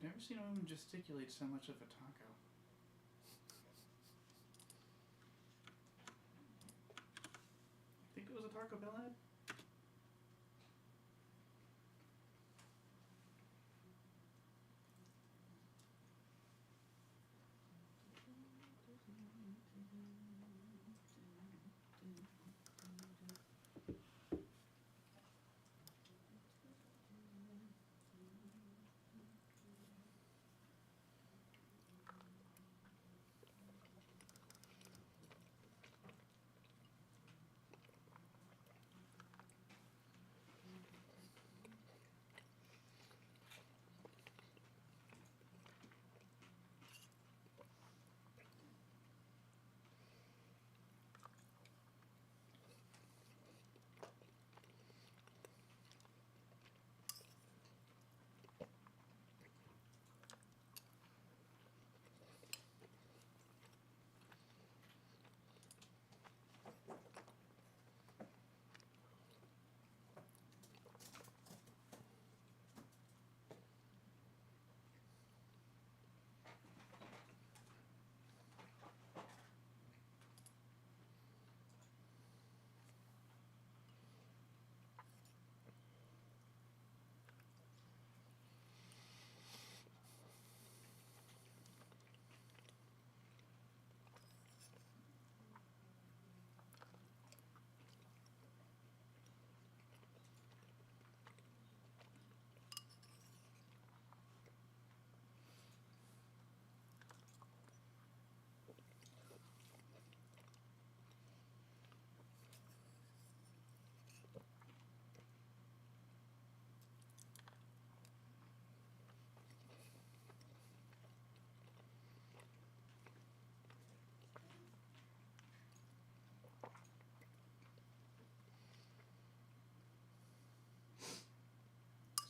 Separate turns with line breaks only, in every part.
Never seen a woman gesticulate so much of a taco. I think it was a Taco Bell ad.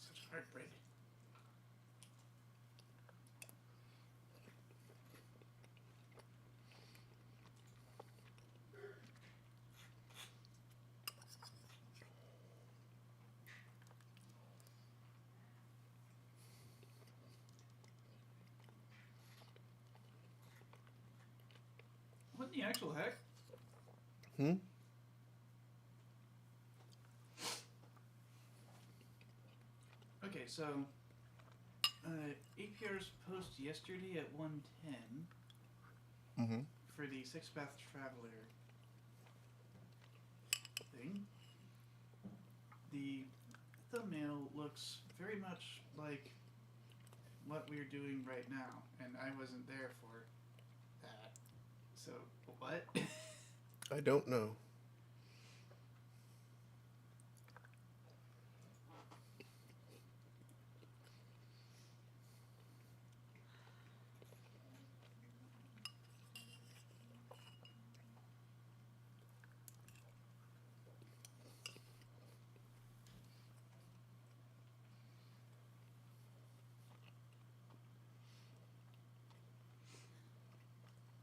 Such heartbreak. What the actual heck?
Hmm?
Okay, so APR's post yesterday at 110
Mm-hmm.
for the Six Path Traveler thing. The thumbnail looks very much like what we're doing right now, and I wasn't there for that. So, what?
I don't know.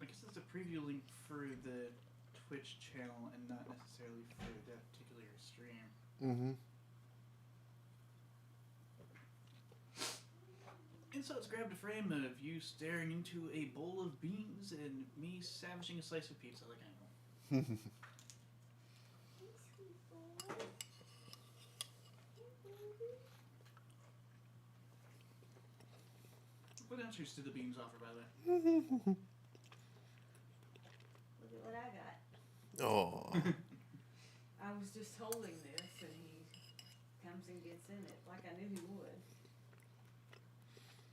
I guess it's a preview link for the Twitch channel and not necessarily for that particular stream.
Mm-hmm.
And so let's grab a frame of you staring into a bowl of beans and me savaging a slice of pizza like I know. What answers did the beans offer, by the way?
Look at what I got.
Oh.
I was just holding this and he comes and gets in it like I knew he would.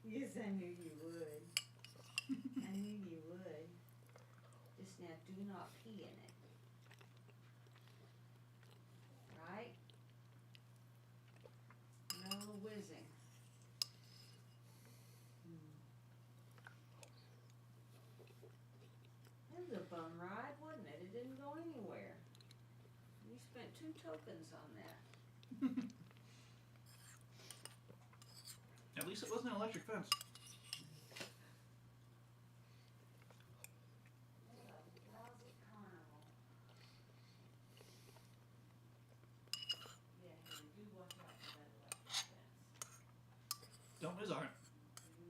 Yes, I knew you would. I knew you would. Just now, do not pee in it. Right? No whizzing. It was a bum ride, wasn't it? It didn't go anywhere. You spent 2 tokens on that.
At least it wasn't an electric fence.
Lousy carnival. Yeah, Harry, do watch out for that electric fence.
Don't whiz on it.
Do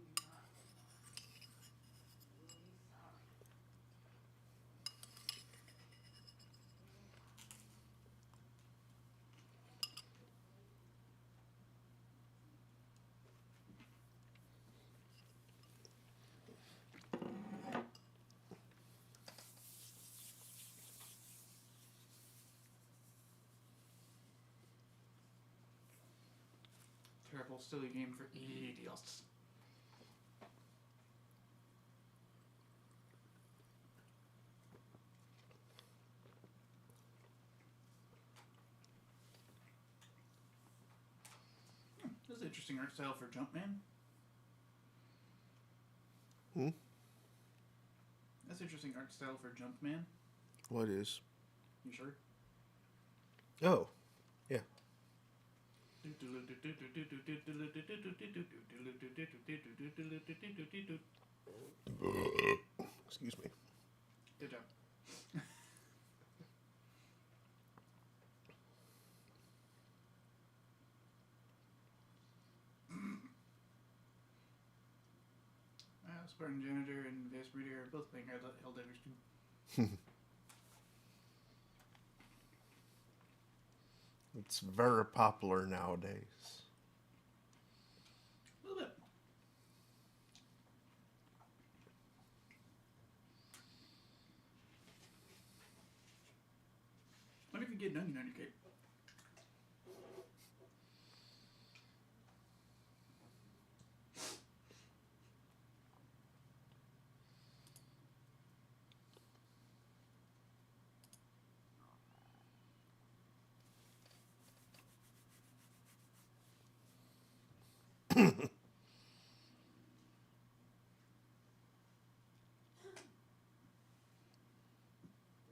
Purple still a game for idiots. This is an interesting art style for Jumpman.
Hmm?
That's interesting art style for Jumpman.
What is?
You sure?
Oh, yeah. Excuse me.
Good job. Spartan Janitor and Vespermeter are both playing Helldivers too.
It's very popular nowadays.
A little bit. What if you get an onion on your cake?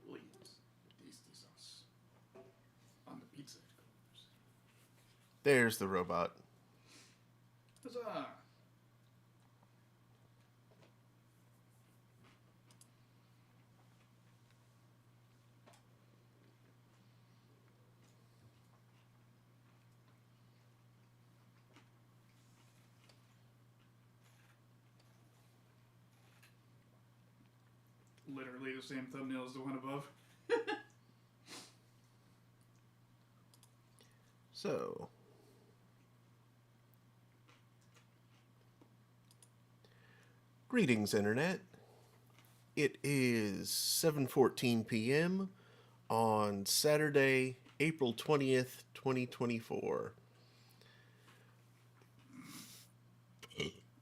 Williams, tasty sauce on the pizza.
There's the robot.
Huzzah! Literally the same thumbnail as the one above.
So, greetings, Internet. It is 7:14 p.m. on Saturday, April 20th, 2024.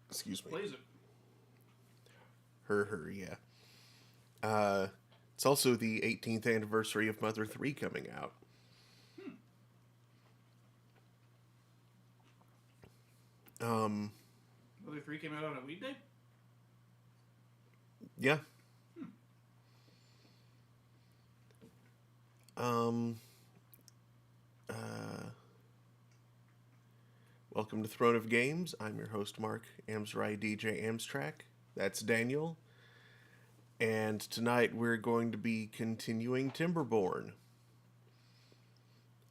Excuse me.
Plays it.
Yeah. It's also the 18th anniversary of Mother 3 coming out.
Mother 3 came out on a weekday?
Yeah. Welcome to Throne of Games. I'm your host, Mark Amsrai, DJ Amstrack. That's Daniel. And tonight we're going to be continuing Timberborn.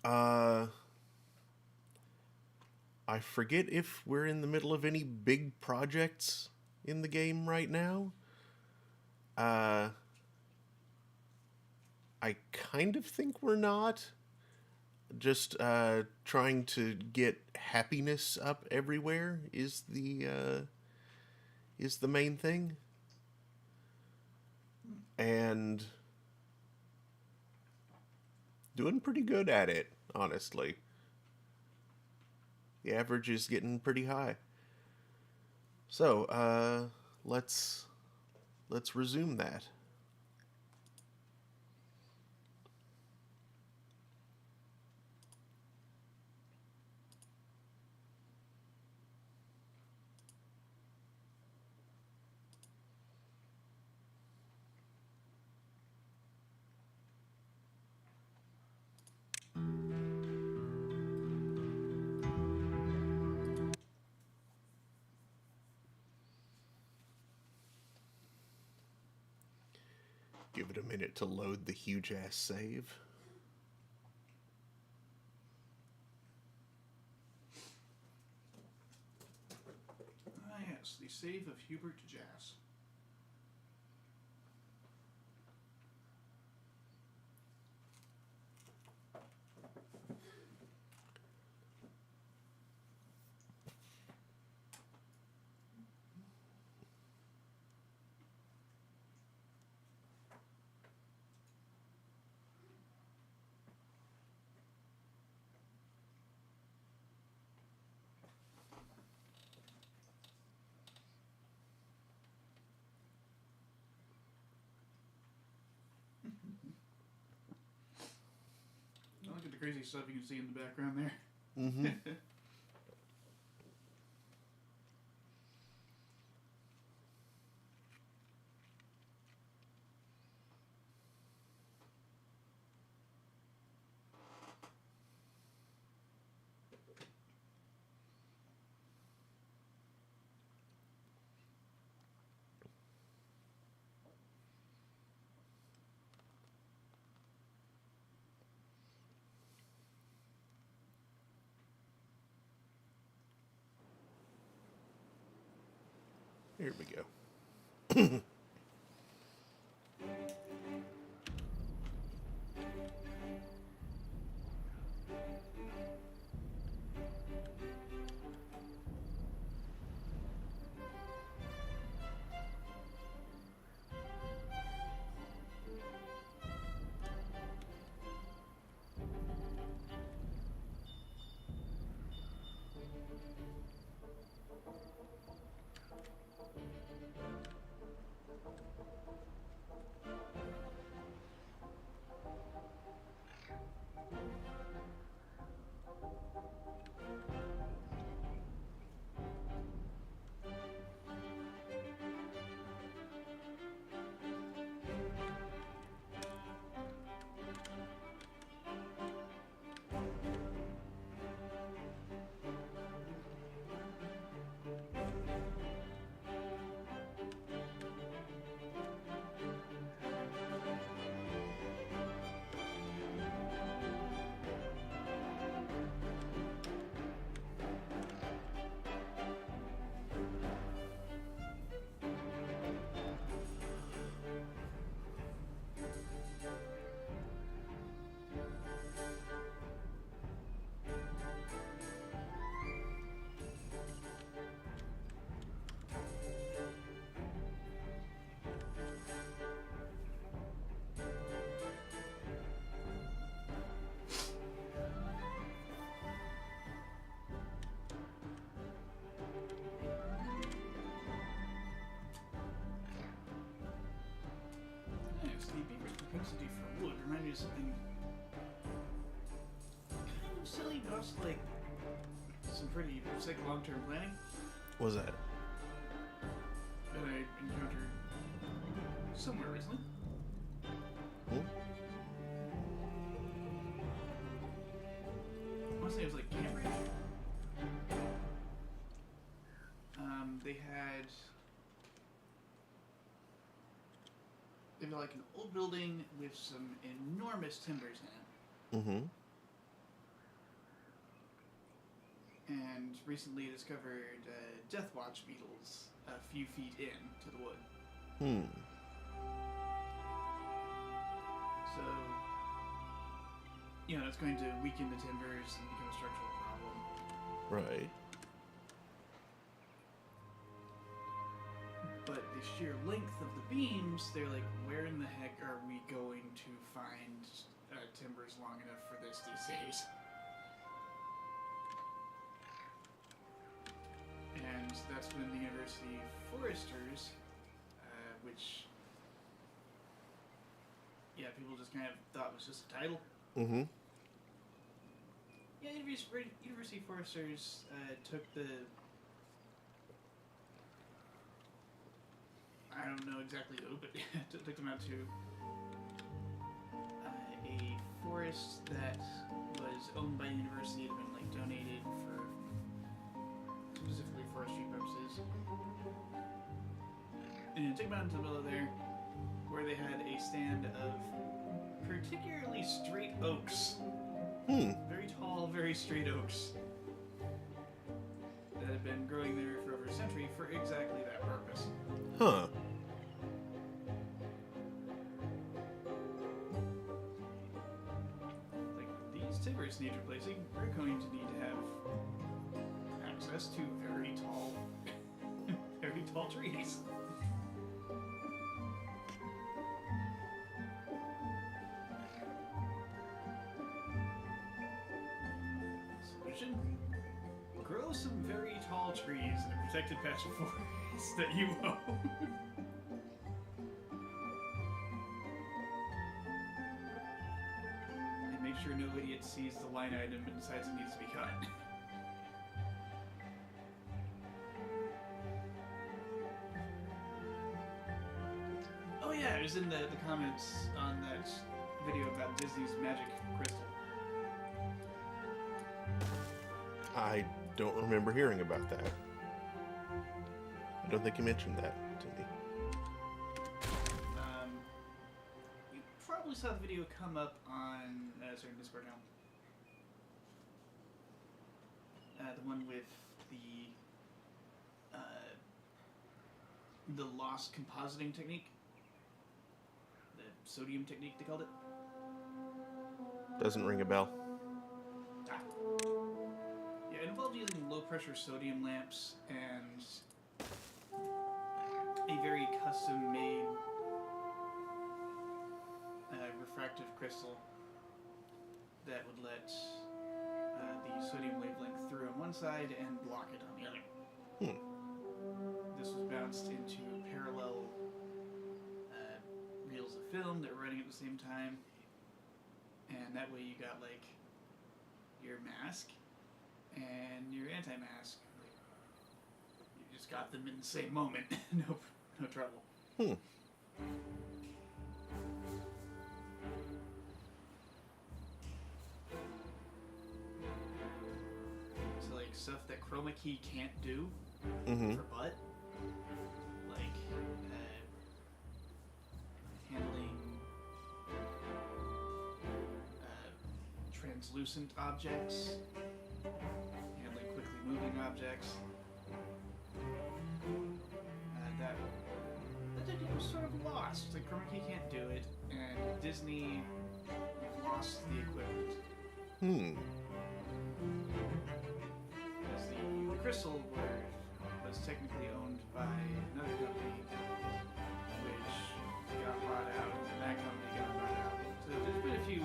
I forget if we're in the middle of any big projects in the game right now. I kind of think we're not. Just trying to get happiness up everywhere is the main thing. And doing pretty good at it, honestly. The average is getting pretty high. So, let's resume that. Give it a minute to load the huge-ass save.
Ah, yes, the save of Hubert Jazz. crazy stuff you can see in the background there.
Mm-hmm. Here we go.
Nice. The beaver's propensity for wood reminded me of something kind of silly, but also like some pretty sick long-term planning
What was that?
that I encountered somewhere recently.
Hmm?
I want to say it was like Cambridge. They had like an old building with some enormous timbers in it.
Mm-hmm.
And recently discovered Death Watch beetles a few feet in to the wood.
Hmm.
So, you know, it's going to weaken the timbers and become a structural problem.
Right.
But the sheer length of the beams, they're like, where in the heck are we going to find timbers long enough for this these days? And that's when the university foresters, which, yeah, people just kind of thought was just a title.
Mm-hmm.
Yeah, university foresters took the, I don't know exactly who, but took them out to a forest that was owned by the university. It had been like donated for specifically forestry purposes. And took them out into the middle of there, where they had a stand of particularly straight oaks. Very tall, very straight oaks that had been growing there for over a century for exactly that purpose.
Huh.
Like, these timbers need replacing. We're going to need to have access to very tall, very tall trees. Solution? Grow some very tall trees in a protected patch of forest that you own. And make sure no idiot sees the line item and decides it needs to be cut. Oh yeah, it was in the comments on that video about Disney's Magic Crystal.
I don't remember hearing about that. I don't think you mentioned that to me.
You probably saw the video come up on certain Discord now. The one with the lost compositing technique, the sodium technique they called it.
Doesn't ring a bell.
Ah. Yeah, it involved using low pressure sodium lamps and a very custom made refractive crystal that would let the sodium wavelength through on one side and block it on the other. This was bounced into parallel reels of film that were running at the same time, and that way you got like your mask and your anti-mask. You just got them in the same moment. No trouble. So like stuff that chroma key can't do for butt, like handling translucent objects, handling quickly moving objects. That technique was sort of lost. Like chroma key can't do it, and Disney lost the equipment. Because the crystal was technically owned by another company, which got bought out, and that company got bought out. So there's been a few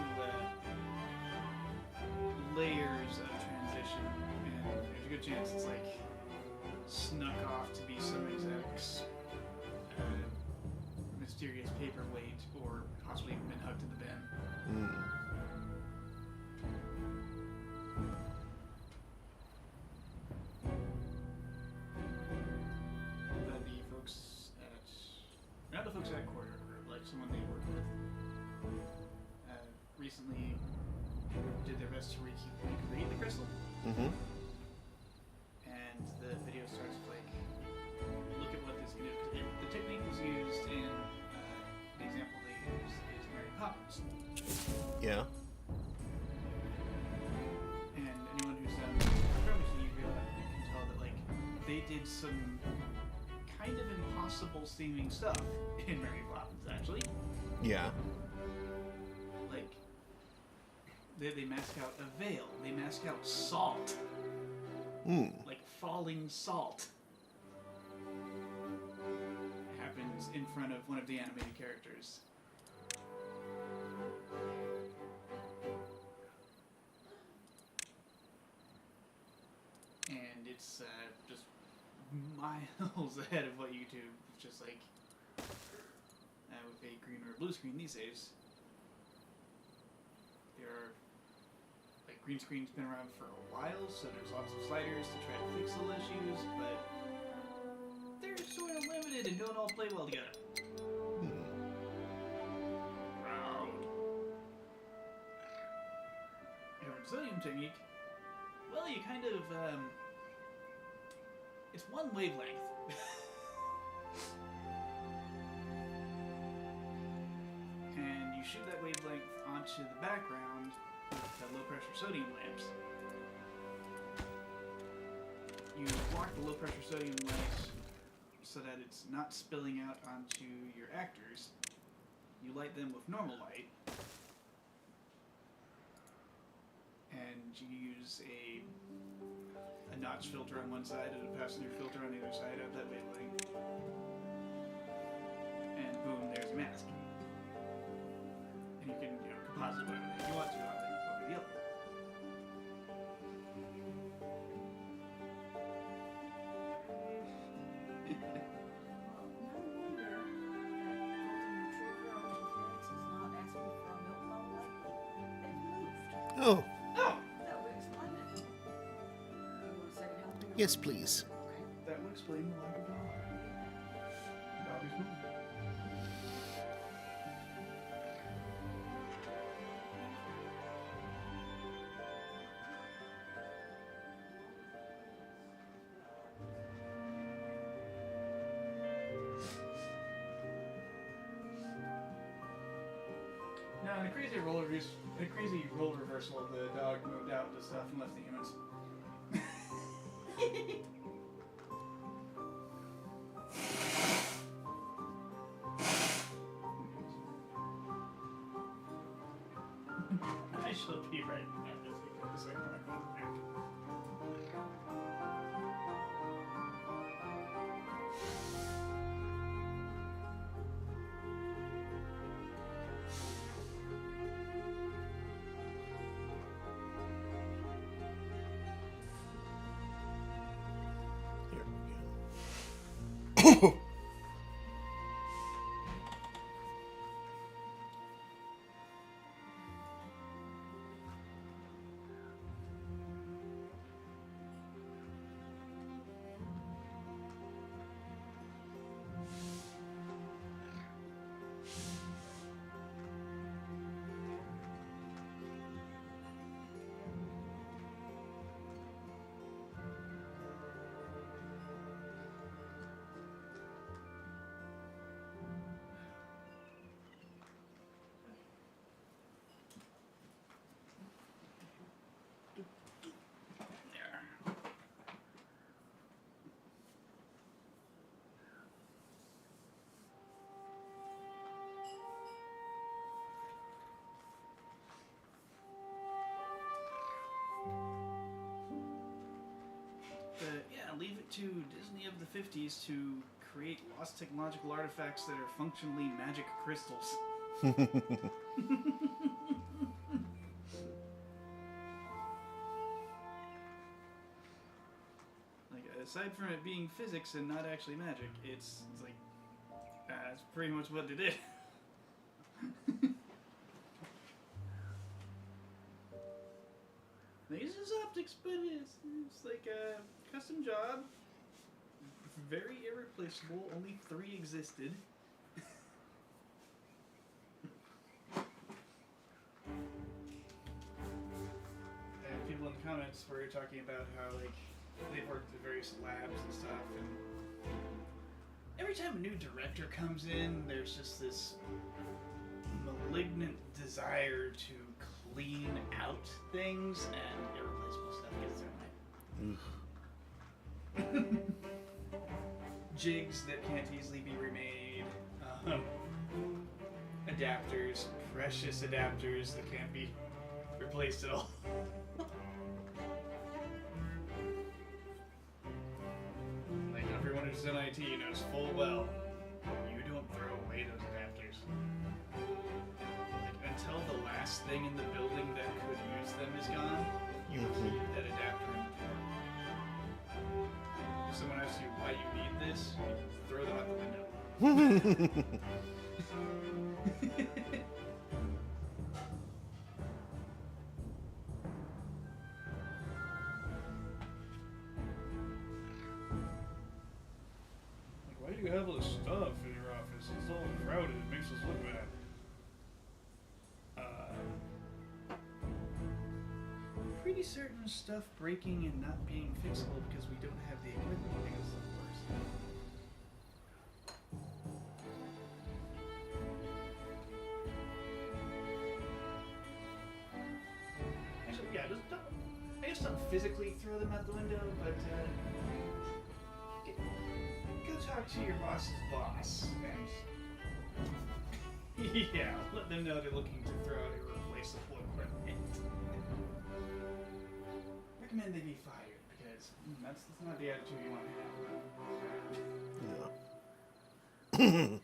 layers of transition, and there's a good chance it's like snuck off to be some exec's mysterious paperweight, or possibly even been hucked in the bin. But the folks not the folks at Corridor Group, like someone they work with, recently did their best to recreate the crystal. And the video starts with like, look at what this can do. The technique was used in the example they used is Mary Poppins.
Yeah.
And anyone who's done chroma key can tell that like they did some kind of impossible seeming stuff in Mary Poppins actually.
Yeah.
Like they mask out a veil. They mask out salt. Like falling salt happens in front of one of the animated characters. And it's just miles ahead of what YouTube is just like with a green or blue screen these days. There are green screen's been around for a while, so there's lots of sliders to try to fix little issues, but they're sort of limited and don't all play well together. Proud. However, sodium technique, well, you kind of, it's one wavelength. And you shoot that wavelength onto the background with low pressure sodium lamps. You block the low pressure sodium lamps so that it's not spilling out onto your actors. You light them with normal light. And you use a notch filter on one side and a passenger filter on the other side of that wavelength. And boom, there's a mask. And you can, composite whatever you want to on it. Yep.
Oh,
Oh,
That would explain it. You want a second helping?
yes, please.
Okay.
that would explain the lack of dog. Dobby's moving. Now, in a crazy role reversal, the dog moved out to stuff and left the humans. I should be right now just because I want to go back.
Here we go. There. Leave it to Disney of the 50s to create lost technological artifacts that are functionally magic crystals. Like, aside from it being physics and not actually magic, it's like, that's pretty much what they did. They use his optics, but it's like a custom job. Very irreplaceable. Only 3 existed. And people in the comments were talking about how like they've worked at various labs and stuff, and every time a new director comes in, there's just this malignant desire to clean out things, and irreplaceable stuff gets thrown away. Jigs that can't easily be remade, adapters, precious adapters that can't be replaced at all. Like everyone who's in IT knows full well, you don't throw away those adapters. Like until the last thing in the building that could use them is gone, you keep that adapter in the drawer. If someone asks you why you need this, throw them out the window. Like, why do you have all this stuff in your office? It's all crowded. It makes us look bad. Pretty certain stuff breaking and not being fixable because we don't have the equipment to make it stuff worse. Actually, yeah, just don't. I guess don't physically throw them out the window, but go talk to your boss's boss and yeah, let them know they're looking to throw out irreplaceable equipment. Recommend they be fired because that's not the attitude you want to have. Yeah.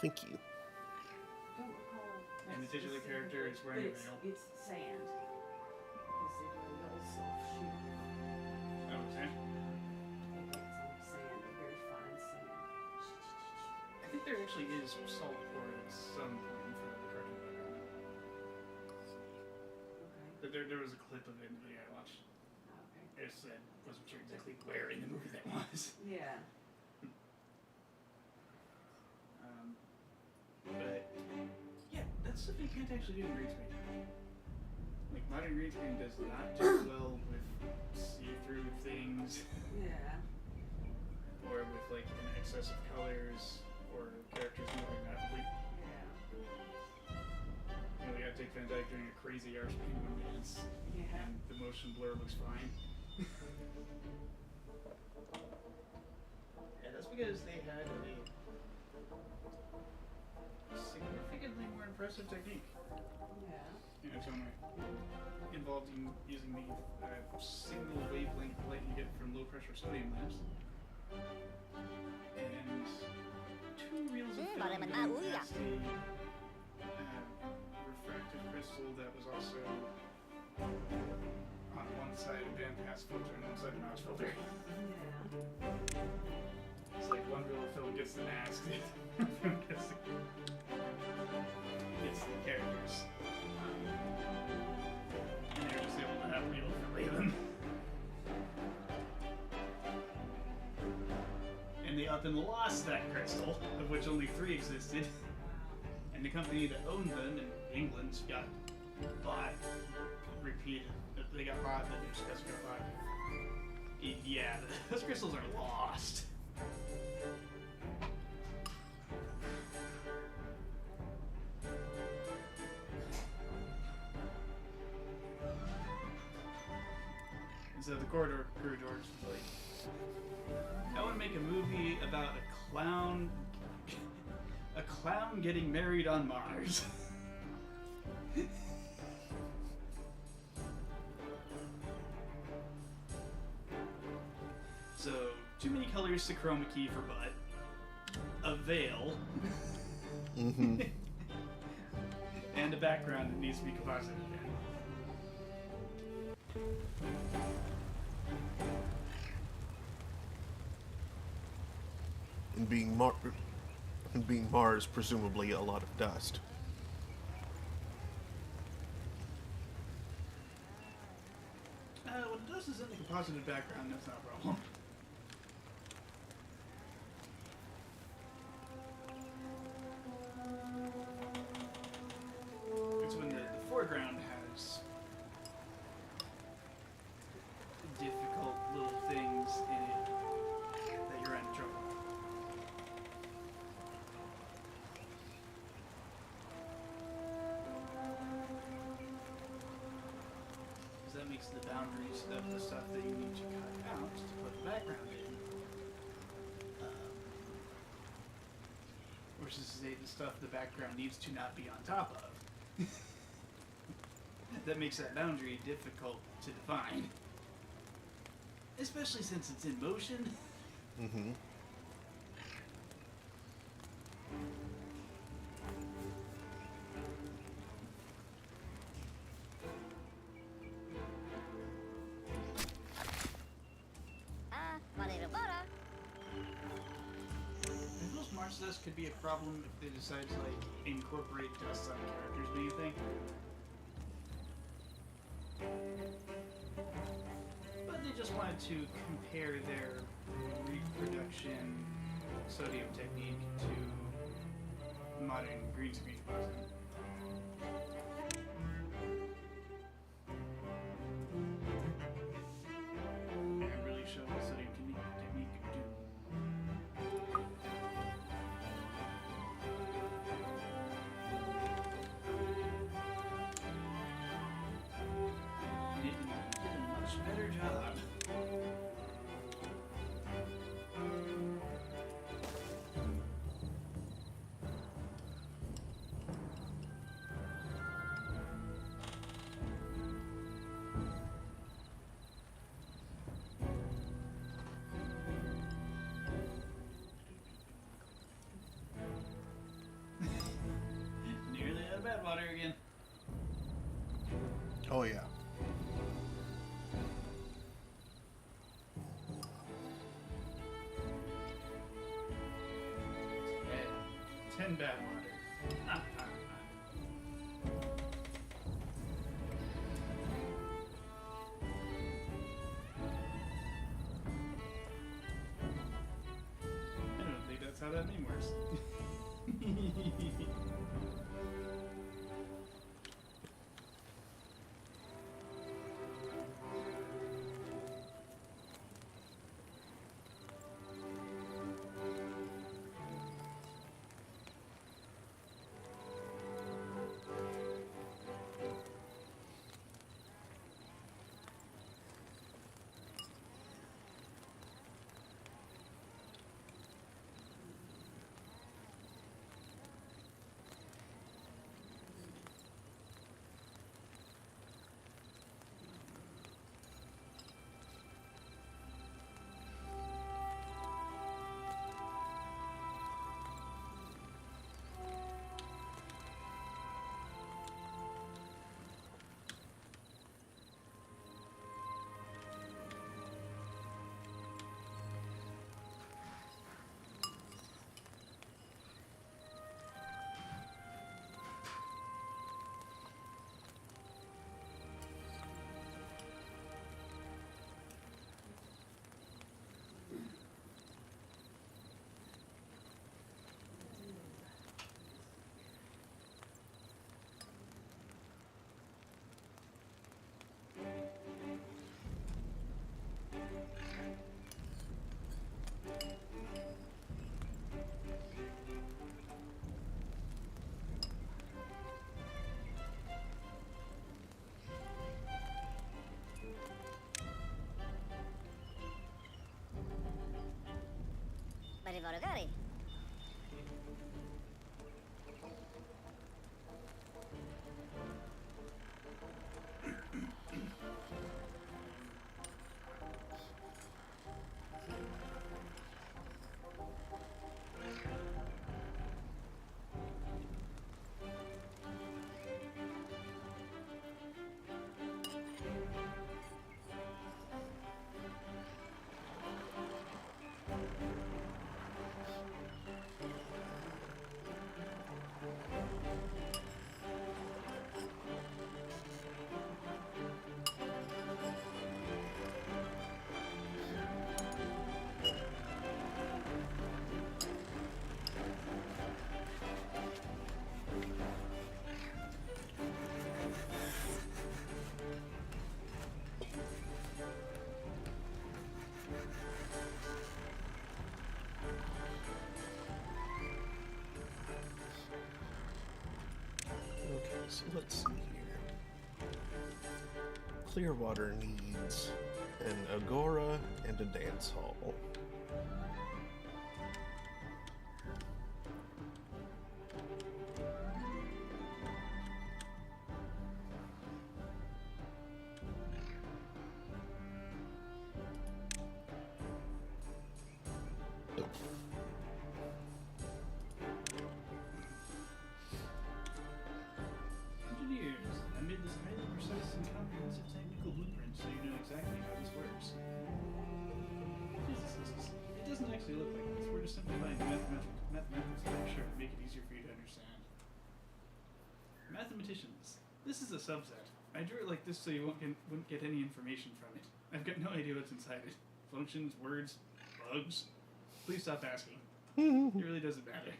Thank you.
Don't recall.
And the
that
titular
specific,
character is
but
wearing a
it's,
veil.
it's sand. Because they're doing little soft shooting.
Oh, okay.
They get some sand, very fine sand.
I think there actually is salt pour at some point for the cartoon background.
Okay.
But there was a clip of it in the video I watched.
Okay.
I just wasn't sure exactly where in the movie that was.
Yeah.
But yeah, that's stuff you can't actually do in green screen. Like modern green screen does not do well with see-through things,
Yeah.
or with like an excess of colors, or characters moving rapidly.
Yeah.
You know, we gotta take Van Dyke doing a crazy arse penguin dance,
Yeah.
and the motion blur looks fine. Yeah, that's because they had a significantly more impressive technique.
Yeah.
You know, Tony, involved in using the single wavelength light you get from low pressure sodium lamps, and 2 reels of film going past a refractive crystal that was also on one side a bandpass filter and one side a notch filter.
Yeah.
It's like one reel of film gets the mask, the other film gets the characters. And they're just able to happily overlay them. And they up and lost that crystal, of which only 3 existed. And the company that owned them in England got bought, repeated. They got bought, then their stuff got bought. Yeah, those crystals are lost. And so the corridor George was like, I want to make a movie about a clown getting married on Mars. So, too many colors to chroma key for butt, a veil,
Mm-hmm.
and a background that needs to be composited in.
And being Mars, presumably a lot of dust.
When the dust is in the composited background, that's not a problem. It's when the foreground has difficult little things in it that you're in trouble. Because that makes the boundaries of the stuff that you need to cut out to put the background in. Which is to say, the stuff the background needs to not be on top of. That makes that boundary difficult to define. Especially since it's in motion.
Mm-hmm.
And those Mars dust could be a problem if they decide to like incorporate dust on characters, do you think? But they just wanted to compare their reproduction sodium technique to modern green screen compositing. And really show what sodium technique can do. And it did a much better job. water again?
Oh yeah.
And 10 bad water. Ah, ah, ah. I don't think that's how that name works.
Arrivederci.
Okay, so let's see here. Clearwater needs an agora and a dance hall.
Engineers, I made this highly precise and comprehensive technical blueprint so you know exactly how this works. Physicists, it doesn't actually look like this. We're just simplifying mathematics structure to make it easier for you to understand. Mathematicians, this is a subset. I drew it like this so you wouldn't get any information from it. I've got no idea what's inside it. Functions, words, bugs. Please stop asking. It really doesn't matter.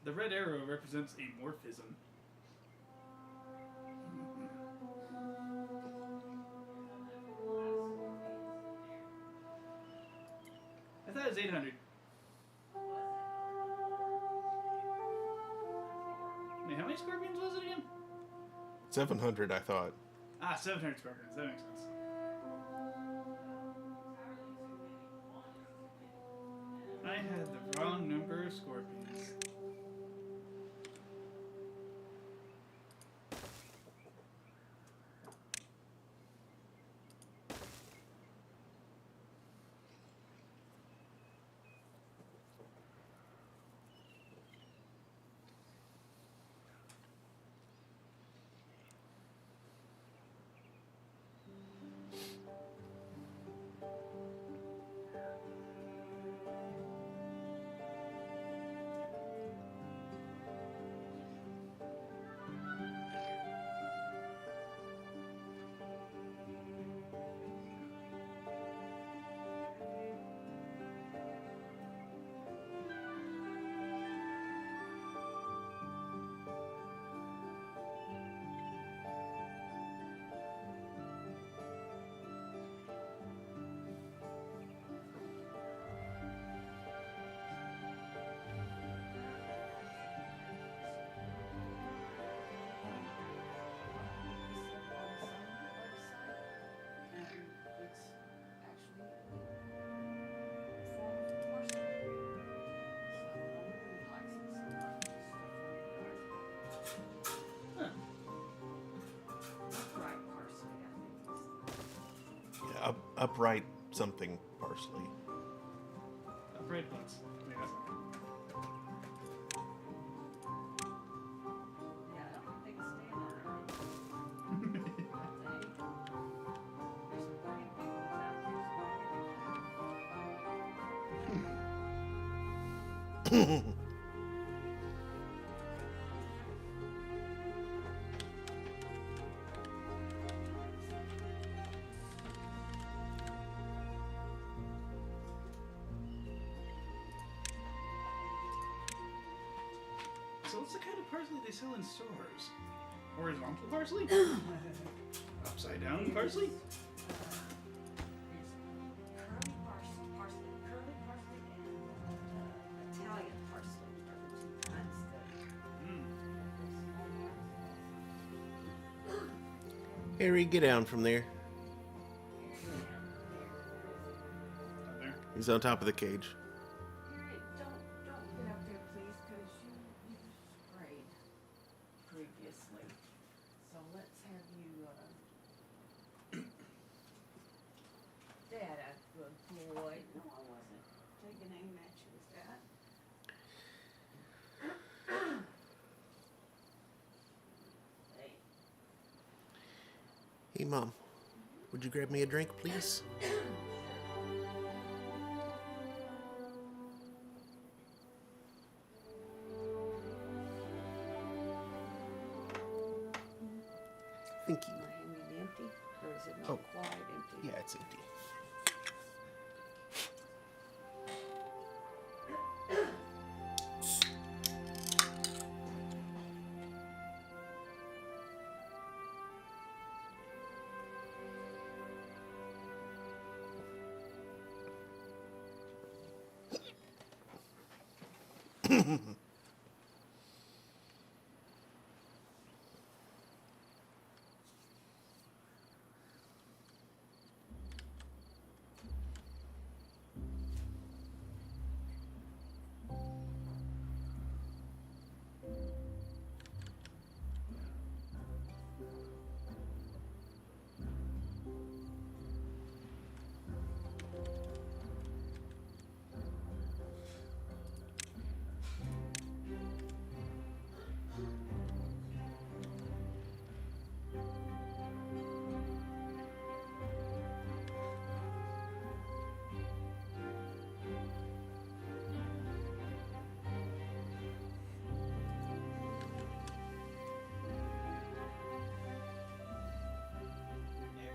The red arrow represents a morphism. I thought it was 800. Wait, how many scorpions was it again?
700, I thought.
Ah, 700 scorpions. That makes sense. I had the wrong number of scorpions.
Upright something parsley.
Upright ones. I mean, that's
Yeah, I don't think it's staying on there. I think. There's plenty of people out there
So what's the kind of parsley they sell in stores? Horizontal parsley? Upside down parsley?
curly parsley, and Italian parsley are the two kinds that.
Harry, get down from there.
Up there.
He's on top of the cage.
Harry, don't get up there, please, because you sprayed previously. So let's have you, Dad, a good boy. No, I wasn't taking aim at you with that. Hey.
Hey, Mom. Would you grab me a drink, please? Thank you.
You wanna hand me the empty, or is it not
Oh.
quite empty?
Yeah, it's empty.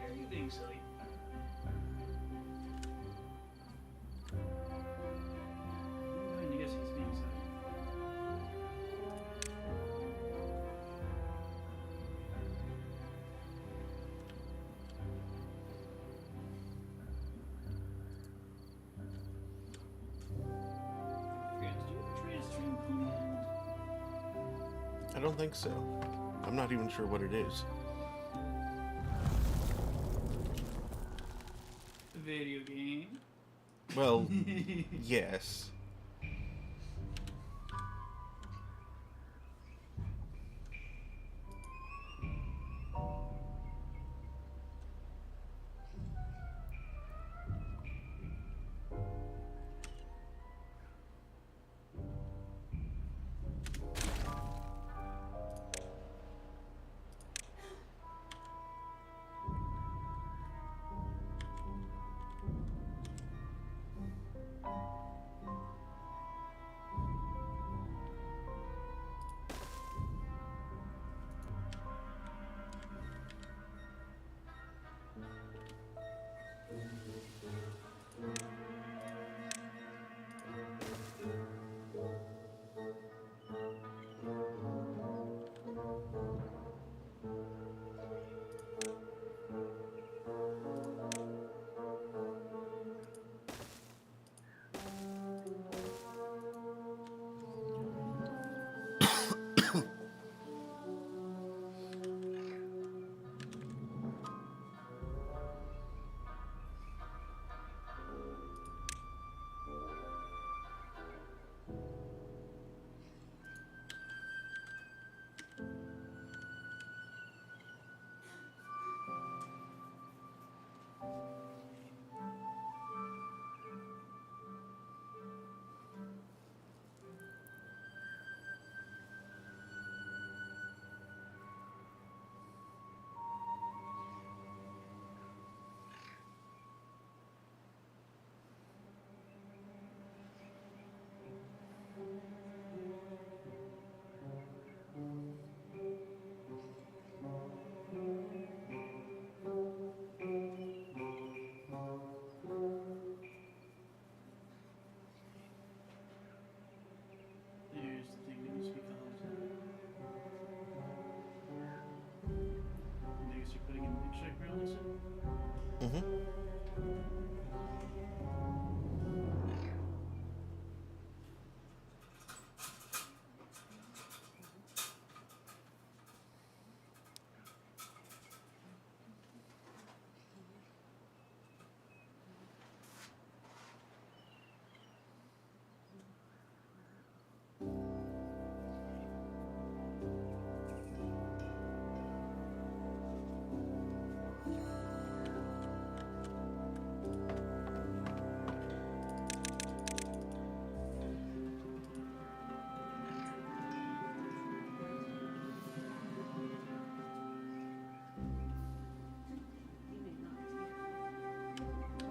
Are you being silly? I'm going to guess he's being silly. Friends, do you ever try to stream command?
I don't think so. I'm not even sure what it is.
Video game?
Well, yes.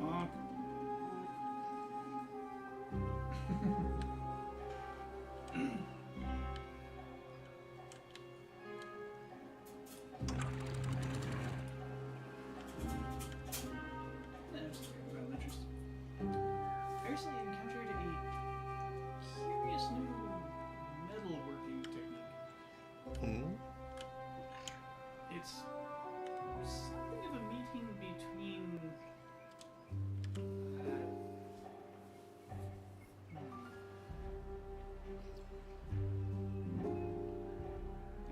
Honk. That's well interesting. I recently encountered a curious new metalworking technique.
Hmm?
It's something of a meeting between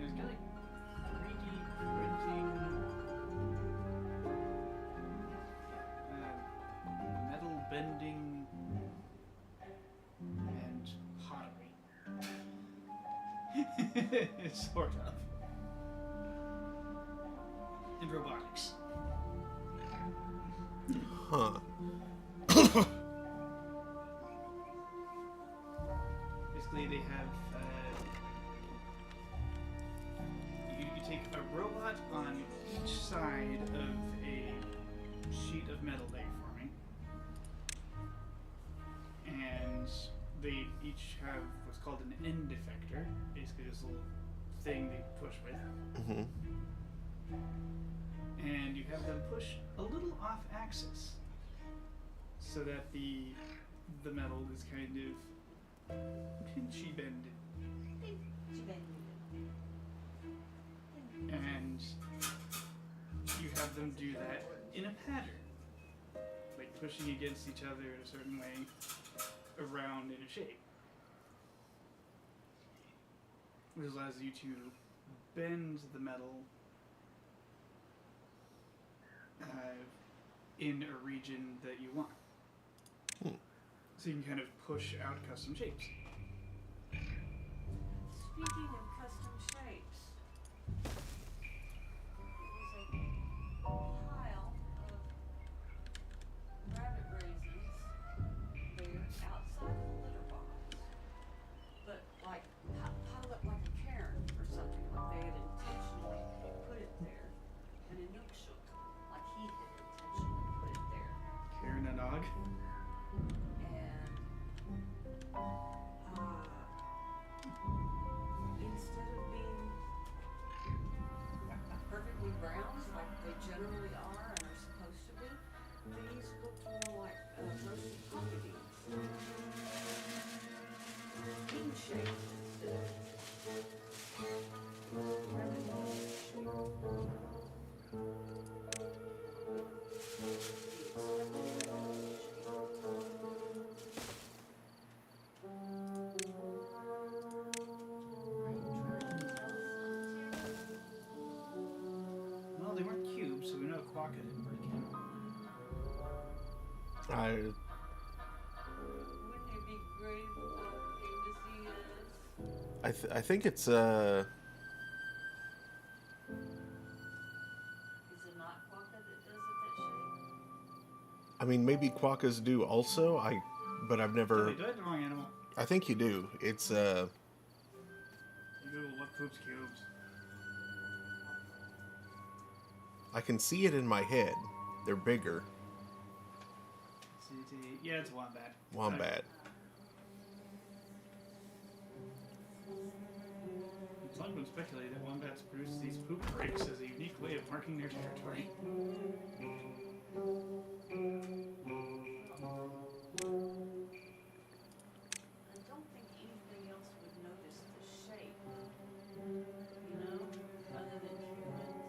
it's kind of 3D printing metal bending and pottery. Sort of. And robotics.
Huh.
Basically, they have you take a robot on each side of a sheet of metal that you're forming, and they each have what's called an end effector, basically this little thing they push with,
Hmm.
and you have them push a little off axis so that the metal is kind of pinchy bended. And you have them do that in a pattern, like pushing against each other in a certain way around in a shape, which allows you to bend the metal in a region that you want.
Hmm.
So you can kind of push out custom shapes.
Speaking of custom shapes, there was a pile of rabbit raisins there outside of the litter box. But like piled up like a cairn or something, like they had intentionally put it there. And a nook shook, like he had intentionally put it there.
Karen and Og.
And instead of being perfectly brown like they generally are and are supposed to be, these look more like roasted coffee beans. Bean shaped instead of lemon
Well, they weren't cubes, so we know Quokka didn't break in.
Wouldn't it be great if Quokka came to see us?
I think it's
Is it not Quokka that does it that shape?
I mean, maybe quokkas do also. But I've never.
Wait, do I have the wrong animal?
I think you do. It's
You Google what poops cubes.
I can see it in my head. They're bigger.
Yeah, it's wombat.
Wombat.
Some would speculate that wombats produce these poop breaks as a unique way of marking their territory.
I don't think anything else would notice the shape, you know, other than humans.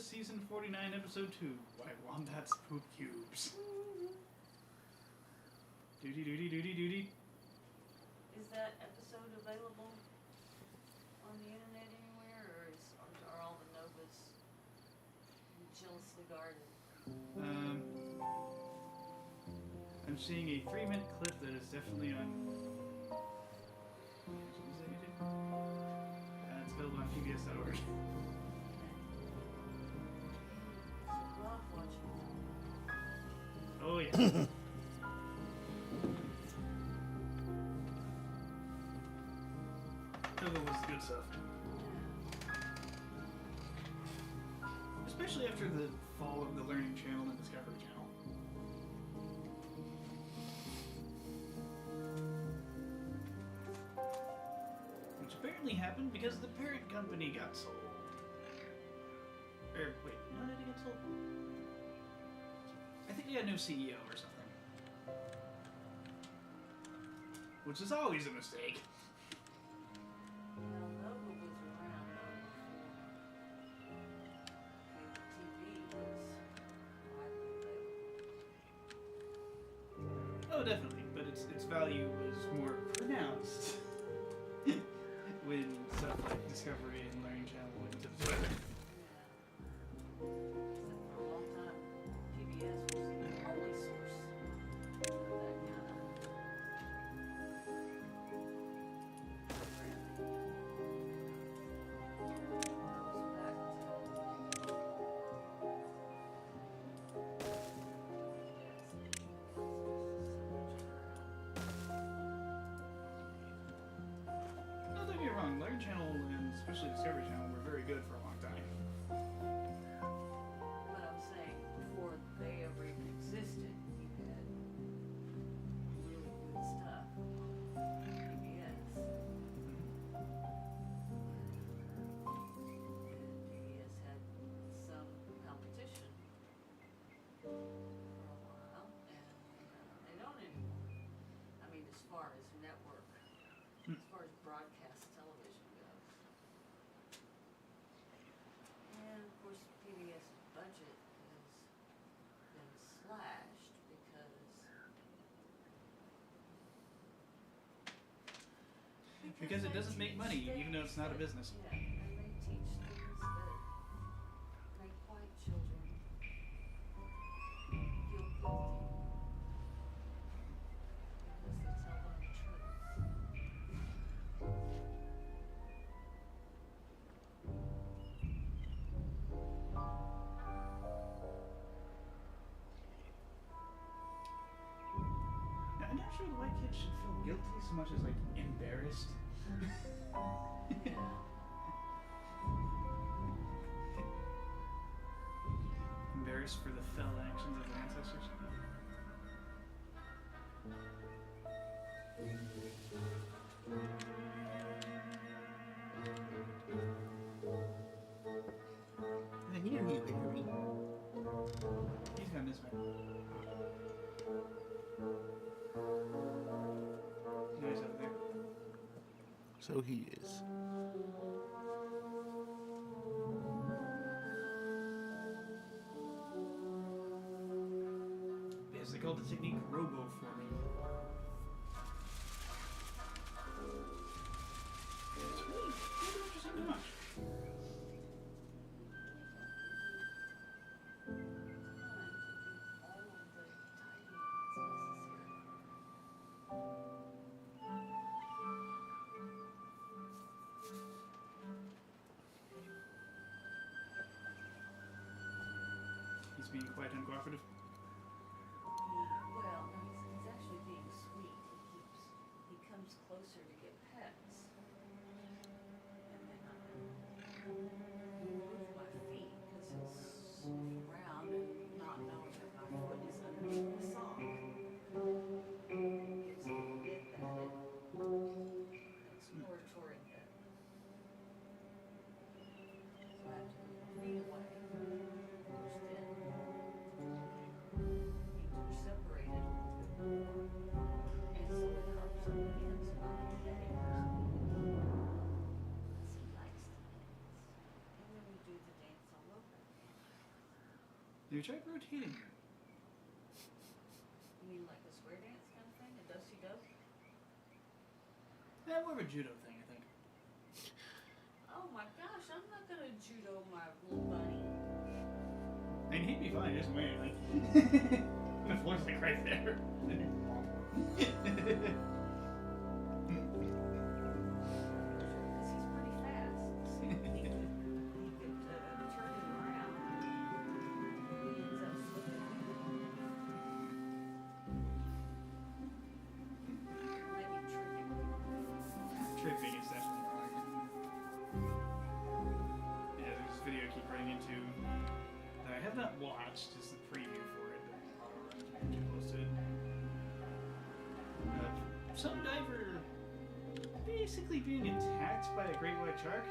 Season 49, Episode 2. Why Wombats Poop Cubes. Duty, duty, duty, duty.
Is that episode available on the internet anywhere, or are all the Novas jealously guarded?
I'm seeing a 3-minute clip that is definitely on. It's available on PBS.org.
Love watching them.
Oh, yeah. Togo was the good stuff. Especially after the fall of the Learning Channel and Discovery Channel. Which apparently happened because the parent company got sold. Or, wait, no, did it get sold? I think they got a new CEO or something. Which is always a mistake.
Well, Nova was around long before cable TV was widely available.
Oh, definitely, but its value was more pronounced when stuff like Discovery and Learning Channel went into the toilet.
Yeah. Except for a long time, PBS was the only source of that kind of
Not don't get me wrong, Learning Channel and especially Discovery Channel were very good for a long time.
But I'm saying, before they ever even existed, you had really good stuff on PBS. PBS had some competition for a while, and they don't anymore. I mean, as far as network, as far as broadcast television goes. And of course, PBS's budget has been slashed
Because it
they
doesn't make
teach
money, even though it's not a
things
business.
that- Yeah, and they teach things that make white children feel guilty because they tell them the truth.
Now, I'm not sure the white kids should feel guilty so much as like embarrassed.
Yeah.
Embarrassed for the fell actions of their ancestors.
I hear you, Harry.
He's gone this way. No, he's up there.
So he is.
Yes, they call the technique robo-forming. It's really interesting to watch. He's being quite uncooperative.
Well, no, he's actually being sweet. He comes closer to get pets. And then I move my feet because he'll sniff around and not knowing that my foot is underneath the sock. Gives him a bit that exploratory bit. So I have to move my feet away. Which then
you tried rotating her?
You mean like a square dance kind of thing? A do-si-do?
More of a judo thing, I think.
Oh my gosh, I'm not gonna judo my little bunny.
I mean, he'd be fine, he doesn't weigh anything. The floor's like right there.
Because he's pretty fast. So he could turn him around. He ends up slipping. Maybe tripping.
Tripping is definitely wrong. Yeah, there's this video I keep running into that I have not watched, just the preview for it, but auto runs when you get close to it. Some diver basically being attacked by a great white shark.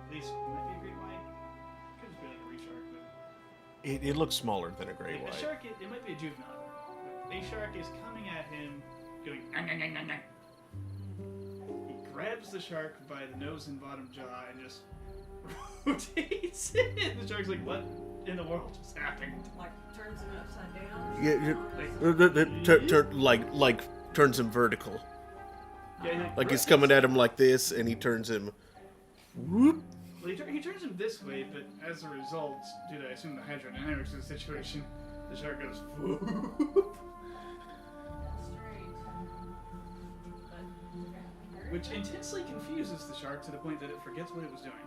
At least might be a great white. Could just be like a reef shark, but
It looks smaller than a great
a
white.
shark, it might be a juvenile. A shark is coming at him, going. "Nah, nah, nah, nah, nah." He grabs the shark by the nose and bottom jaw and just rotates it. And the shark's like, "What in the world just happened?"
Like turns him upside down.
Like turns him vertical.
Yeah,
Like he's coming at him like this, and he turns him. Whoop.
Well, he turns him this way, but as a result, due to I assume the hydrodynamics of the situation, the shark goes. Whoop.
Strange. But
Which intensely confuses the shark to the point that it forgets what it was doing.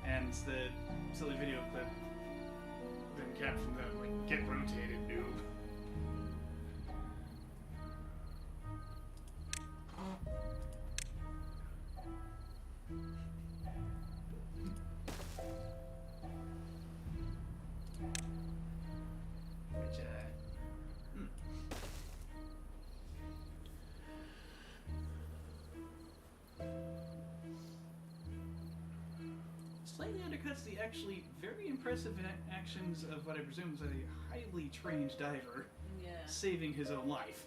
And the silly video clip then captioned that, like, "Get rotated, noob." Which, slightly undercuts the actually very impressive actions of what I presume is a highly trained diver
yeah.
saving his own life.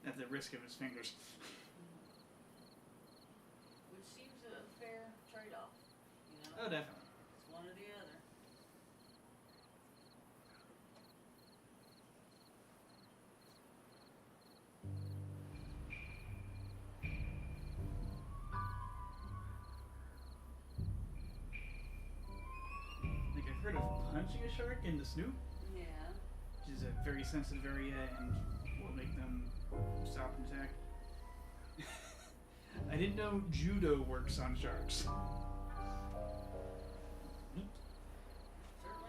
At the risk of his fingers.
Which seems a fair trade-off. You know?
Oh, definitely.
It's one or the other.
Like, I've heard of punching a shark in the snoot,
Yeah.
which is a very sensitive area and will make them stop and attack. I didn't know judo works on sharks.
Certainly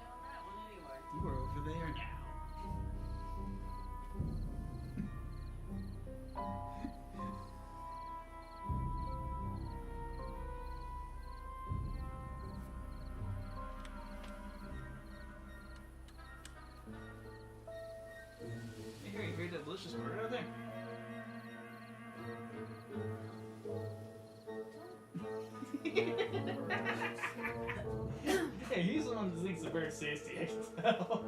on that one anyway.
You are over there now. Hey, Harry, you heard that delicious bird out there? Hey, he's the one who thinks the bird's tasty, I can tell.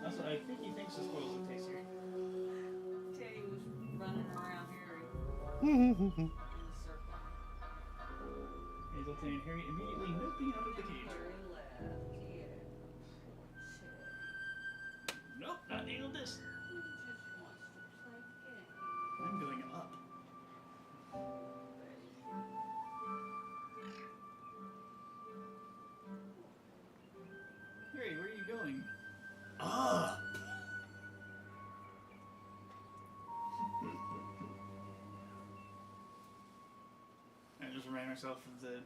Also, I think he thinks the squirrels are tastier.
Teddy was running around Harry in a circle.
Hazelton and Harry immediately noping out of the cage.
Harry left. Yeah. Shit.
Nope, not the eldest.
He just wants to play the game.
I'm going up. Harry, where are you going? Up! I just remind myself of the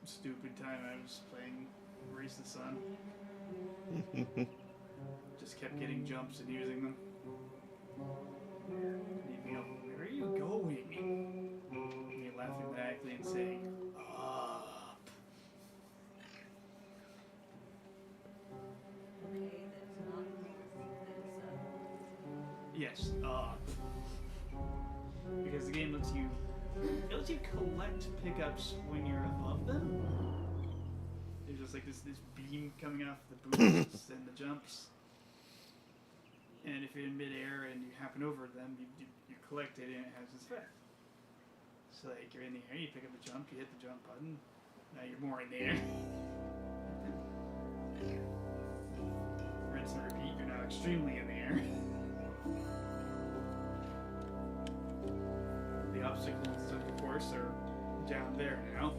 stupid time I was playing Race the Sun. Just kept getting jumps and using them. And you'd go, where are you going? And me laughing maniacally and saying, up.
Okay, that's not
Yes, up. Because the game lets you collect pickups when you're above them. There's just
like this beam coming off the boosts and the jumps. And if you're in midair and you happen over them, you collect it and it has this effect. So like you're in the air, you pick up a jump, you hit the jump button, now you're more in the air. Rinse and repeat, you're now extremely in the air. The obstacles, of course, are down there now.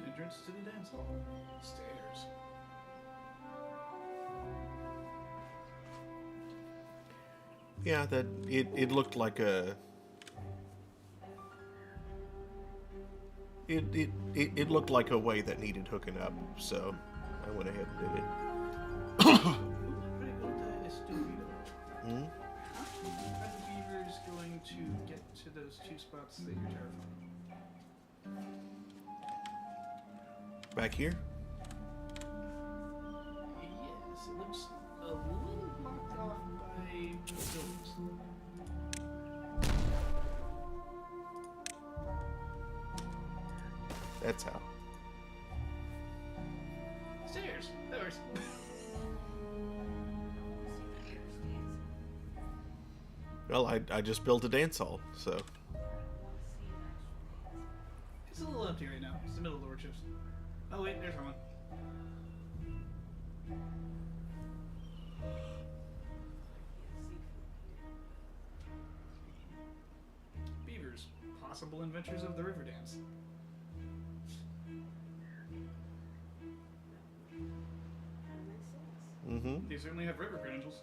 Entrance to the dance hall. Stairs.
Yeah, that it looked like a. It looked like a way that needed hooking up, so I went ahead and did it.
Pretty good estúpido.
Hmm?
How are the beavers going to get to those two spots that you're terrified?
Back here?
Yes, it looks a little blocked off by buildings.
That's how.
Stairs. Doors.
Well, I just built a dance hall, so.
It's a little empty right now. It's the middle of the workshops. Oh wait, there's one. Beavers, possible inventors of the river dance.
Mm-hmm.
They certainly have river credentials.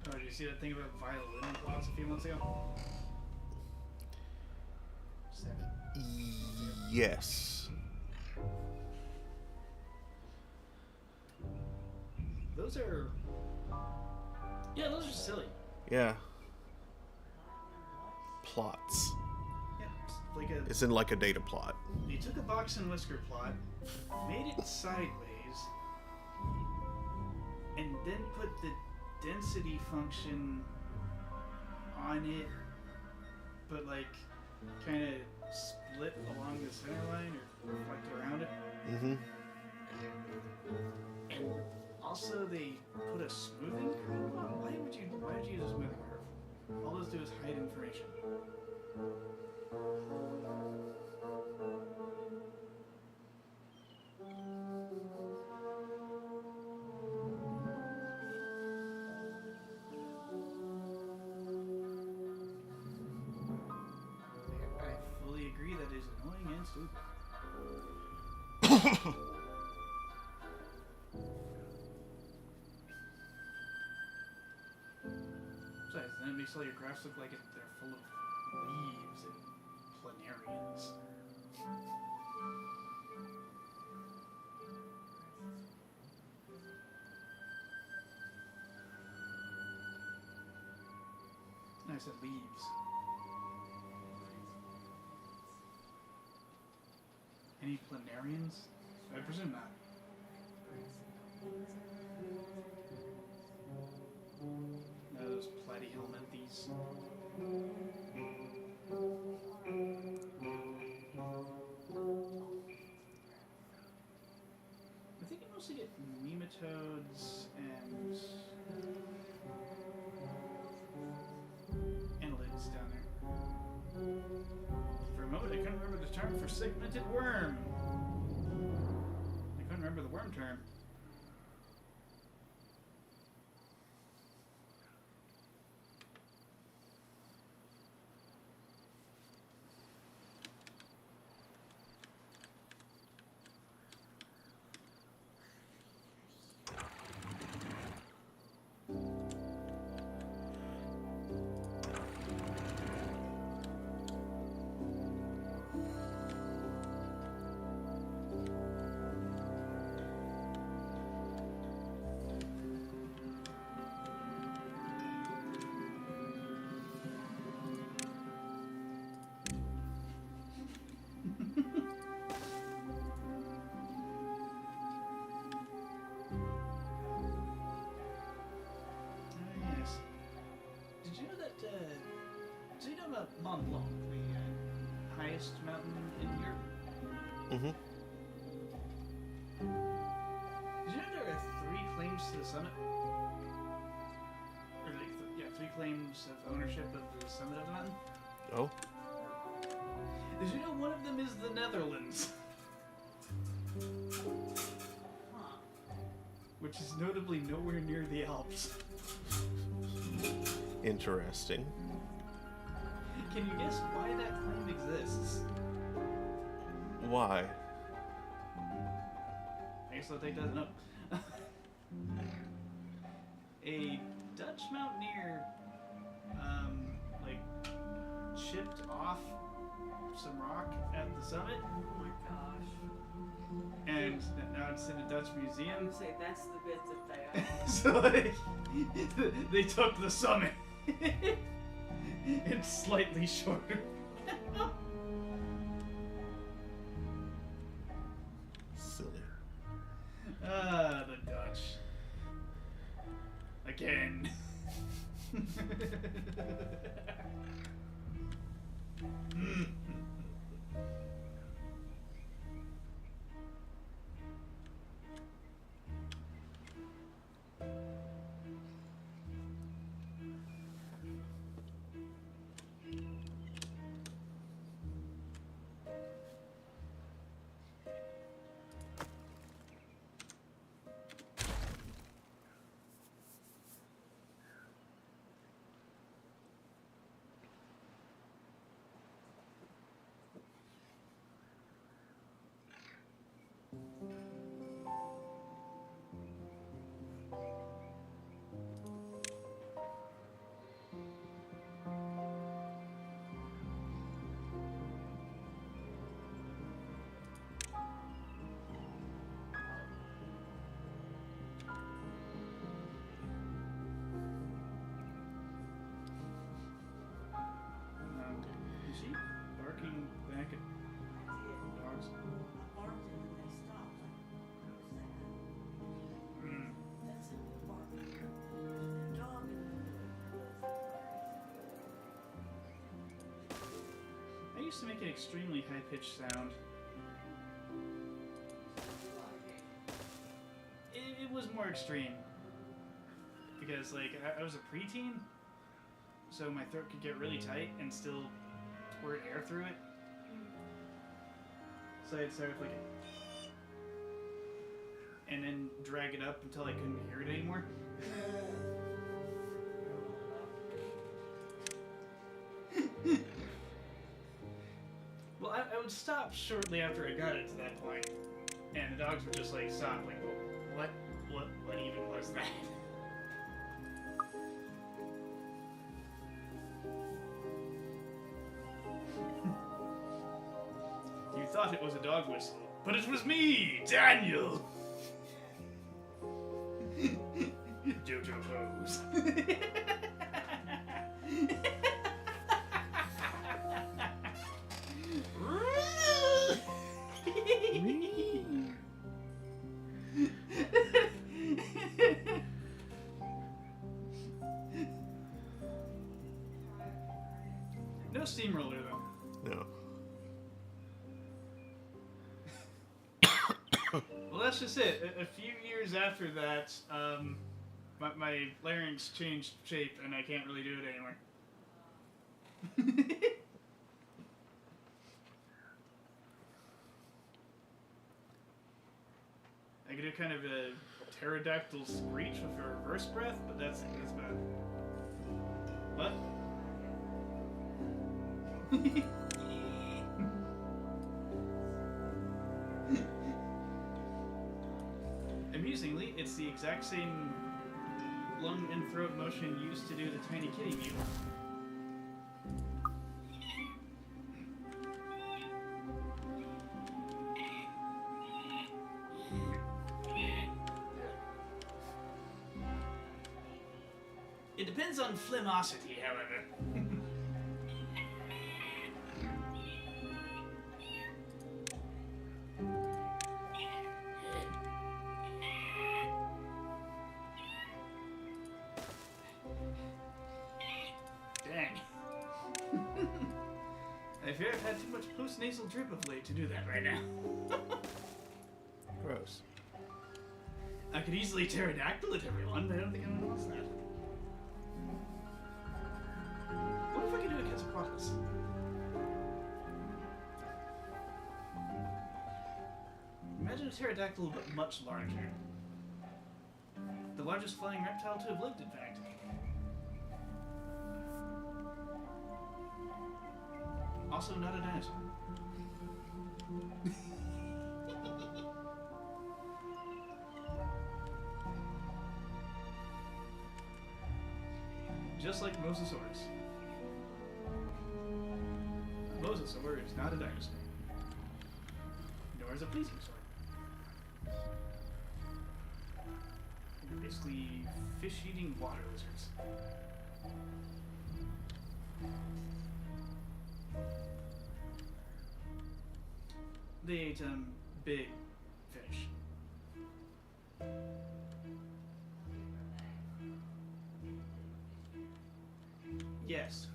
Oh, did you see that thing about violin plots a few months ago? 7.
Yes.
Those are... Yeah, those are silly.
Yeah. Plots.
Yeah, it's like a...
It's in like a data plot.
You took a box and whisker plot, made it sideways, and then put the density function on it, but like kind of split along the center line or reflect around it.
Mm-hmm.
And also they put a smoothing curve on. Why would you use a smoothing curve? All those do is hide information. I fully agree that is annoying and stupid. Besides, then it makes all your graphs look like they're full of leaves and planarians. I said leaves. Any planarians? I presume not. No, those platyhelminthes. I think you mostly get nematodes and annelids down there. For a moment, I couldn't remember the term for segmented worm. I couldn't remember the worm term. so you know about Mont Blanc, the highest mountain in Europe?
Mm-hmm.
Did you know there are 3 claims to the summit? Or like, 3 claims of ownership of the summit of the mountain?
Oh.
Did you know one of them is the Netherlands?
Huh.
Which is notably nowhere near the Alps.
Interesting.
Can you guess why that claim exists?
Why?
I guess I'll take that as no. A Dutch mountaineer, like, chipped off some rock at the summit,
Oh my gosh.
and now it's in a Dutch
I
museum.
would say that's the bit that they
So they took the summit. It's slightly shorter.
Silly.
The Dutch. Again. Is she barking back at dogs?
I barked and then they stopped. Like, what was that?
Mm.
That's a new bark. The dog in the
I used to make an extremely high-pitched sound. It was more extreme. Because, like, I was a preteen, so my throat could get really tight and still squirt air through it. So I'd start with, like, and then drag it up until I couldn't hear it anymore. Well, I would stop shortly after I got it to that point, and the dogs would just, like, stop, like, what even was that? You thought it was a dog whistle, but it was me, Daniel! Jojo Pose. No steamroller though.
No.
Well, that's just it. A few years after that, my larynx changed shape, and I can't really do it anymore. I could do kind of a pterodactyl screech with a reverse breath, but that's bad. What? Amusingly, it's the exact same lung and throat motion used to do the tiny kitty mew. It depends on phlegmosity, however. Dang. I fear I've had too much post-nasal drip of late to do that right now.
Gross.
I could easily pterodactyl at everyone, but I don't think anyone wants that. What if I could do a Quetzalcoatlus? Imagine a pterodactyl, but much larger. The largest flying reptile to have lived, in fact. Also not a dinosaur. Just like Mosasaurus. A mosasaur is not a dinosaur. Nor is a plesiosaur. They're basically fish-eating water lizards. They ate big fish. Yes.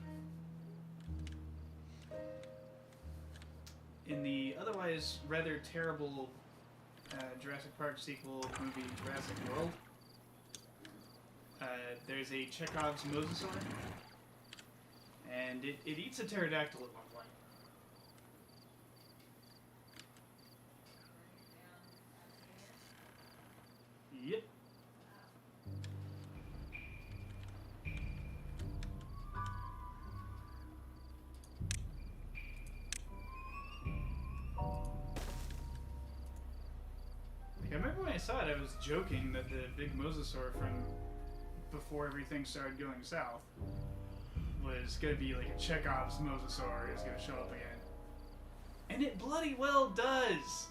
In the otherwise rather terrible Jurassic Park sequel movie Jurassic World, there's a Chekhov's mosasaur, and it eats a pterodactyl at one point. Yep. I remember when I saw it, I was joking that the big mosasaur from before everything started going south was going to be like a Chekhov's mosasaur is going to show up again. And it bloody well does!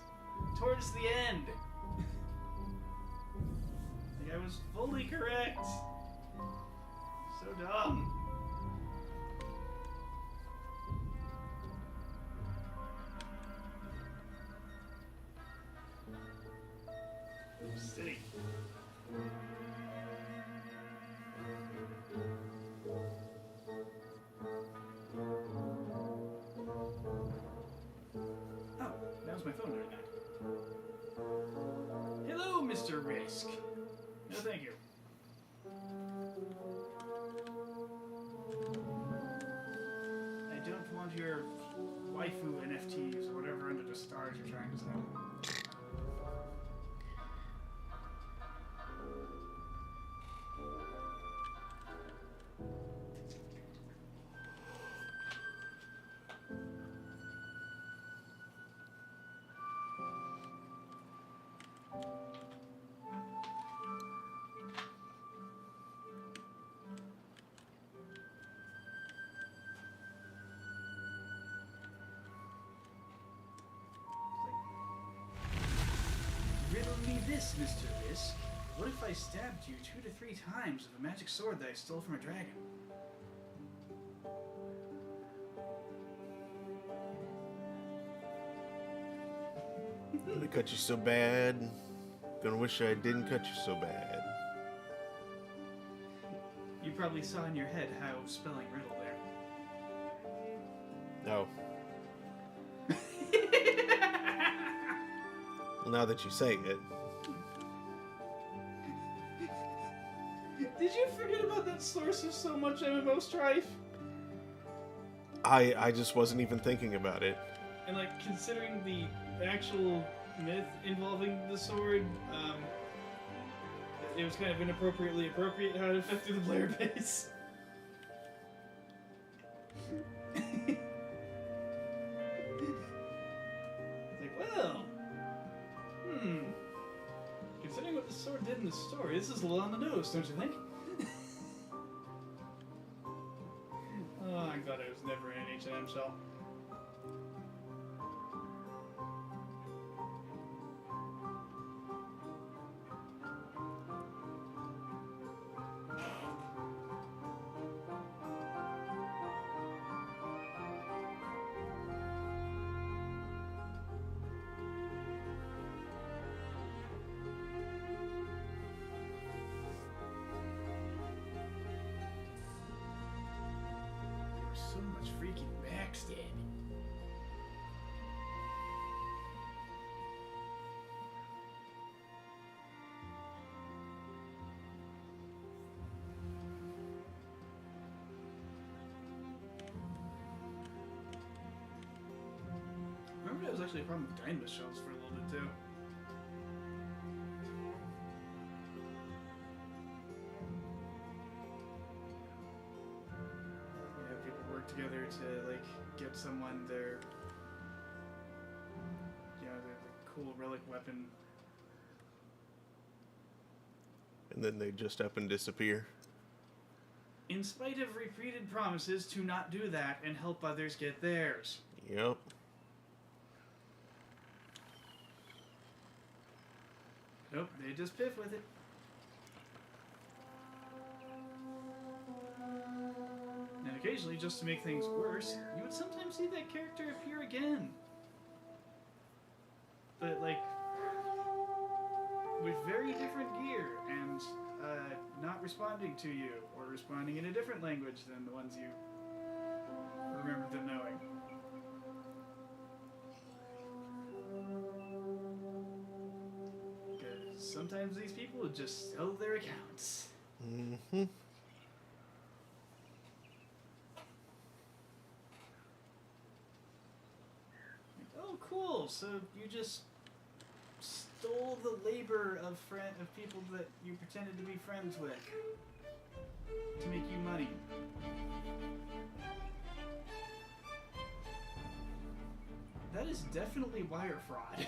Towards the end. Like, I was fully correct. So dumb. City. Oh, that was my phone doing that. Hello, Mr. Risk. No, thank you. I don't want your waifu NFTs or whatever under the stars you're trying to sell. Riddle me this, Mr. Risk. What if I stabbed you 2 to 3 times with a magic sword that I stole from a dragon?
Gonna cut you so bad. Gonna wish I didn't cut you so bad.
You probably saw in your head how spelling riddle there.
No. Now that you say it.
Did you forget about that source of so much MMO strife?
I just wasn't even thinking about it.
And like considering the actual myth involving the sword, it was kind of inappropriately appropriate how it affected the player base. Like, well, considering what the sword did in the story, this is a little on the nose, don't you think? Oh, I'm glad I was never in an H&M shell. So much freaking backstabbing. actually a problem with dynamite shells for a little bit too. Yeah, people work together to like get someone their cool relic weapon.
And then they just up and disappear.
In spite of repeated promises to not do that and help others get theirs.
Yep.
Nope, they just piff with it. And occasionally, just to make things worse, you would sometimes see that character appear again. But, like, with very different gear and not responding to you, or responding in a different language than the ones you remember them knowing. Because sometimes these people would just sell their accounts.
Mm-hmm.
Oh, cool! So you just stole the labor of people that you pretended to be friends with to make you money. That is definitely wire fraud.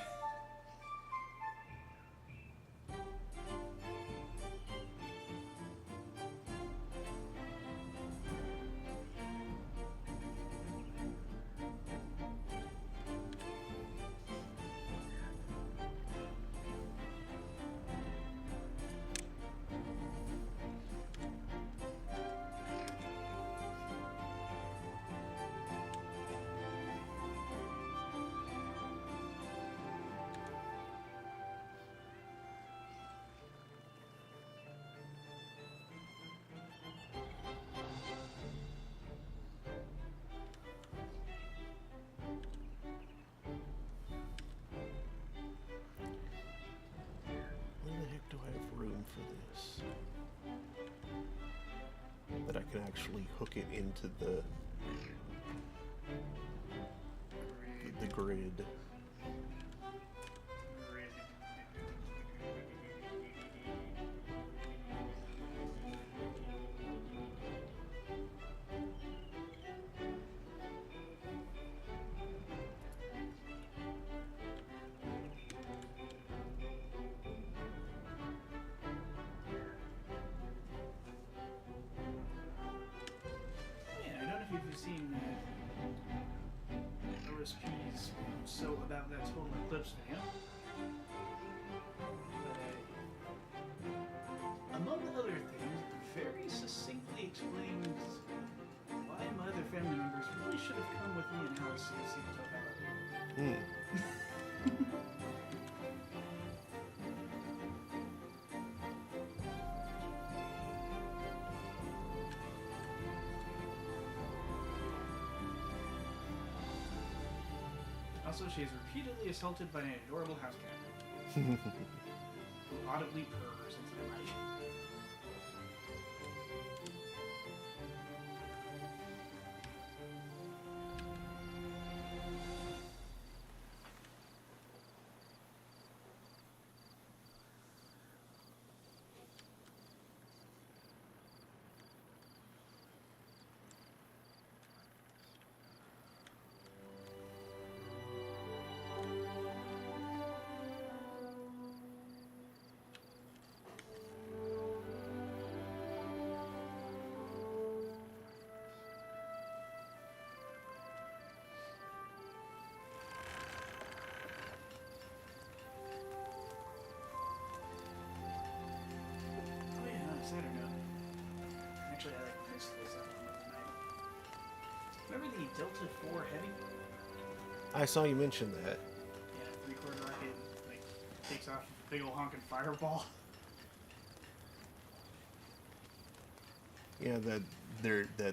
Where the heck do I have room for this? That I can actually hook it into the grid.
If you've seen OSP's So About That Total Eclipse video. But, among other things, very succinctly explains why my other family members really should have come with me in Alice to see the totality. Also, she is repeatedly assaulted by an adorable house cat. Who audibly purrs into the mic. Saturday. Actually, I like most of this on the night. Remember the Delta 4 Heavy?
I saw you mention that.
Yeah, 3/4 rocket, like, takes off a big old honking fireball.
Yeah, that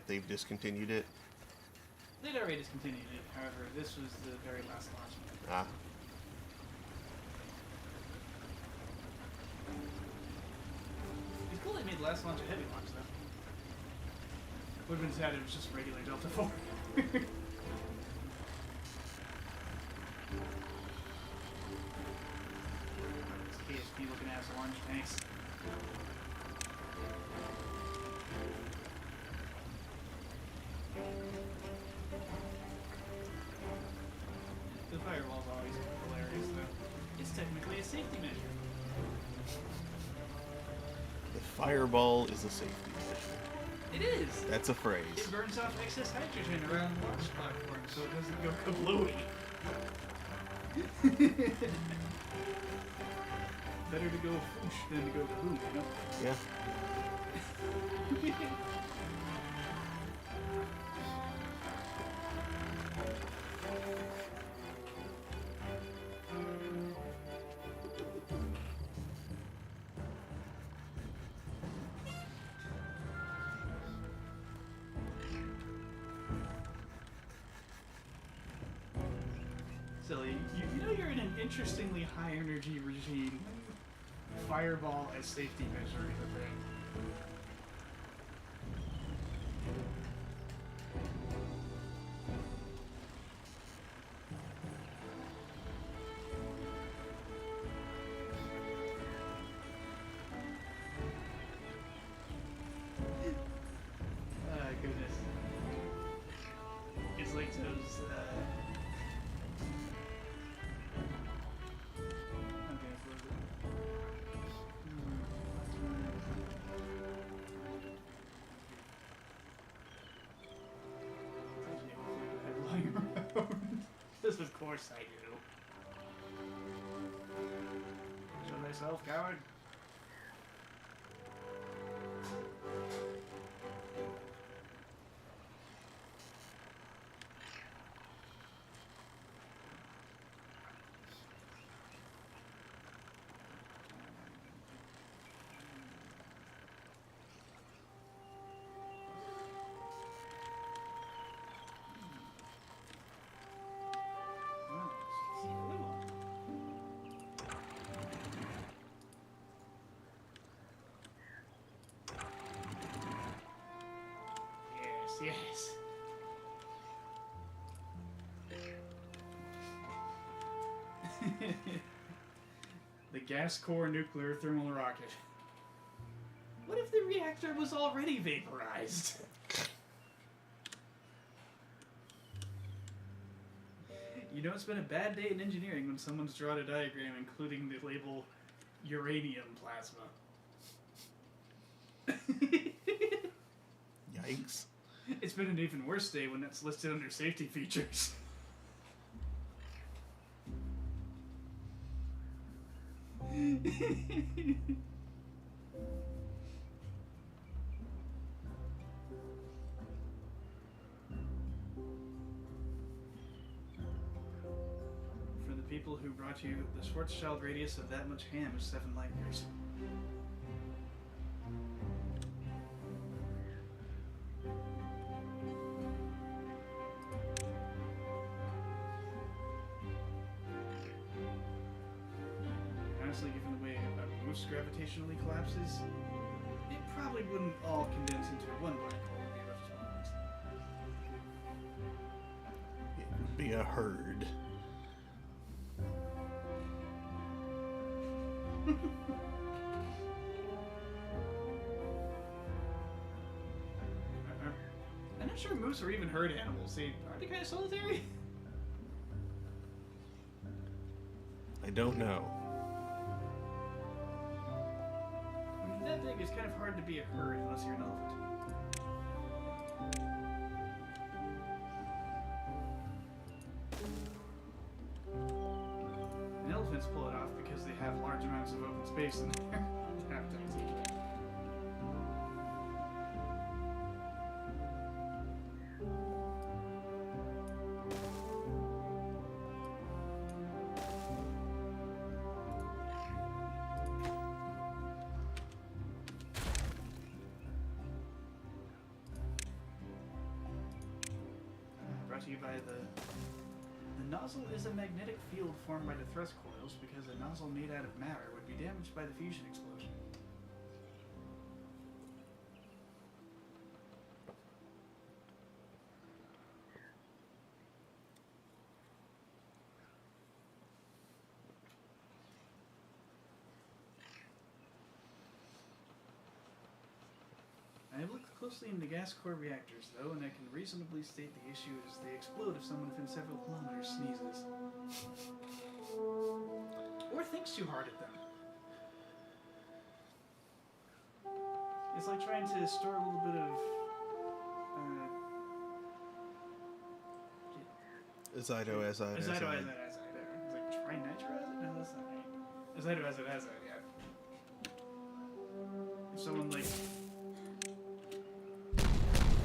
they've discontinued it.
They'd already discontinued it, however, this was the very last launch.
Ah.
It's cool they made the last launch a heavy launch, though. Would have been sad if it was just regular Delta 4. This KSP looking ass orange, thanks. The firewall's always hilarious, though. It's technically a safety measure.
The fireball is a safety measure.
It is!
That's a phrase.
It burns off excess hydrogen around the launch platform so it doesn't go kablooey. Better to go whoosh than to go kaboom, you know?
Yeah.
Silly, you know you're in an interestingly high energy regime. Fireball as safety measure is a thing. Goodness. It's like those, okay, so is it? Lying around. This, of course, I do. Show thyself, coward. Yes. The gas core nuclear thermal rocket. What if the reactor was already vaporized? You know, it's been a bad day in engineering when someone's drawn a diagram including the label uranium plasma.
Yikes.
It's been an even worse day when it's listed under safety features. For the people who brought you, the Schwarzschild radius of that much ham is 7 light years. Honestly, given the way a moose gravitationally collapses, it probably wouldn't all condense into one black hole in the Earth's moment.
It would be a herd.
I'm not sure moose are even herd animals. Aren't they kind of solitary?
I don't know.
I mean, that big, it's kind of hard to be a herd unless you're an elephant. And elephants pull it off because they have large amounts of open space in their habitats. Brought to you by the nozzle is a magnetic field formed by the thrust coils because a nozzle made out of matter would be damaged by the fusion explosion. closely into gas core reactors, though, and I can reasonably state the issue is they explode if someone within several kilometers sneezes. Or thinks too hard at them. It's like trying to store a little bit of...
Azido, azide,
Azido,
azide.
azide, azide. It's like trinitroazide? No, that's not right. Azido, azide, azide, yeah. If someone, like,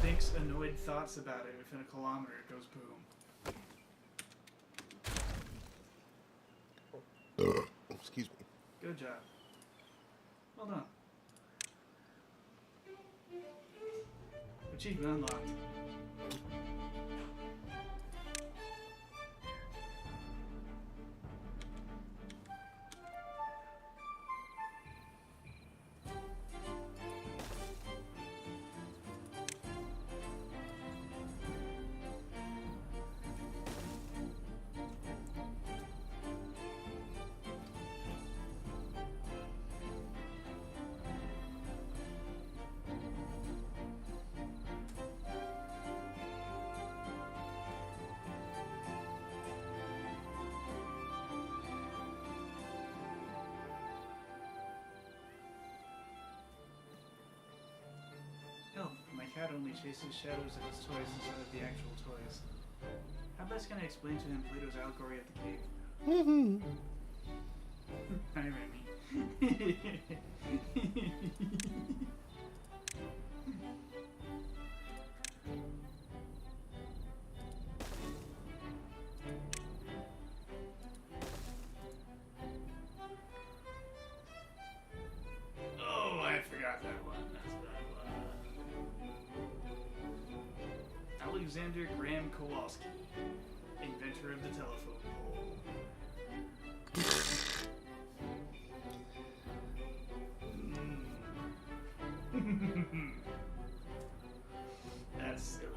thinks annoyed thoughts about it within a kilometer, it goes boom.
Excuse me.
Good job. Well done. Achievement unlocked. Help, my cat only chases shadows of his toys instead of the actual toys. How best can I explain to him Plato's allegory at the cave? Hi, Remy. Oh, I forgot that one. That's what I was. Alexander Graham Kowalski, inventor of the telephone pole. That's silly.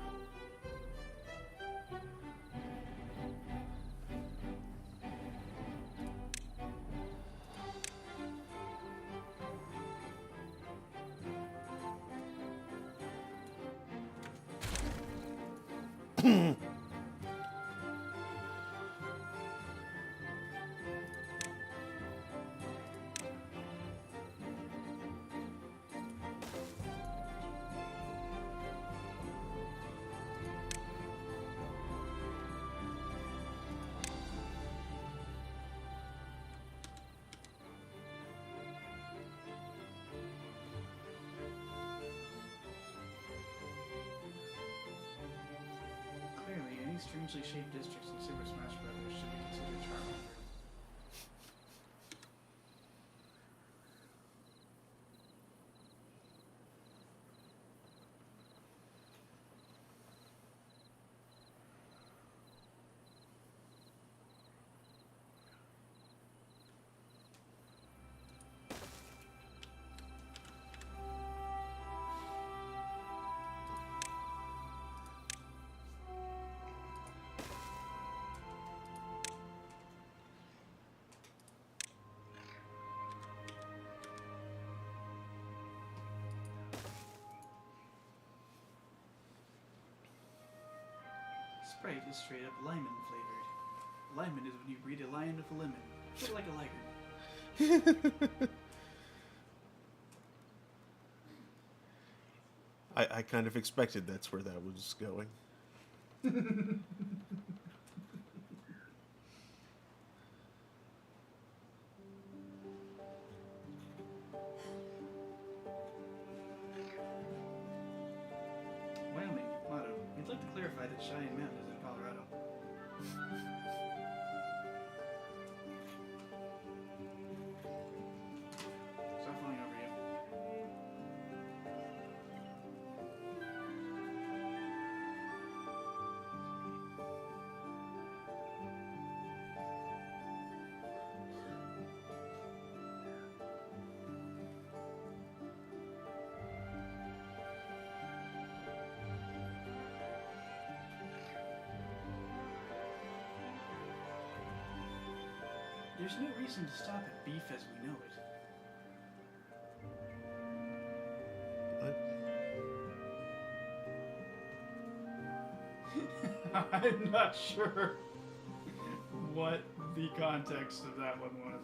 Clearly, any strangely shaped districts in Super Smash Bros. Should be considered charming. Sprite is straight up lemon flavored. Lemon is when you breed a lion with a lemon. Sort of like a liger.
I kind of expected that's where that was going.
Wyoming, motto. We'd like to clarify that Cheyenne Mountain is in Colorado. Stop falling over you. There's no reason to stop at beef as we know it.
What?
I'm not sure what the context of that one was.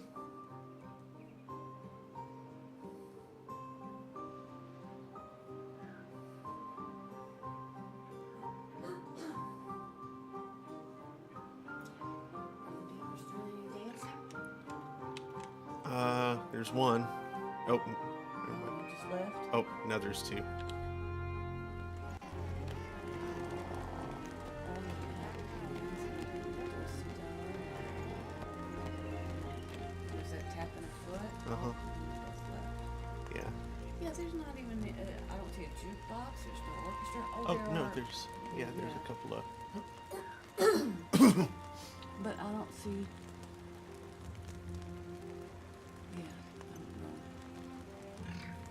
There's one. Oh, never mind.
You just left?
Oh, now there's two.
Was that tapping a foot?
Uh-huh. Yeah.
Yeah, there's not even, I don't see a jukebox, there's no orchestra.
Oh,
there
no,
are.
there's a couple of.
But I don't see. Yeah, I don't know.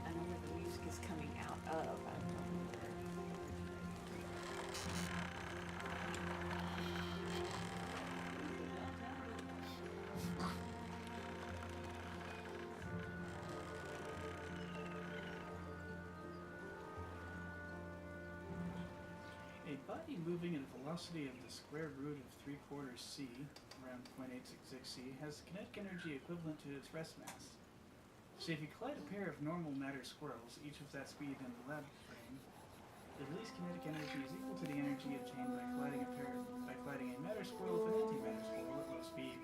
I know where the music is coming out of. I don't know where.
A body moving at a velocity of the square root of 3/4 c, around 0.866 c, has kinetic energy equivalent to its rest mass. So if you collide a pair of normal matter squirrels, each of that speed in the lab frame, the released kinetic energy is equal to the energy obtained by colliding a matter squirrel with an antimatter squirrel at low speed.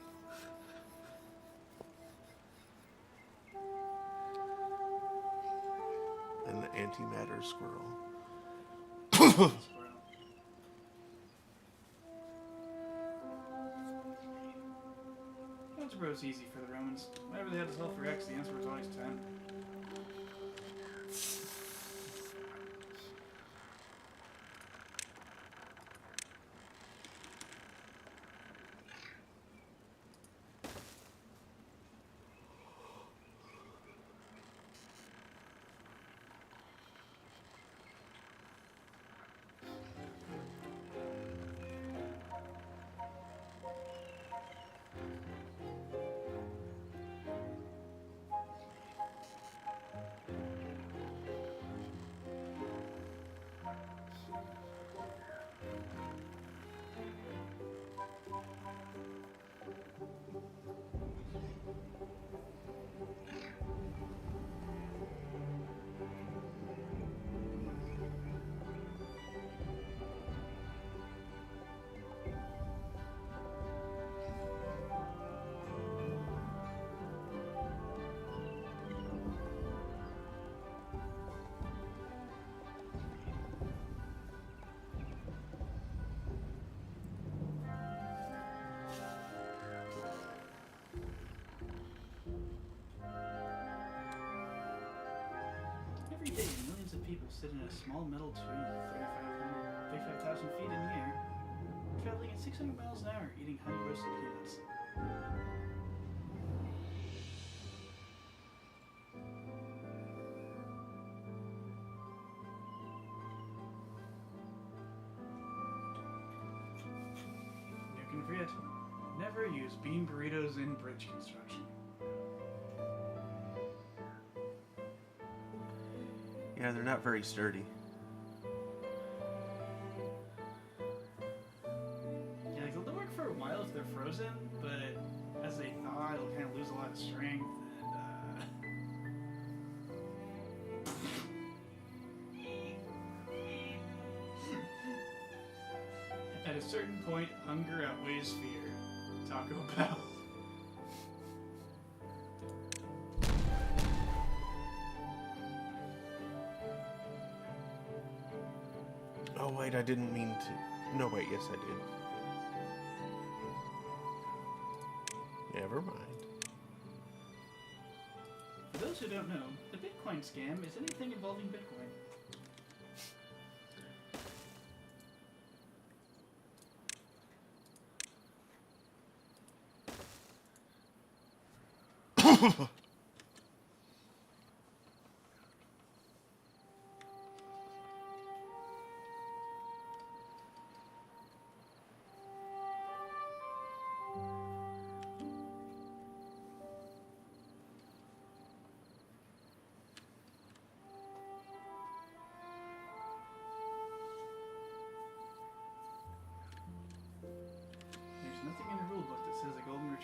An antimatter squirrel.
Squirrel. Algebra was easy for the Romans. Whenever they had to solve for x, the answer was always 10. Every day, millions of people sit in a small metal tube 35,000 feet in the air, traveling at 600 miles an hour, eating honey roasted peanuts. You can forget, never use bean burritos in bridge construction.
Yeah, they're not very sturdy.
Yeah, like, they'll work for a while if they're frozen, but as they thaw, it'll kind of lose a lot of strength, and at a certain point, hunger outweighs fear. Taco Bell.
Oh, wait, I didn't mean to. No, wait, yes, I did. Never mind.
For those who don't know, the Bitcoin scam is anything involving Bitcoin.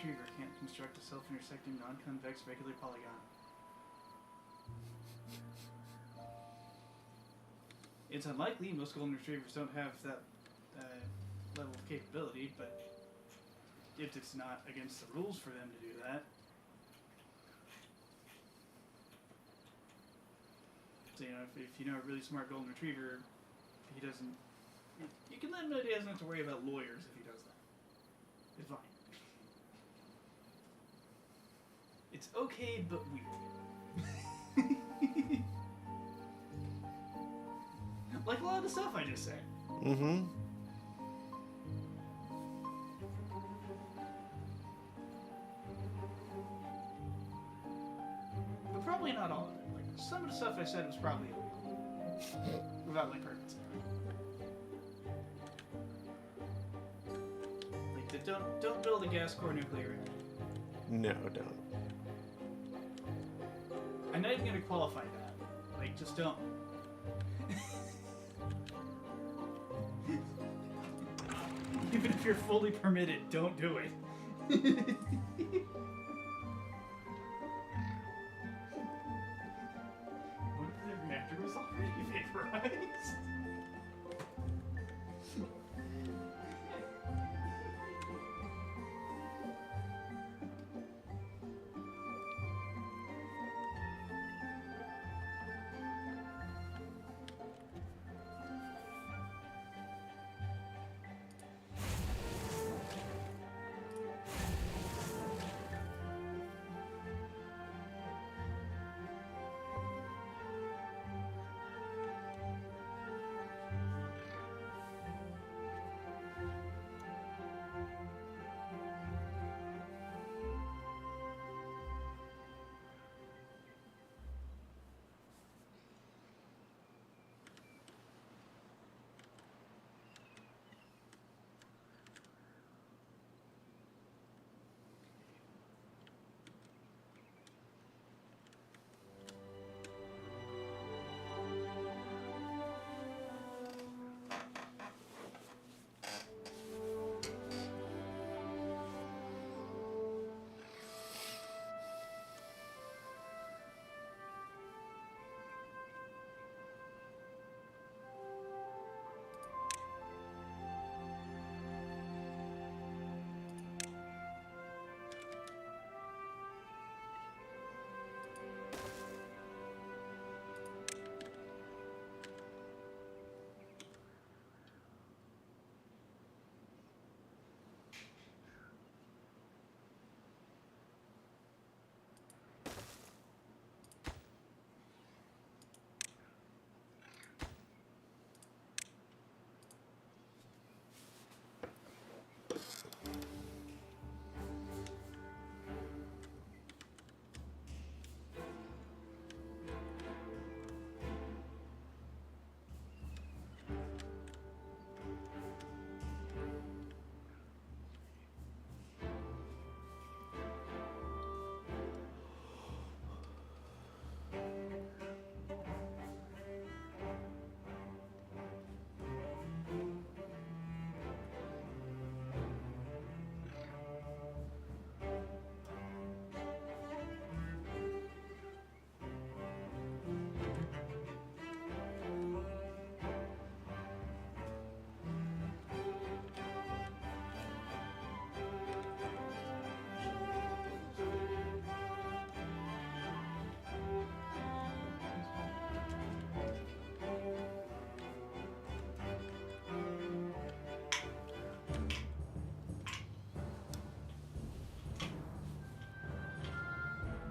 retriever can't construct a self-intersecting, non-convex, regular polygon. It's unlikely. Most golden retrievers don't have that level of capability, but if it's not against the rules for them to do that. So, you know, if you know a really smart golden retriever, he doesn't... You can let him know he doesn't have to worry about lawyers if he does that. It's fine. It's okay, but weird. Like a lot of the stuff I just said.
Mm-hmm.
But probably not all of it. Like, some of the stuff I said was probably illegal. Without my permits. Like, don't build a gas core nuclear reactor.
No, don't.
I'm not even gonna qualify that. Like, just don't. Even if you're fully permitted, don't do it. What if the reactor was already vaporized?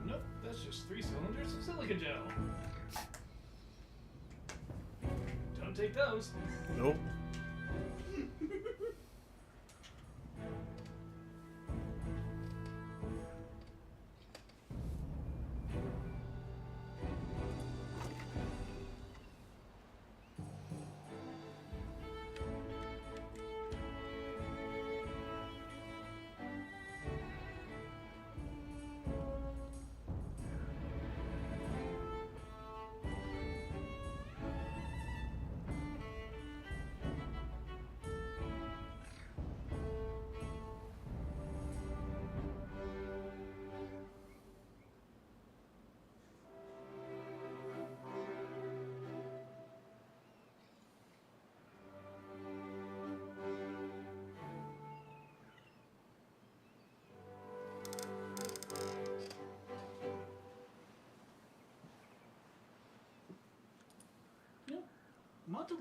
Nope, that's just 3 cylinders of silica gel. Don't take those.
Nope.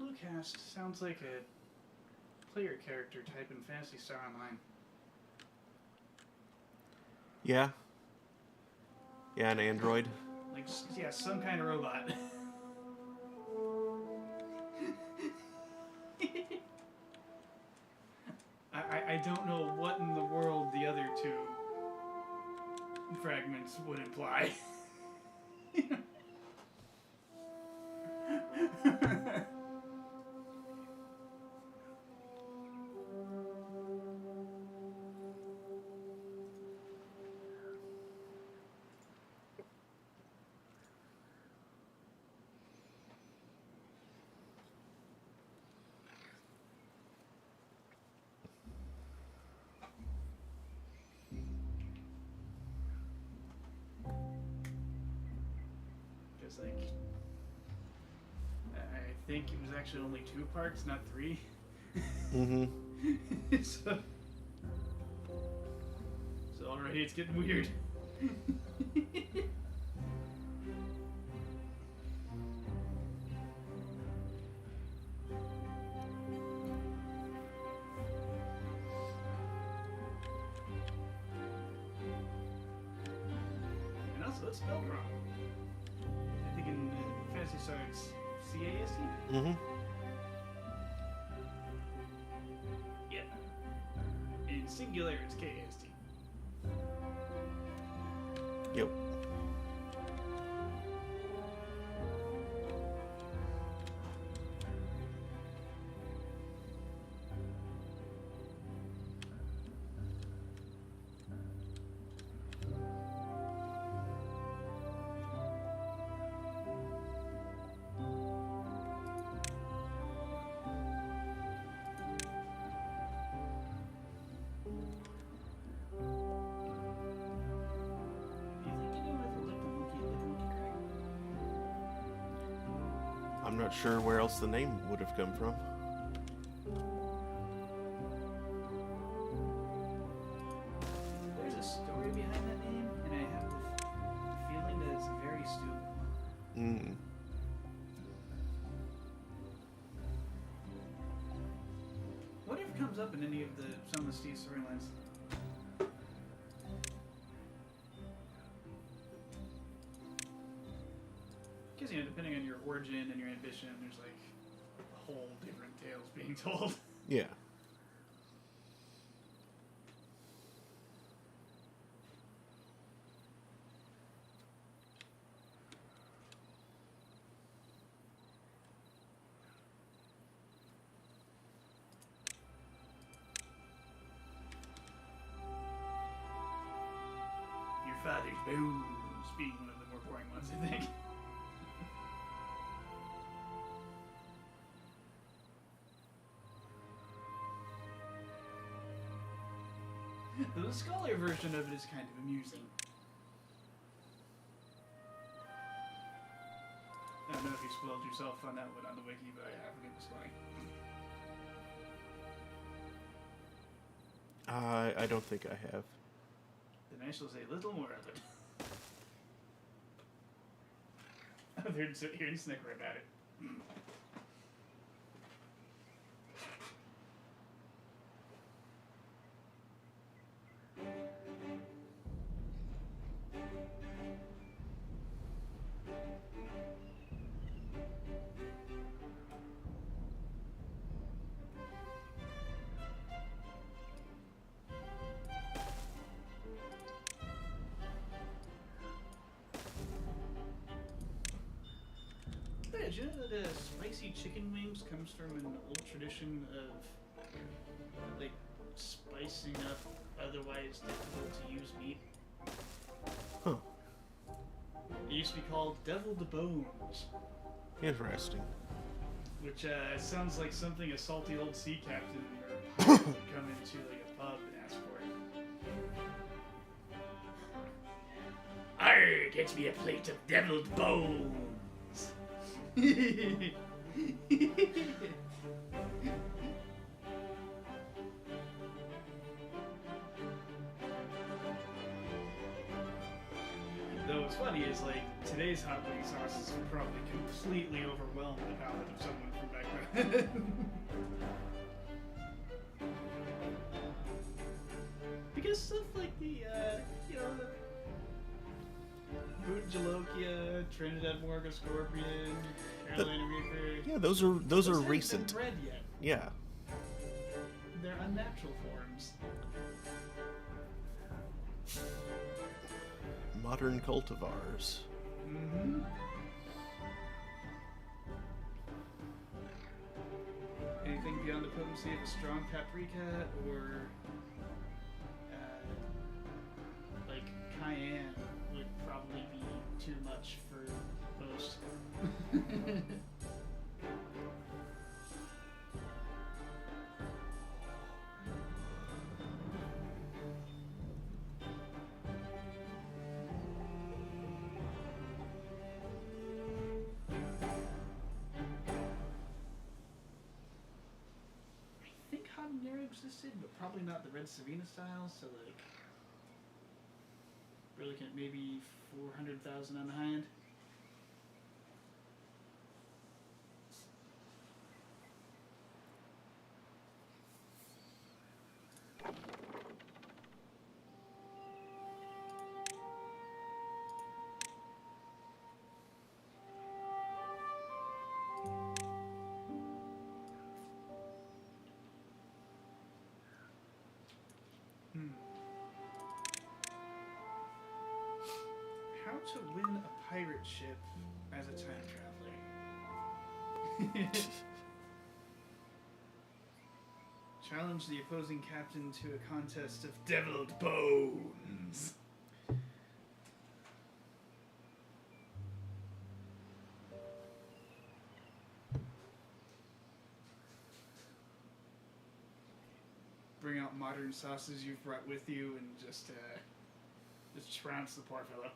Bluecast sounds like a player character type in Phantasy Star Online.
Yeah. Yeah, an android.
Like, yeah, some kind of robot. I don't know what in the world the other two fragments would imply. Like, I think it was actually only 2 parts, not 3.
Mm-hmm.
so already it's getting weird. And also, it's spelled wrong. I think in Fantasy Star it's C-A-S-T?
Mm-hmm.
Yeah. In singular it's K-A-S-T.
Yep. I'm not sure where else the name would have come from.
There's a story behind that name, and I have a feeling that it's a very stupid one.
Mm.
What if it comes up in any of some of the Steve storylines? Because, depending on your origin and your ambition, there's like whole different tales being told.
Yeah.
Your father's bones being one of the more boring ones, I think. The scholar version of it is kind of amusing. I don't know if you spoiled yourself on that one on the wiki, but I have it was funny.
I don't think I have.
Then I shall say little more of it. Other than sit here and snicker about it. Did you know that spicy chicken wings comes from an old tradition of like spicing up otherwise difficult to use meat?
Huh.
It used to be called Devil to Bones,
Interesting.
which sounds like something a salty old sea captain or a pirate would come into like a pub and ask for. Arr, get me a plate of deviled bones. Though what's funny is like today's hot wing sauces would probably completely overwhelm the palate of someone from back then. Because stuff like the, you know, the Boot Jalokia, Trinidad Morga Scorpion, Carolina Reaper.
Yeah, those are
haven't
recent.
been bred yet.
Yeah.
They're unnatural forms.
Modern cultivars.
Mm-hmm. Anything beyond the potency of a strong paprika or like cayenne would probably be too much for most. I think habanero existed, but probably not the red Savina style, so like we're looking at maybe 400,000 on the high end. How to win a pirate ship as a time traveler. Challenge the opposing captain to a contest of deviled bones. Bring out modern sauces you've brought with you and just trounce the poor fellow.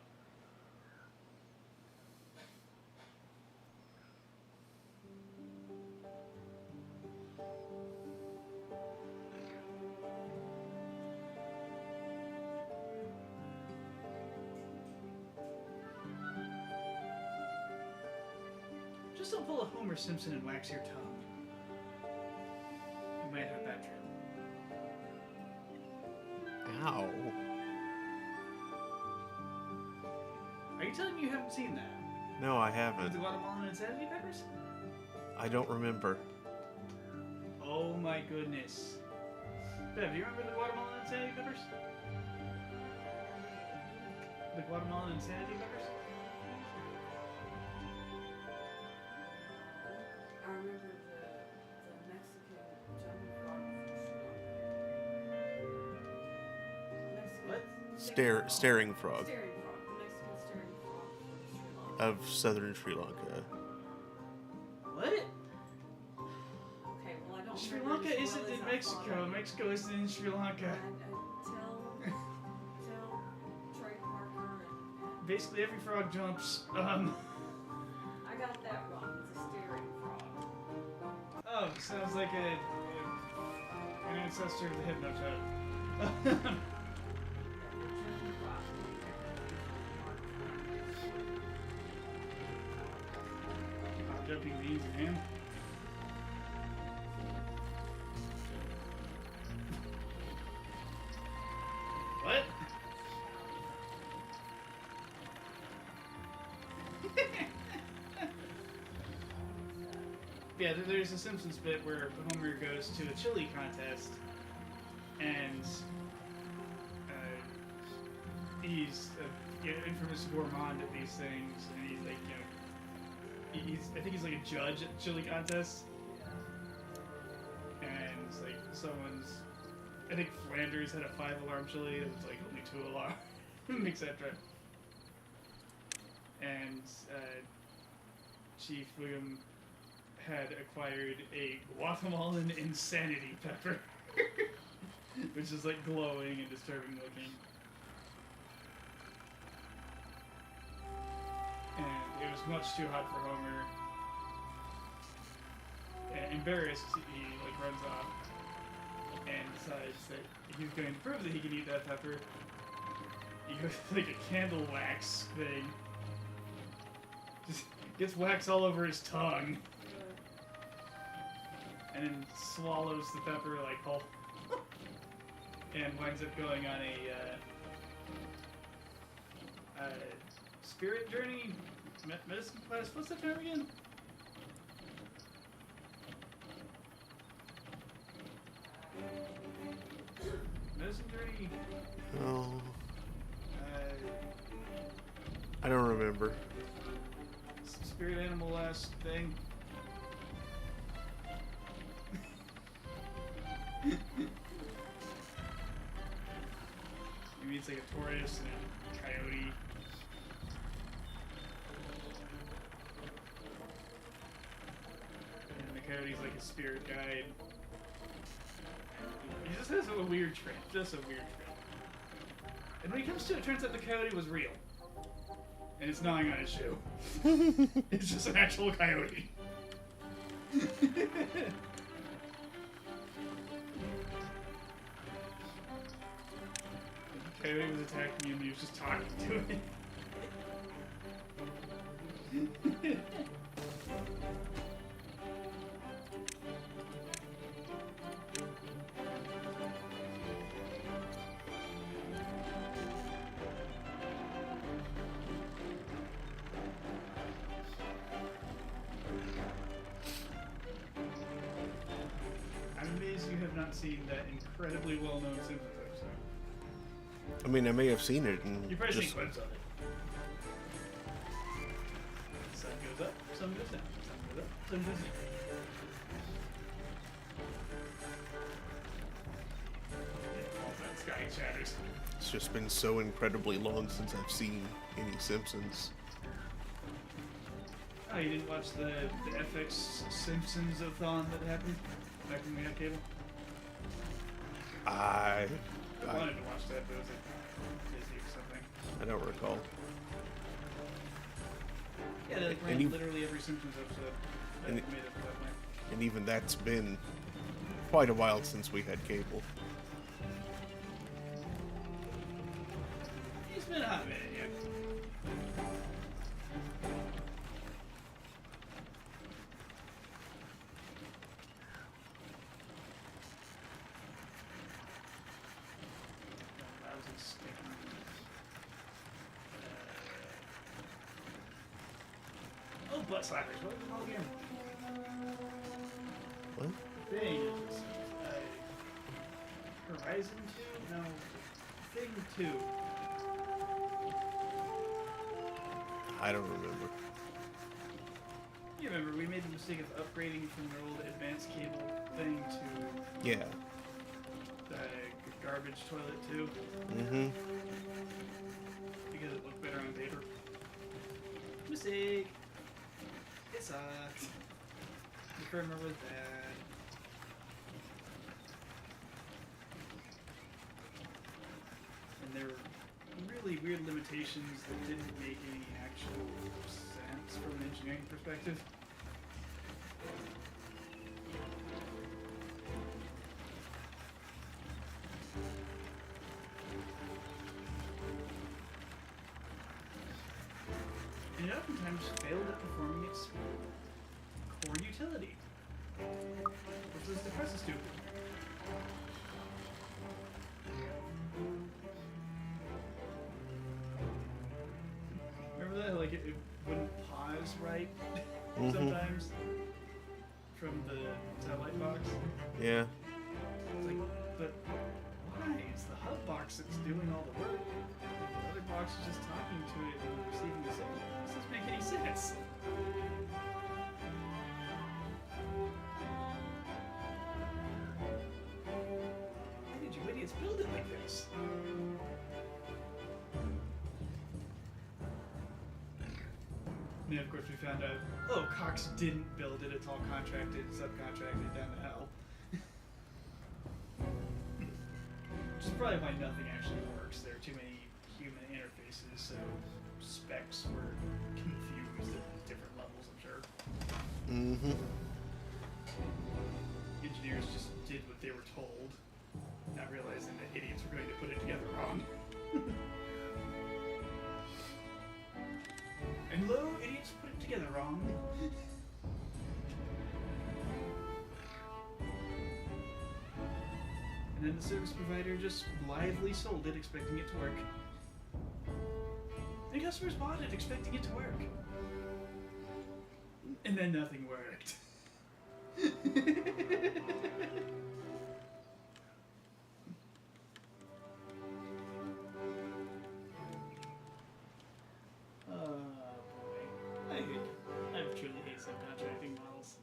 Just don't pull a Homer Simpson and wax your tongue. You might have that trip.
Ow.
Are you telling me you haven't seen that?
No, I
With
haven't.
the Guatemalan insanity peppers?
I don't remember.
Oh my goodness. Bev, do you remember the Guatemalan insanity peppers? The Guatemalan insanity peppers?
I remember the Mexican jumping frog from Sri Lanka.
What?
Staring frog
Staring frog. The Mexican staring frog from Sri Lanka.
of southern Sri Lanka.
What?
Okay, well I don't
Sri
remember
Lanka
as
isn't
well
in
as I
Mexico.
thought I did.
Mexico isn't in Sri Lanka.
Tell Trey Parker and
Basically, every frog jumps.
I got that wrong. It's a staring frog.
Oh, sounds like an ancestor of the Hypnotoad.
The jumping frog.
Jumping beans, man. What? Yeah, there's a Simpsons bit where Homer goes to a chili contest, and he's an infamous gourmand at these things, and he's like, I think he's like a judge at chili contests, and it's like someone's, I think Flanders had a 5-alarm chili that was like only 2 alarm, etc. And Chief Wiggum had acquired a Guatemalan insanity pepper, which is like glowing and disturbing looking. And it was much too hot for Homer. And embarrassed, he like runs off and decides that he's going to prove that he can eat that pepper. He goes like a candle wax thing. Just gets wax all over his tongue. and then swallows the pepper like whole, and winds up going on a spirit journey, medicine class. What's the term again? Medicine journey.
Oh,
Uh,
I don't remember.
Spirit animal last thing. Maybe it's like a tortoise and a coyote. And the coyote's like a spirit guide. He just has a weird trait. Just a weird trait. And when he comes to it, it turns out the coyote was real. And it's gnawing on his shoe. It's just an actual coyote. The coyote was attacking him, he was just talking to it. I'm amazed you have not seen that incredibly well-known Simpsons episode.
I mean, I may have seen it and
You've probably
just
seen clips of it. Sun goes up, sun goes down. Sun goes up, sun goes down. All that sky shatters.
it's just been so incredibly long since I've seen any Simpsons.
Oh, you didn't watch the FX Simpsons-a-thon that happened back when we had cable?
I
I wanted to watch that, but it was like busy or something.
I don't recall.
Yeah, they like
And
ran
you-
literally every Simpsons episode that
and
made
it-
it to that point.
And even that's been quite a while since we had cable.
It's been a hot minute, yeah. Lousy sticky. Oh, butt slappers. What was it called again?
What?
Thing. Horizon 2? No. Thing 2.
I don't remember.
You remember, we made the mistake of upgrading from the old advanced cable thing to
Yeah.
the garbage toilet 2
Mm-hmm.
because it looked better on paper. Mistake! It sucked. The firmware was bad. And there were really weird limitations that didn't make any actual sense from an engineering perspective. And it oftentimes failed at performing its core utility, which was to press a stupid. Remember that? Like, it wouldn't pause right
Mhm.
sometimes from the satellite box.
Yeah.
It's like, but why? It's the hub box that's doing all the work. The other box is just talking to it and receiving the signal. This doesn't make any sense. Why did you idiots build it like this? And then, of course, we found out, oh, Cox didn't build it. It's all contracted, subcontracted down to hell. Which is probably why nothing actually works. There are too many human interfaces, so specs were confused at different levels, I'm sure.
Mm-hmm.
Engineers just did what they were told, not realizing that idiots were going to put it together wrong. And lo, idiots put it together wrong. And then the service provider just blithely sold it, expecting it to work. And customers bought it, expecting it to work. And then nothing worked. Oh boy. I truly hate subcontracting models.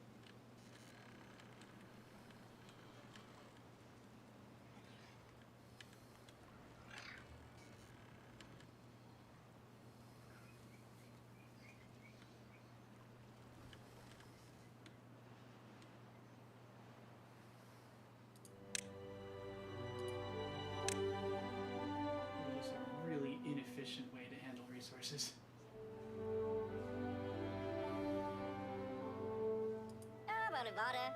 It's a really inefficient way to handle resources.
Ah, Bonavada.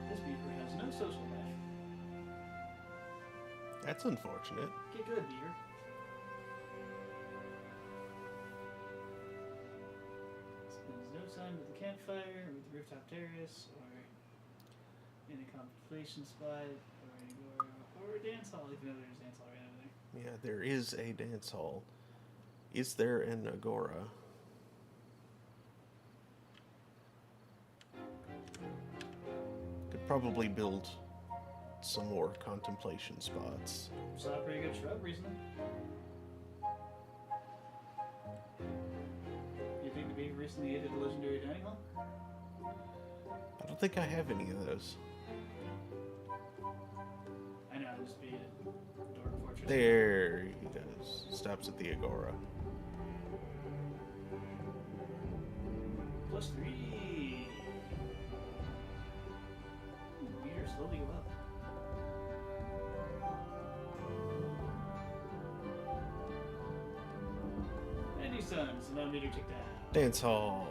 This beaver has no social life.
That's unfortunate.
Get good, beaver. Spends no time with the campfire, or with the rooftop terrace, or in a contemplation spot, or a dance hall, even though there's a dance hall right over there.
Yeah, there is a dance hall. Is there an agora? Could probably build some more contemplation spots.
Saw a pretty good shrub recently. You think the beaver recently ate at the legendary dining hall?
I don't think I have any of those.
I know, I'm just being a dork fortress.
There he goes. Stops at the agora.
+3. Meter slowly go up. Any sons, and now meter tick down.
Dance hall.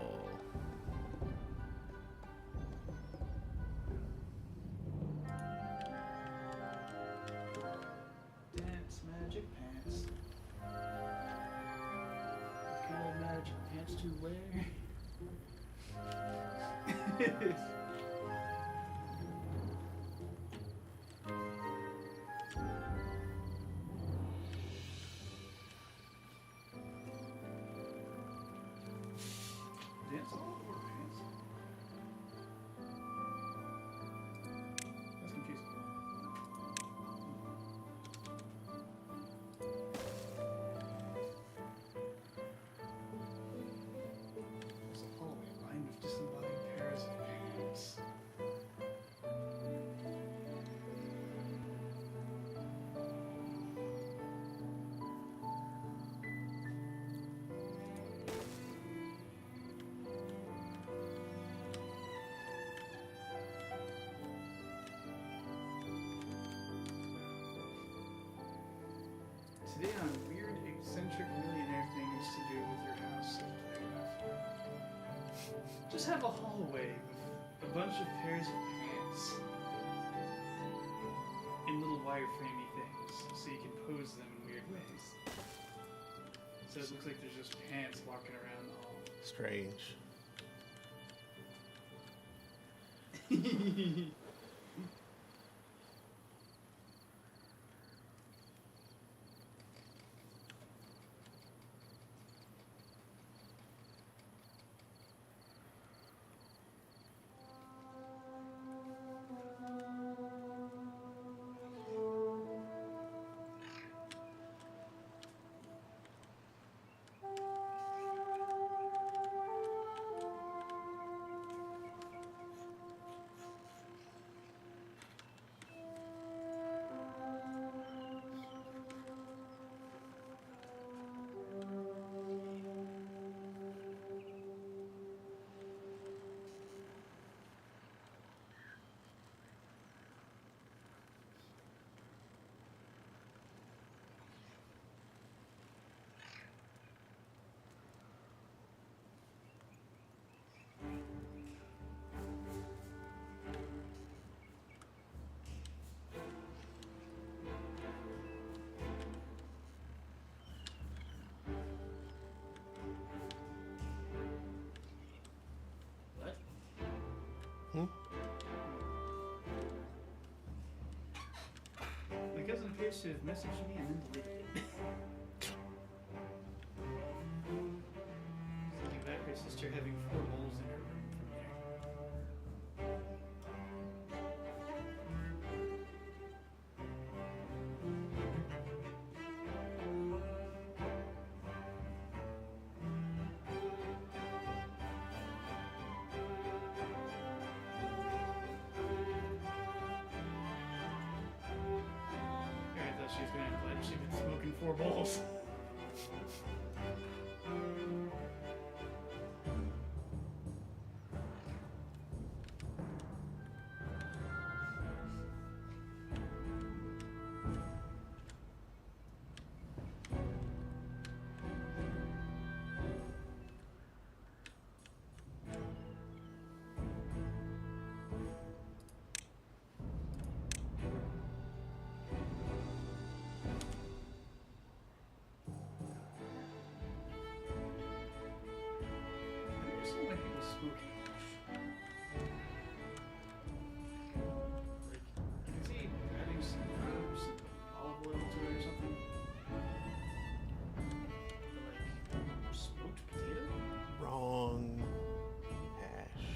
Dance magic pants. What kind of magic pants to wear? Dance all or pants? That's confusing. There's a hallway lined with disembodied pairs of pants. Today on weird, eccentric millionaire things to do with your house. Just have a hallway with a bunch of pairs of pants in little wireframey things, so you can pose them in weird ways. So it looks like there's just pants walking around the hall.
Strange.
My cousin appears to have messaged me and then deleted it. Thinking about her sister having 4 moles in her room from there. I thought she was going to pledge she'd been smoking 4 bowls. There's so many people smoking. Like, you can see adding some herbs and olive oil to it or something. But like, smoked potato?
Wrong. Hash.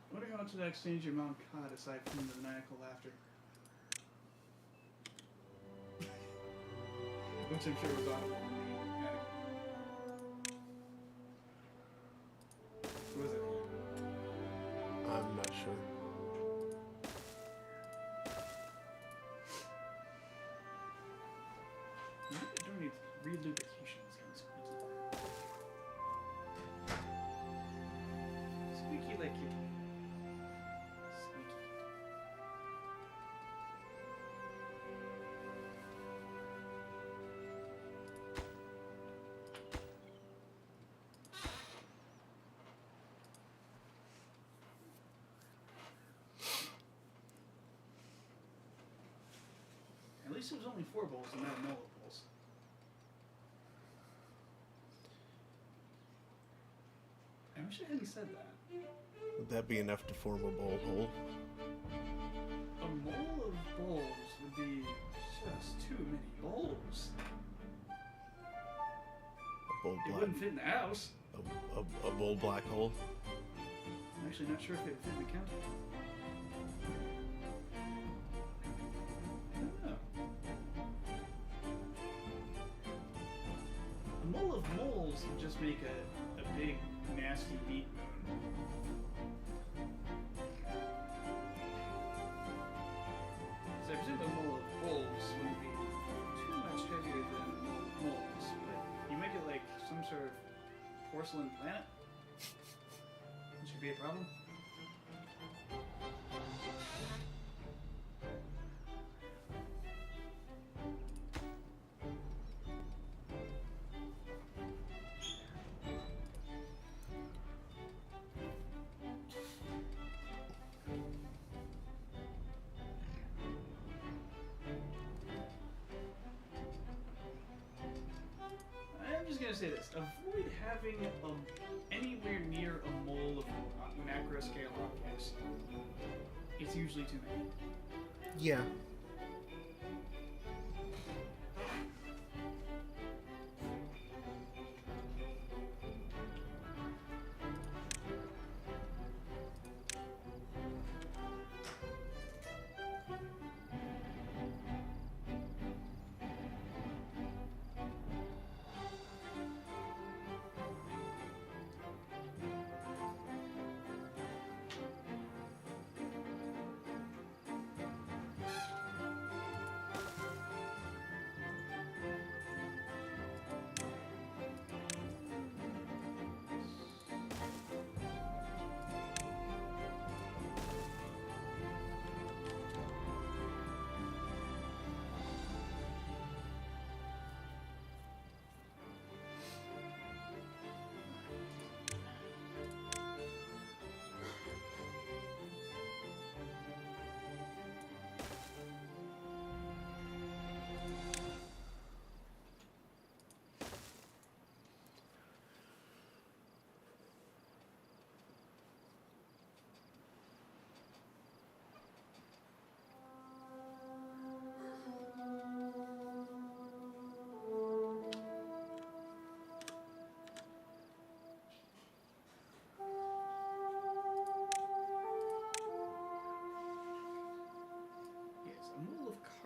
I wonder how much of that exchange your mom caught aside from the maniacal laughter. Which I'm sure was audible in the attic. Who was it?
I'm not sure.
Maybe it don't need relubrication. This kind of squeaky. Squeaky like kitty. Squeaky. At least it was only 4 bowls and not a mole of bowls. I wish I hadn't said that.
Would that be enough to form a bowl hole?
A mole of bowls would be just too many bowls.
A bowl
It
black.
wouldn't fit in the house.
A bowl black hole.
I'm actually not sure if it would fit in the counter. I don't know. A mole of moles would just make a big, nasty meat moon. So I presume a mole of bowls wouldn't be too much heavier than moles, but you make it like some sort of porcelain planet? This should be a problem. I'm just gonna say this: avoid having anywhere near a mole of macro scale objects. It's usually too many.
Yeah.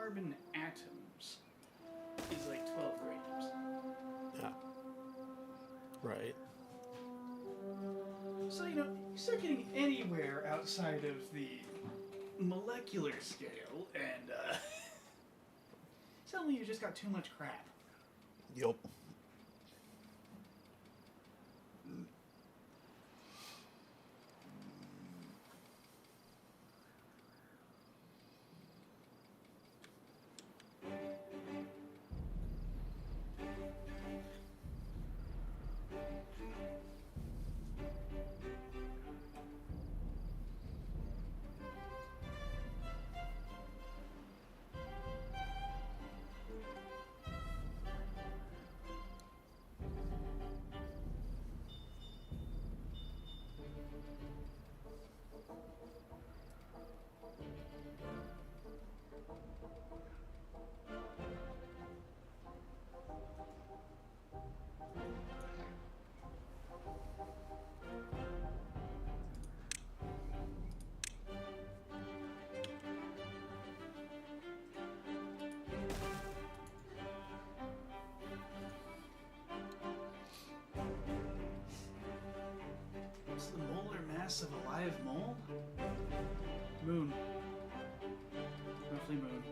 carbon atoms is like 12 grams.
Yeah. Right.
So, you start getting anywhere outside of the molecular scale, and suddenly you just got too much crap.
Yup.
What's the molar mass of a live mold? Moon. Roughly moon.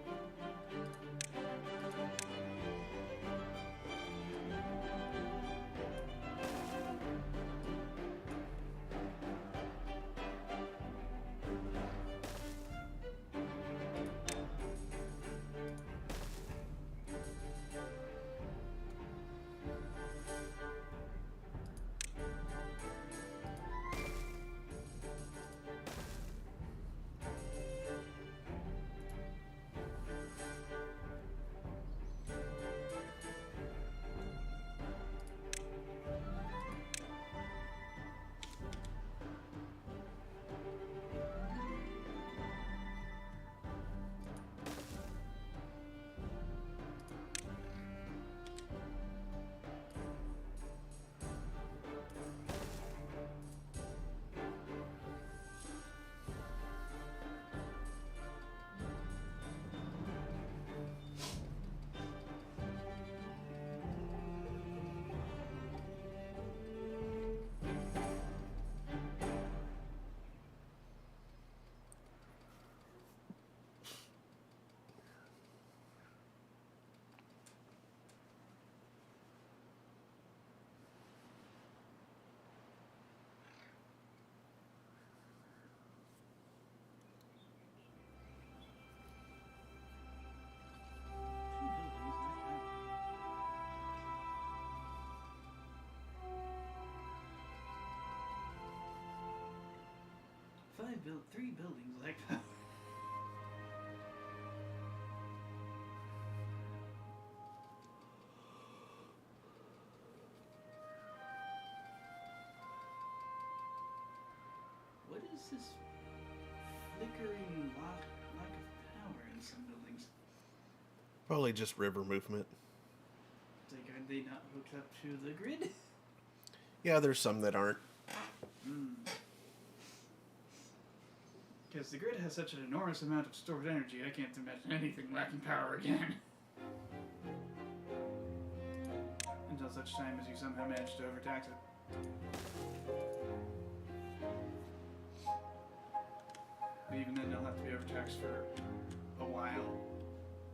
Three buildings like that. What is this flickering lack of power in some buildings?
Probably just river movement.
Like, are they not hooked up to the grid?
Yeah, there's some that aren't.
Because the grid has such an enormous amount of stored energy, I can't imagine anything lacking power again. Until such time as you somehow manage to overtax it. But even then, you'll have to be overtaxed for a while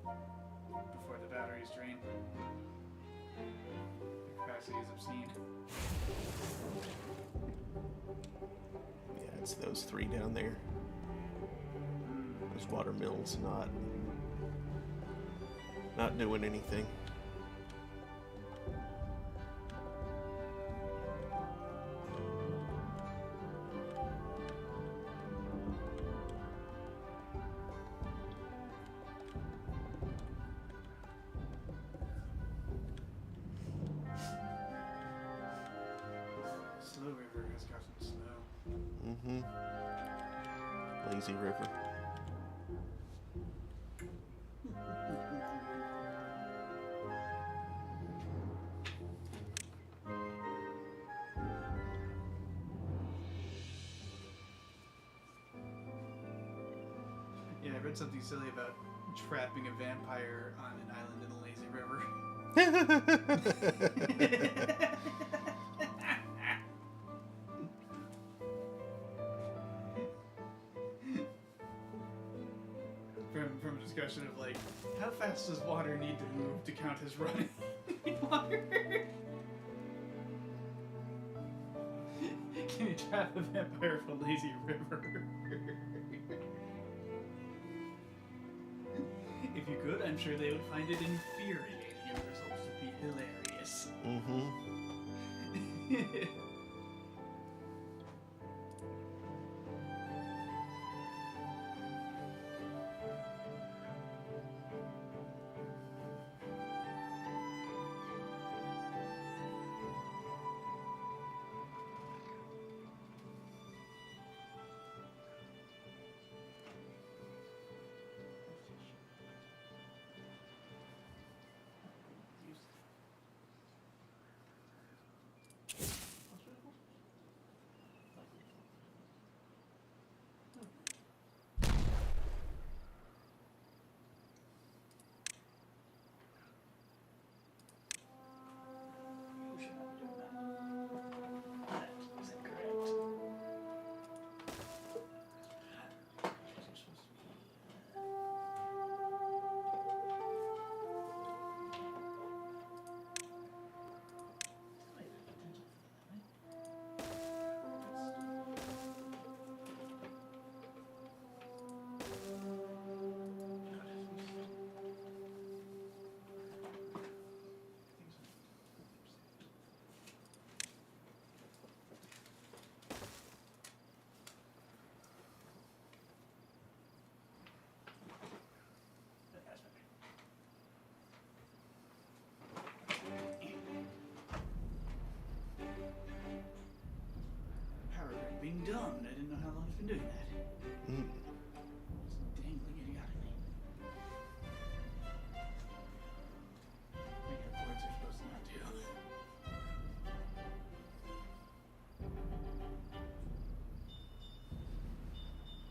before the batteries drain. The capacity is obscene.
Yeah, it's those three down there. Those water mills not doing anything.
Slow River has gotten slow.
Lazy river.
Yeah, I read something silly about trapping a vampire on an island in a lazy river. From a discussion of like, how fast does water need to move to count as running in water? Can you trap a vampire from a lazy river? If you could, I'm sure they would find it infuriating and the results would be hilarious.
Mm-hmm.
Being dumb. I didn't know how long it's been doing that.
Mm.
It's dangling idiotically. I think boards are supposed to not do.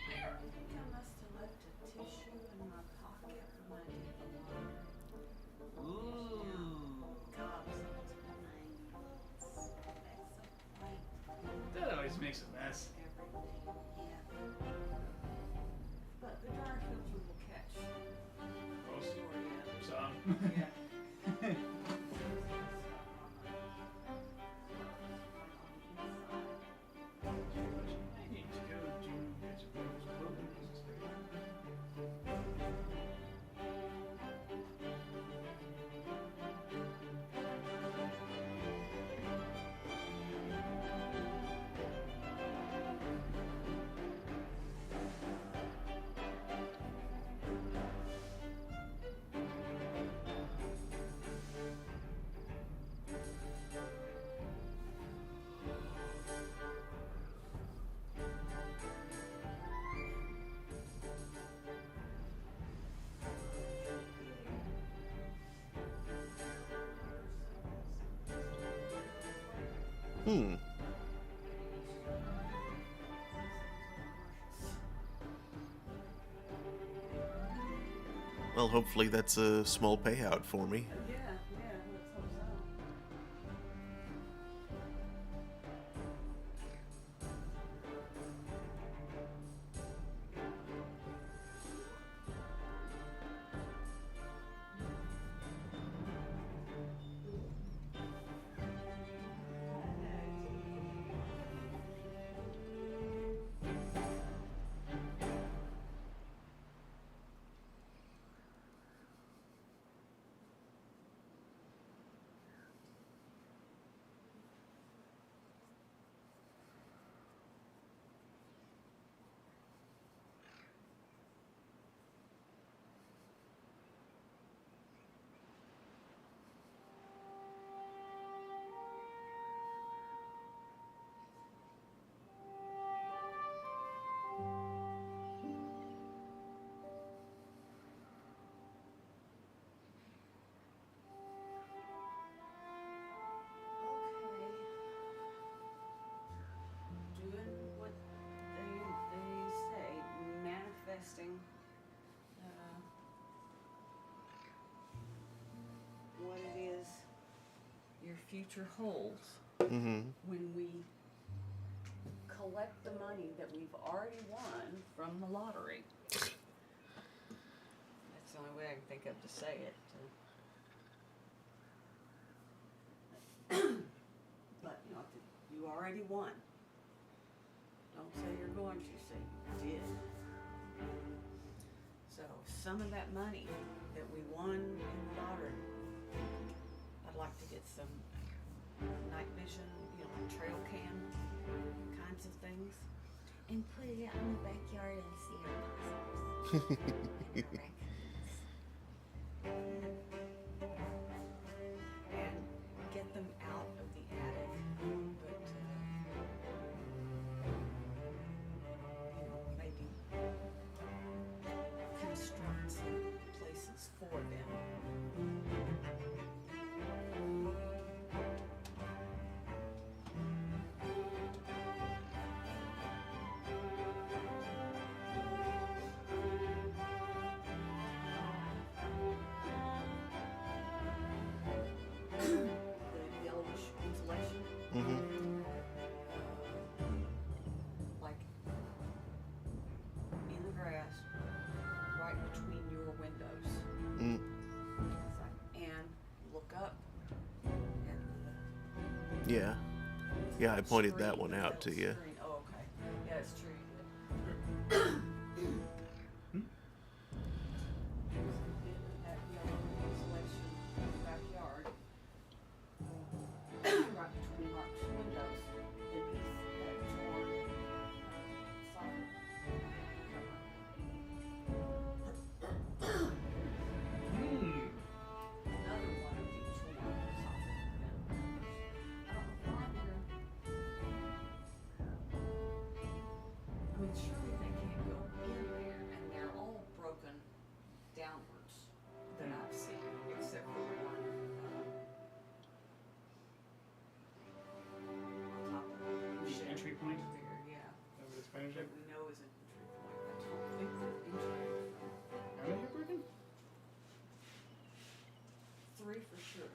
I think I must have left a tissue in my pocket when I did the water.
Ooh.
Gobs of tiny little specks of white.
That always makes a mess.
Everything, yeah. But the dryer filter will catch.
Most
Yeah.
some.
Yeah.
I need to go to get Rose clothing business there.
Hmm. Well, hopefully that's a small payout for me.
Yeah, let's hope so. future holds
Mm-hmm.
when we collect the money that we've already won from the lottery. That's the only way I can think of to say it. But you know, you already won. Don't say you're going to, say you did. So some of that money that we won in the lottery, I'd like to get some night vision, you know, like trail cam kinds of things, and put it out in the backyard and see our possums and our raccoons, and get them out of the attic, but you know, maybe construct some places for them. The yellowish insulation,
Mm-hmm.
like in the grass, right between your windows.
Mm.
It's like, and look up, and
Yeah. Yeah, I pointed that
screen,
one
the
out to
metal
you.
screen. Oh, okay. Yeah, it's true. That yellow insulation in the backyard, right between Mark's windows, beneath that torn soccer cover. Another one of each one of the soccer covers. I don't know why they're. I mean, surely they can't go in there, and they're all broken downwards that I've seen, except for the one on top of the
The
shed
entry point
there, yeah.
of the spider
That
ship.
we know is an entry point. I don't think that entry.
How many are broken?
3 for sure.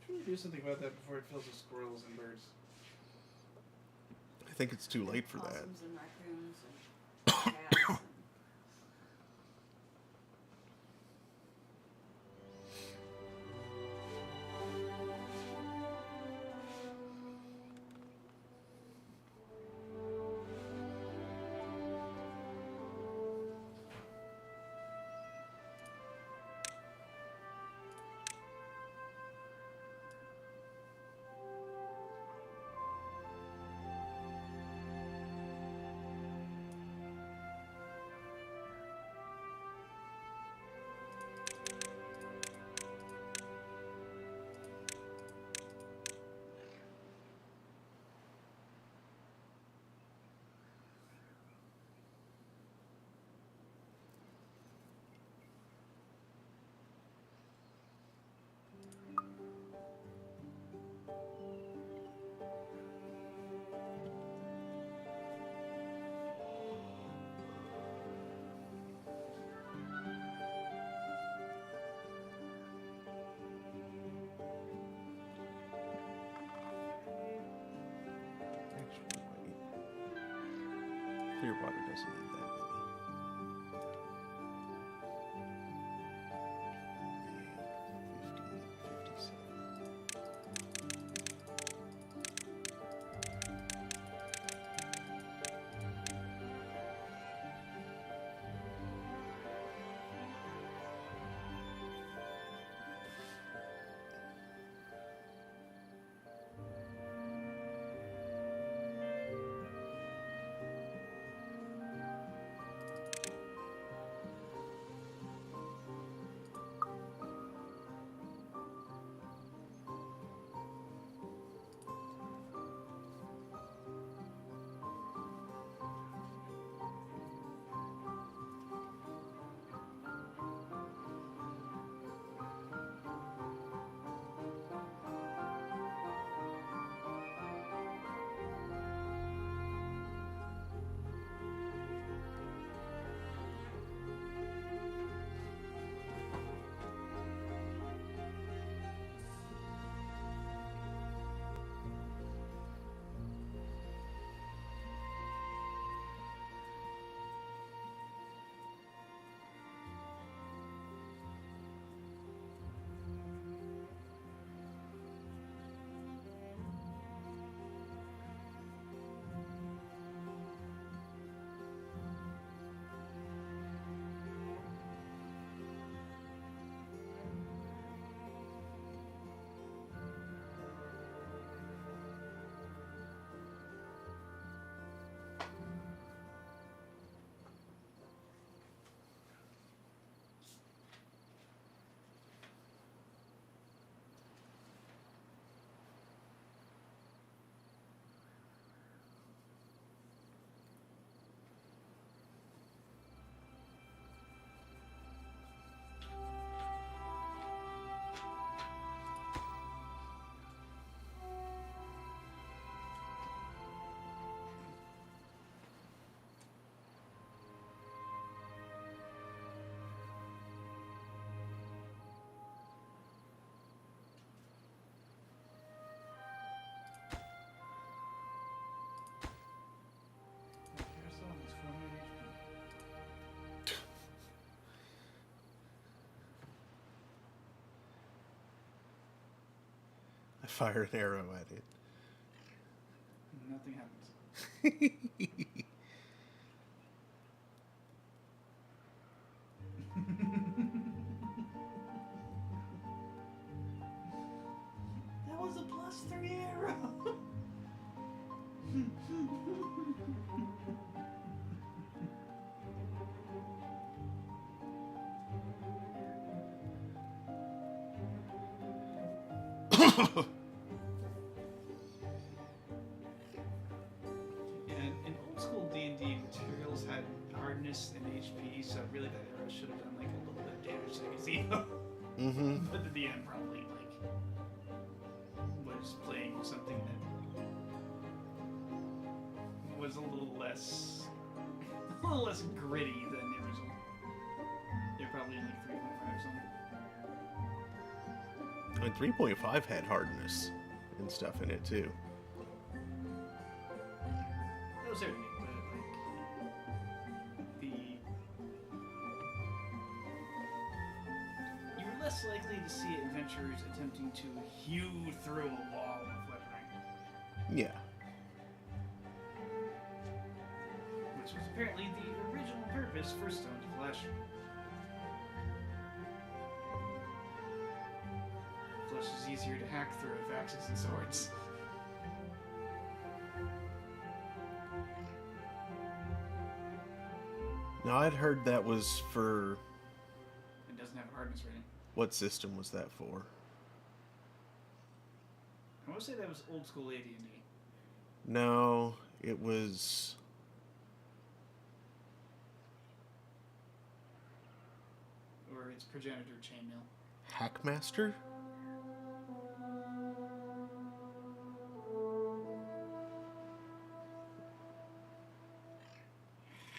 Should we do something about that before it fills with squirrels and birds?
I think it's too late for that.
Possums and raccoons and cats and.
Actually, wait. Clearwater doesn't need that many. 58, 57. fire an arrow at it.
Nothing happens. That was a +3 arrow. Yeah, in old school D&D, materials had hardness and HP, so really that arrow should have done like a little bit of damage to the gazebo.
Mm-hmm.
But the DM probably like was playing with something that was a little less gritty than the original. They're probably in like 3.5 something.
And 3.5 had hardness and stuff in it too.
That was everything, but like you're less likely to see adventurers attempting to hew through a wall of weaponry,
Yeah.
which was apparently the original purpose for Stone to Flesh. Flesh is easier to hack through with axes and swords.
Now I'd heard that was for...
It doesn't have a hardness rating.
What system was that for?
I want to say that was old school AD&D.
No, it was...
Or its progenitor, Chainmail.
Hackmaster?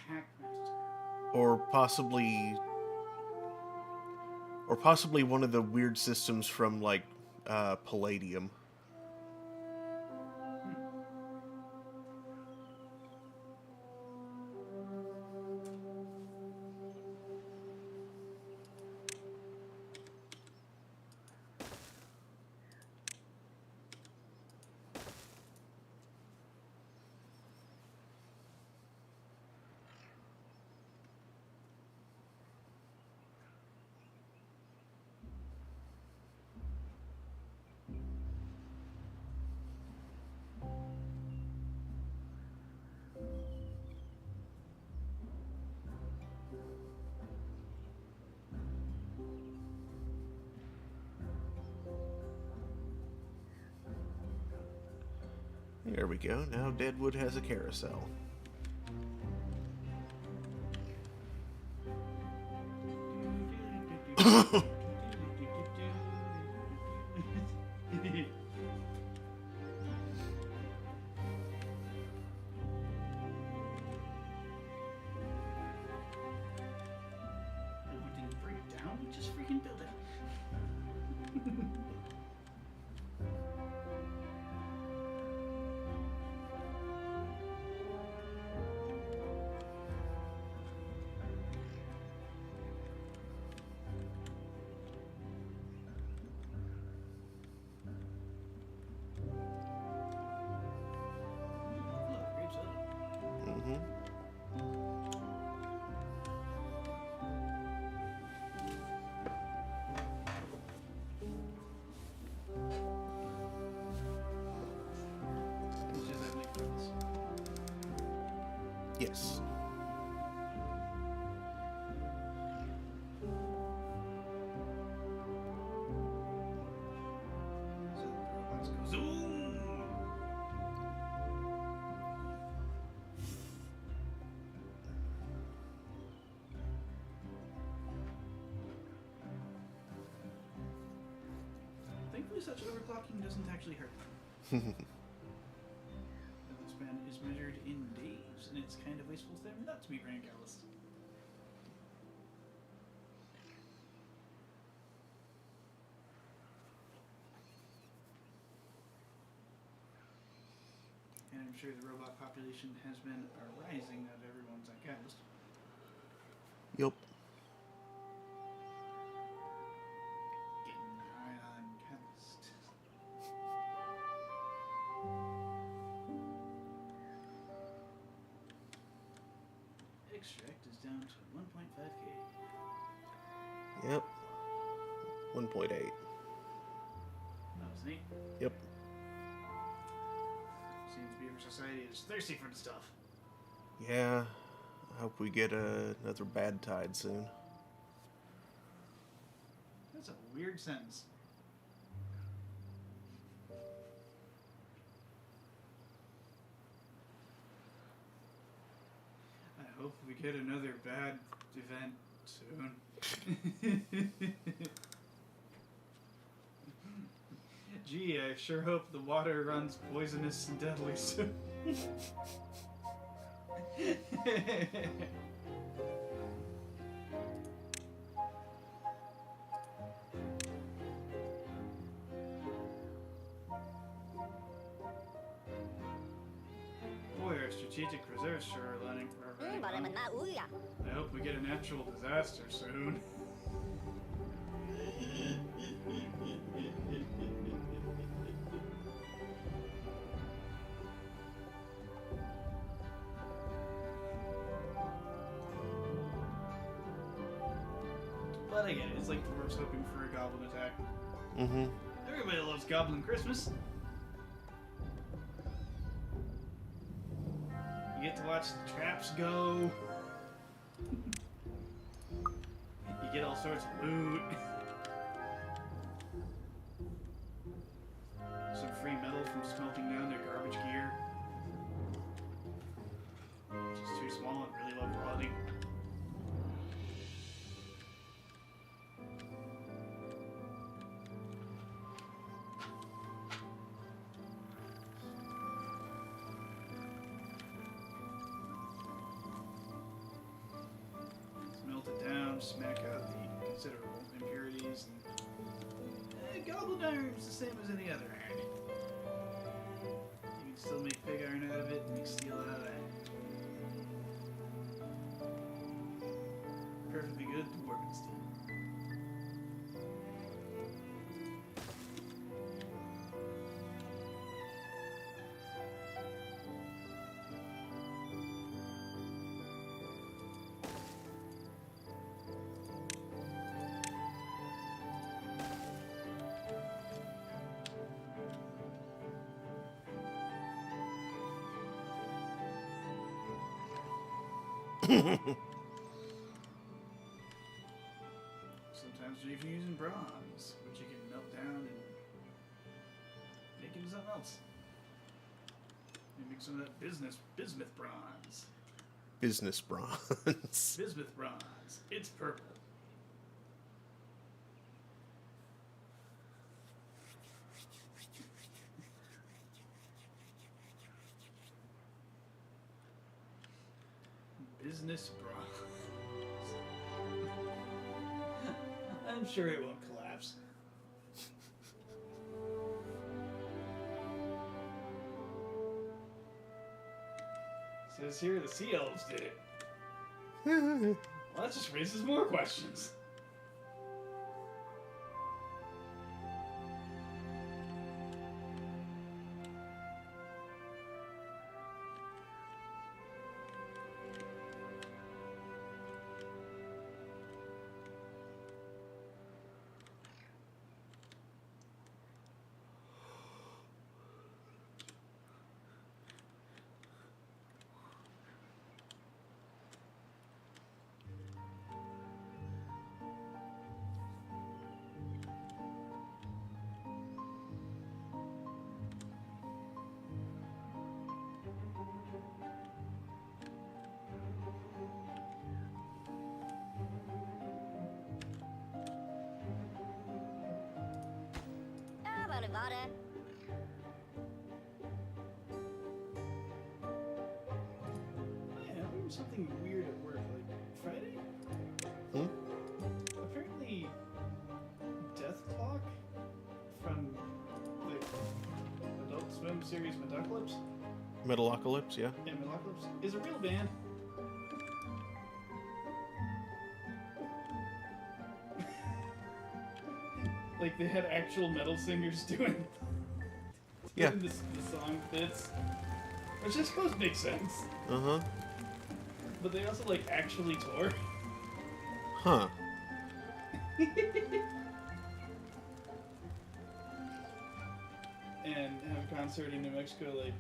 Hackmaster.
Or possibly one of the weird systems from like Palladium. There we go. Now Deadwood has a carousel.
We didn't bring it down, we just freaking built it. Look, grape soda.
Mm-hmm.
It's just that make friends.
Yes.
So the robots go zoom. Thankfully, such overclocking doesn't actually hurt them. The span is measured in days, and it's kind of wasteful of them not to be brain calloused. And I'm sure the robot population has been arising of everyone's on catalyst.
Yup.
Getting high on catalyst.
extract is down to 1.5k.
Yep. 1.8.
That was neat.
Yep.
Seems Beaver Society is thirsty for the stuff.
Yeah. I hope we get another bad tide soon.
That's a weird sentence. I hope we get another bad event soon. Gee, I sure hope the water runs poisonous and deadly soon. Boy, our strategic reserves sure are running. I hope we get a natural disaster soon. But I get it. It's like dwarves hoping for a goblin attack.
Mm-hmm.
Everybody loves Goblin Christmas. You get to watch the traps go. You get all sorts of loot. Some free metal from smelting down their garbage gear. Just too small and really low quality. Melt it down, smack out the considerable impurities, and goblin iron's the same as any other iron. You can still make pig iron out of it and make steel out of that. Perfectly good dwarven steel. Sometimes you're even using bronze, which you can melt down and make into something else. You make some of that bismuth bronze.
Business bronze.
Bismuth bronze. It's purple. Business bronze. I'm sure it won't collapse. Says here the sea elves did it. Well, that just raises more questions. Man, I'm doing something weird at work. Like Friday?
Hmm?
Apparently, Death Clock from the Adult Swim series Metalocalypse.
Metalocalypse, yeah.
Yeah, Metalocalypse is a real band. Like they had actual metal singers doing
Yeah.
the song bits, which I suppose makes sense.
Uh-huh.
But they also like actually tour.
Huh.
And have a concert in New Mexico, like,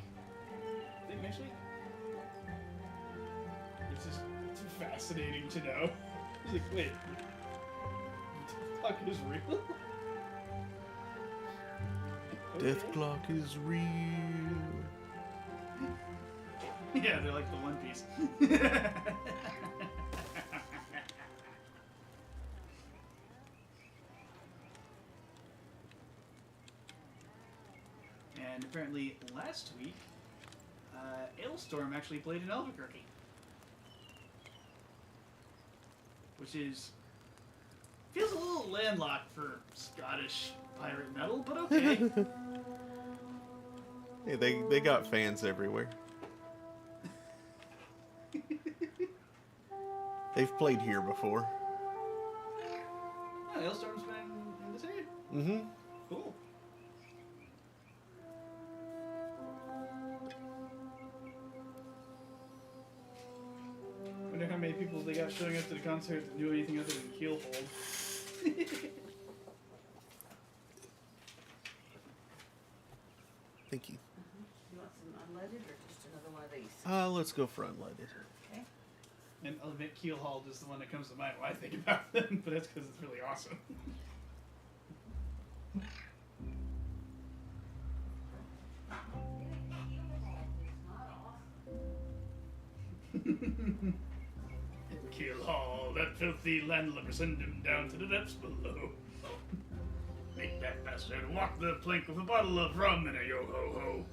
I think next week. It's just too fascinating to know. It's like, wait, the fuck is real?
Death
Okay.
clock is real.
Yeah, they're like the One Piece. And apparently last week, Ailstorm actually played in Albuquerque. Which feels a little landlocked for Scottish pirate metal, but okay.
Hey, they got fans everywhere. They've played here before.
Yeah, Ailstorm's been in this area.
Mm-hmm.
Cool. Wonder how many people they got showing up to the concert that knew anything other than Keelhold.
Thank you.
You want some unleaded or just another one of these?
Let's go for unleaded.
Okay.
And I'll admit Keelhold is the one that comes to mind when I think about them, but that's because it's really awesome. Keelhaul, that filthy landlubber, send him down to the depths below. Make that bastard walk the plank with a bottle of rum and a yo-ho-ho.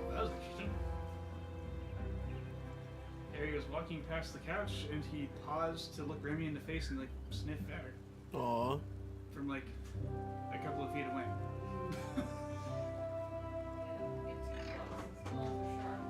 That was interesting. Harry was walking past the couch and he paused to look Remy in the face and like sniff at her
Aw.
from like a couple of feet away.
It's close. It's sharp.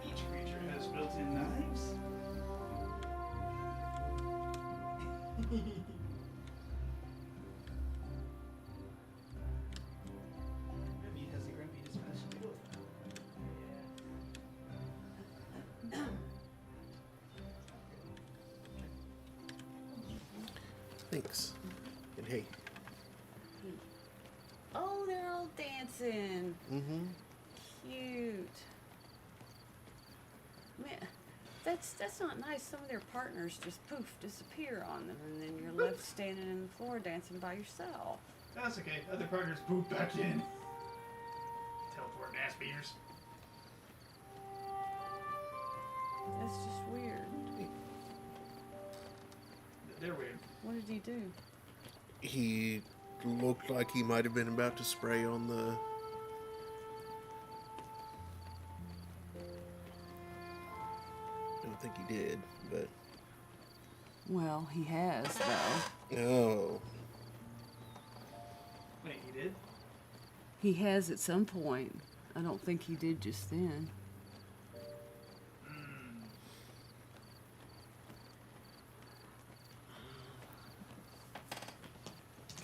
Each creature has built-in knives. Remy has the grumpy disposition to go with that.
Thanks. And hey.
Oh, they're all dancing.
Mm-hmm.
Cute. Man, that's not nice. Some of their partners just poof disappear on them, and then you're left standing in the floor dancing by yourself.
That's okay. Other partners poop back in. Teleporting ass beaters.
That's just weird.
They're weird.
What did he do?
He looked like he might have been about to spray on the... I don't think he did, but...
Well, he has though.
Oh.
Wait, he did?
He has at some point. I don't think he did just then.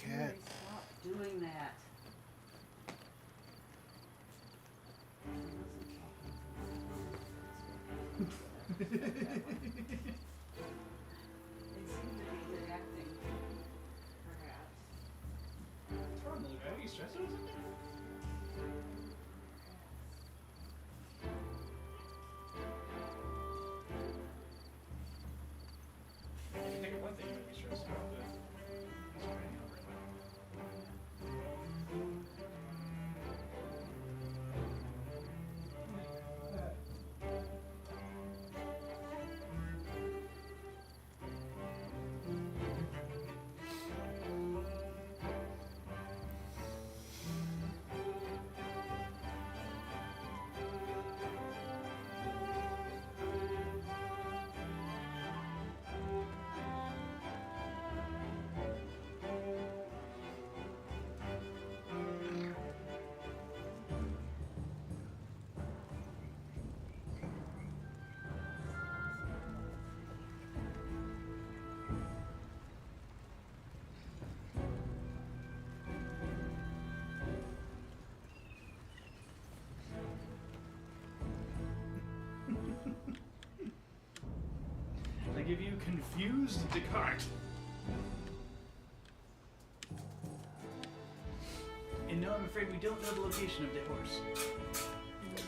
Cat.
Mary, stop doing that. It seemed to be reacting, perhaps.
What's wrong, little guy? Are you stressed or something? I can think of one thing you might be stressed about, but he's already over it. Have you confused Descartes? And no, I'm afraid we don't know the location of the horse.
It's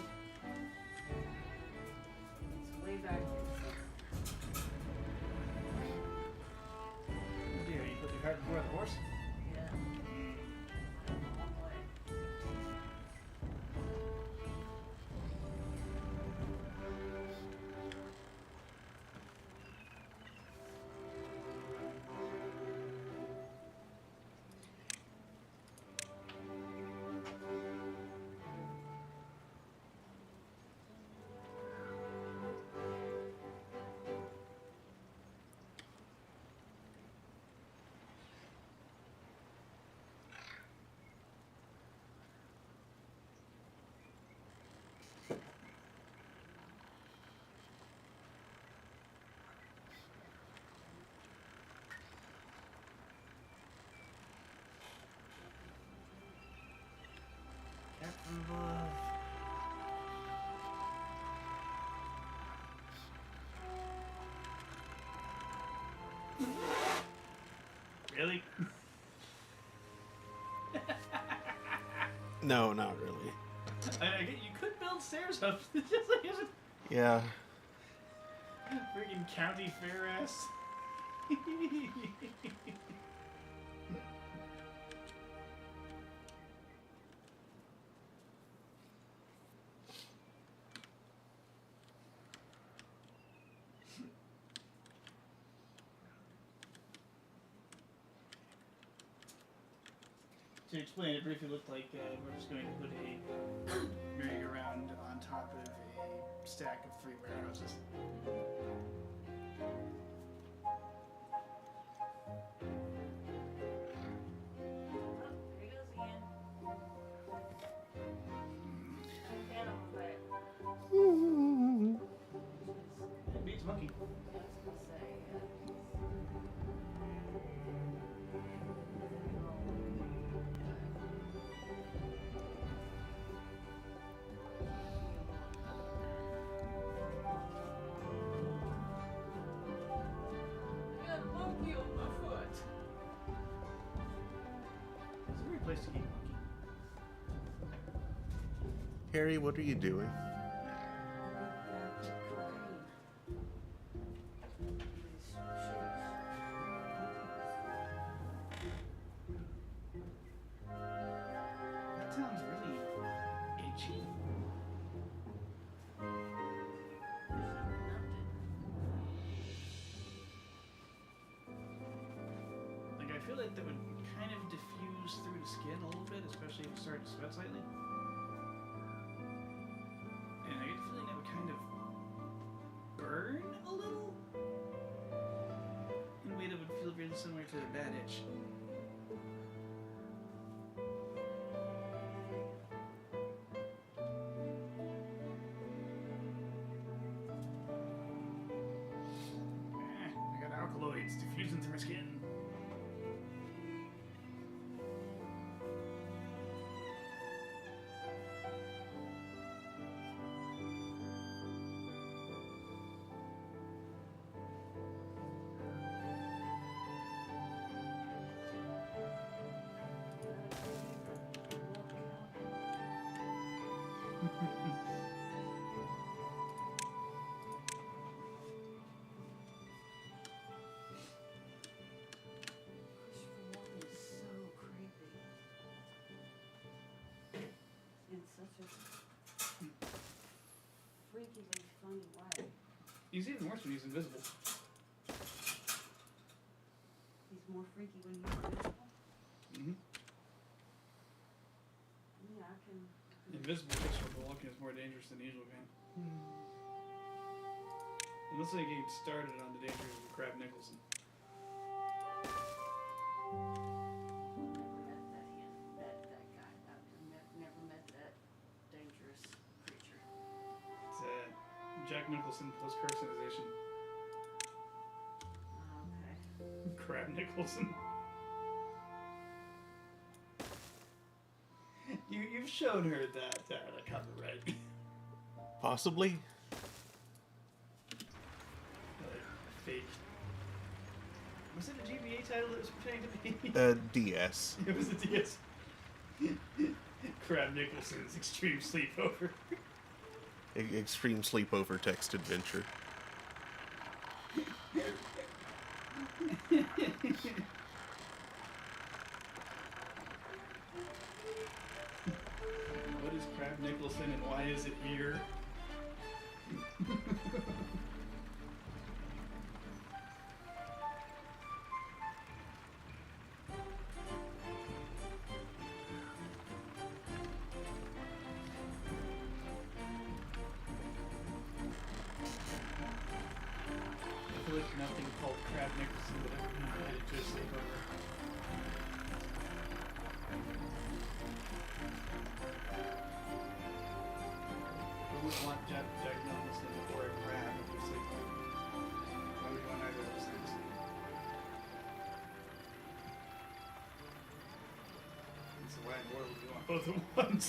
way back here.
Oh dear, you put the cart before the horse?
Yeah. Long way.
Captain Love. Really?
No, not really.
I get you could build stairs up. It's just like it's
Yeah.
a freaking county fair ass. To explain, it briefly looked like we're just going to put a merry-go-round on top of a stack of 3 warehouses.
Oh, there he goes again. Pat him on the back.
It beats monkey.
I was gonna say, I got a monkey on my foot.
It's a weird place to keep monkey.
Harry, what are you doing?
That sounds really itchy. Like, I feel like that would kind of diffuse through the skin a little bit, especially if you start to sweat slightly. And I get the feeling that would kind of burn a little in a way that would feel really similar to a bad itch. I got alkaloids diffusing through my skin.
Christopher Walken is so creepy. In such a freakily funny way.
He's even worse when he's invisible.
He's more freaky when he's invisible.
Mm-hmm.
Yeah, I can.
Invisible Christopher Walken is more dangerous than the usual man. Unless they get started on the dangers of Crab Nicholson.
That guy. I've never met that dangerous creature.
It's Jack Nicholson plus carcinization.
Okay.
Crab Nicholson. You've shown her that cover, right?
Possibly.
fake. Was it a GBA title that was pretending to be?
DS.
It was a DS. Crab Nicholson's Extreme Sleepover.
Extreme Sleepover Text Adventure.
What is Crab Nicholson and why is it here? I feel like nothing called Crab Nicholson would ever be added to a sleepover. Who would want Jack Nicholson or a crab in your sleepover? Why would you want either of those things? It's a wide world. You want both at once.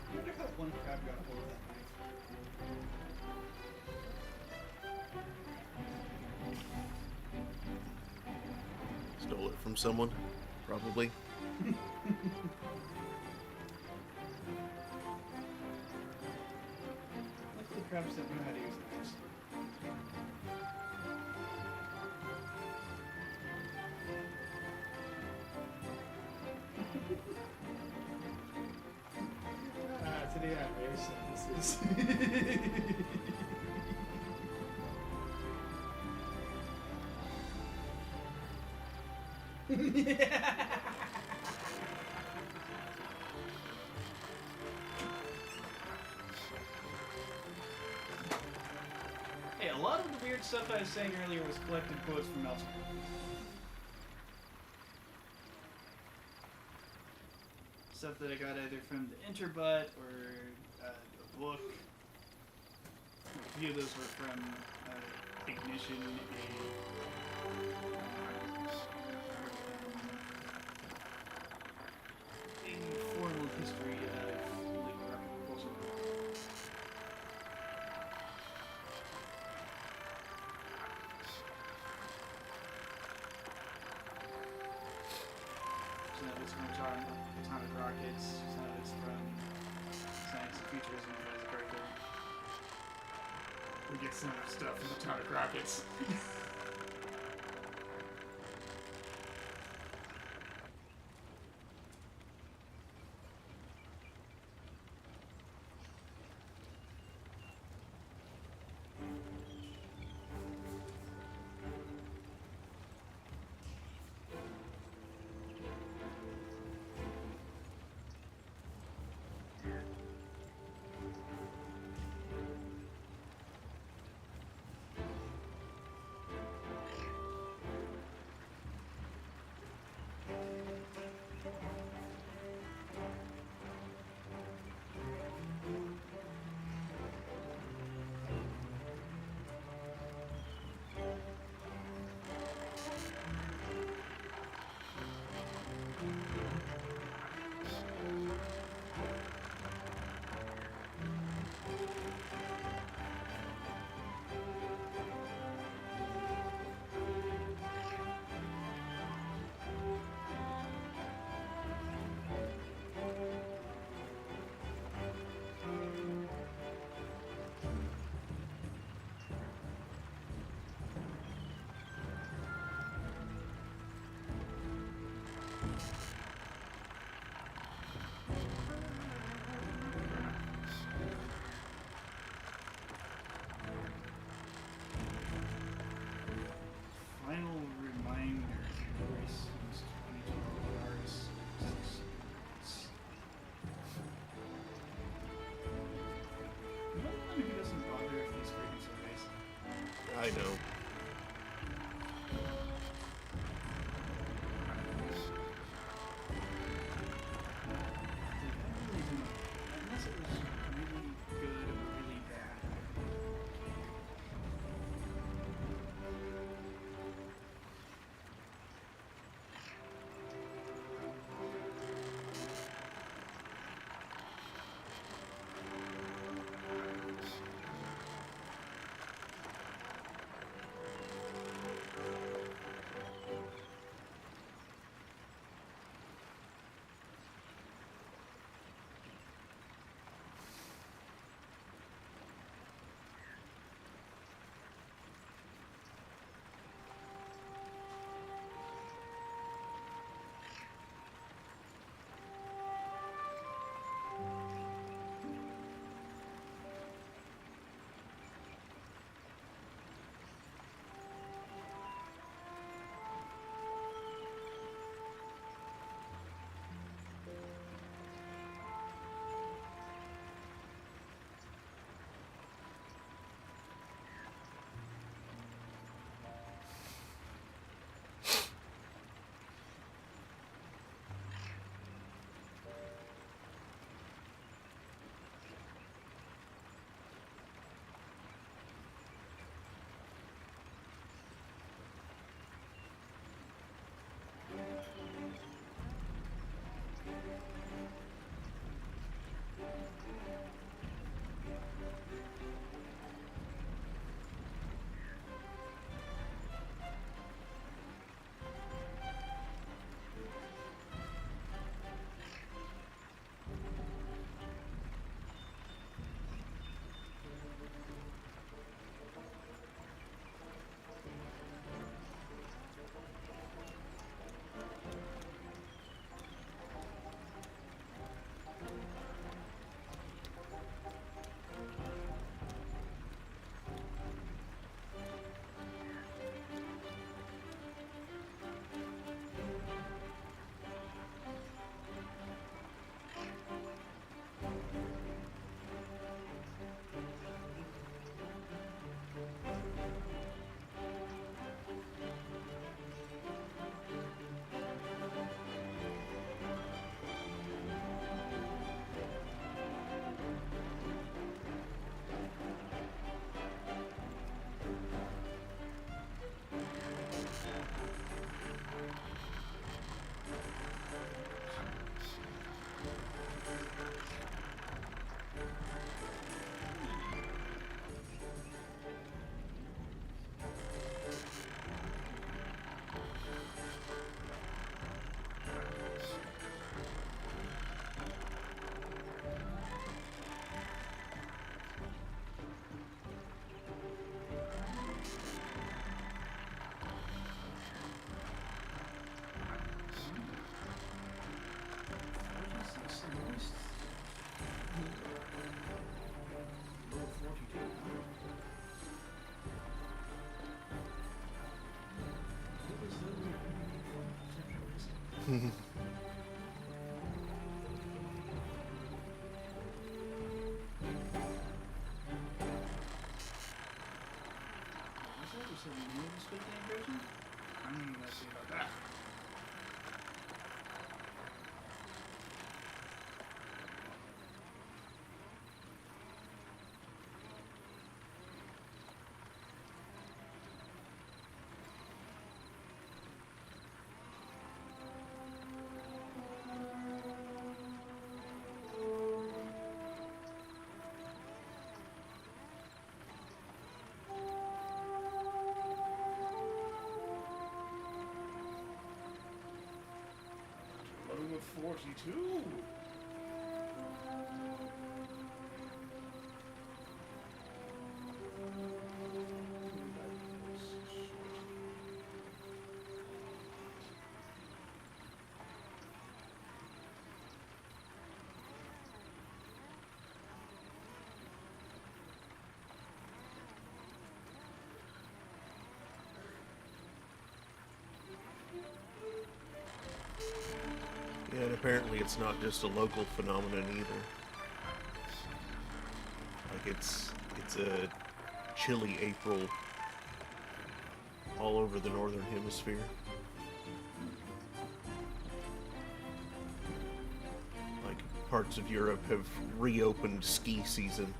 I wonder how one crab got a hold of that knife.
Stole it from someone, probably.
Luckily, crabs don't know how to use knives. Today I'm very sentences. Hey, a lot of the weird stuff I was saying earlier was collected quotes from elsewhere. Stuff that I got either from the Interbutt or a book. A few of those were from Ignition, a formal history of legal propulsion. Some of it's from atomic rockets, some of it's from science and futurism as a character. We get some stuff from atomic rockets.
Was that just a new Squid Game version? Let's see about that. Loading with 42.
Yeah, and apparently it's not just a local phenomenon either. Like it's a chilly April all over the northern hemisphere. Like parts of Europe have reopened ski season.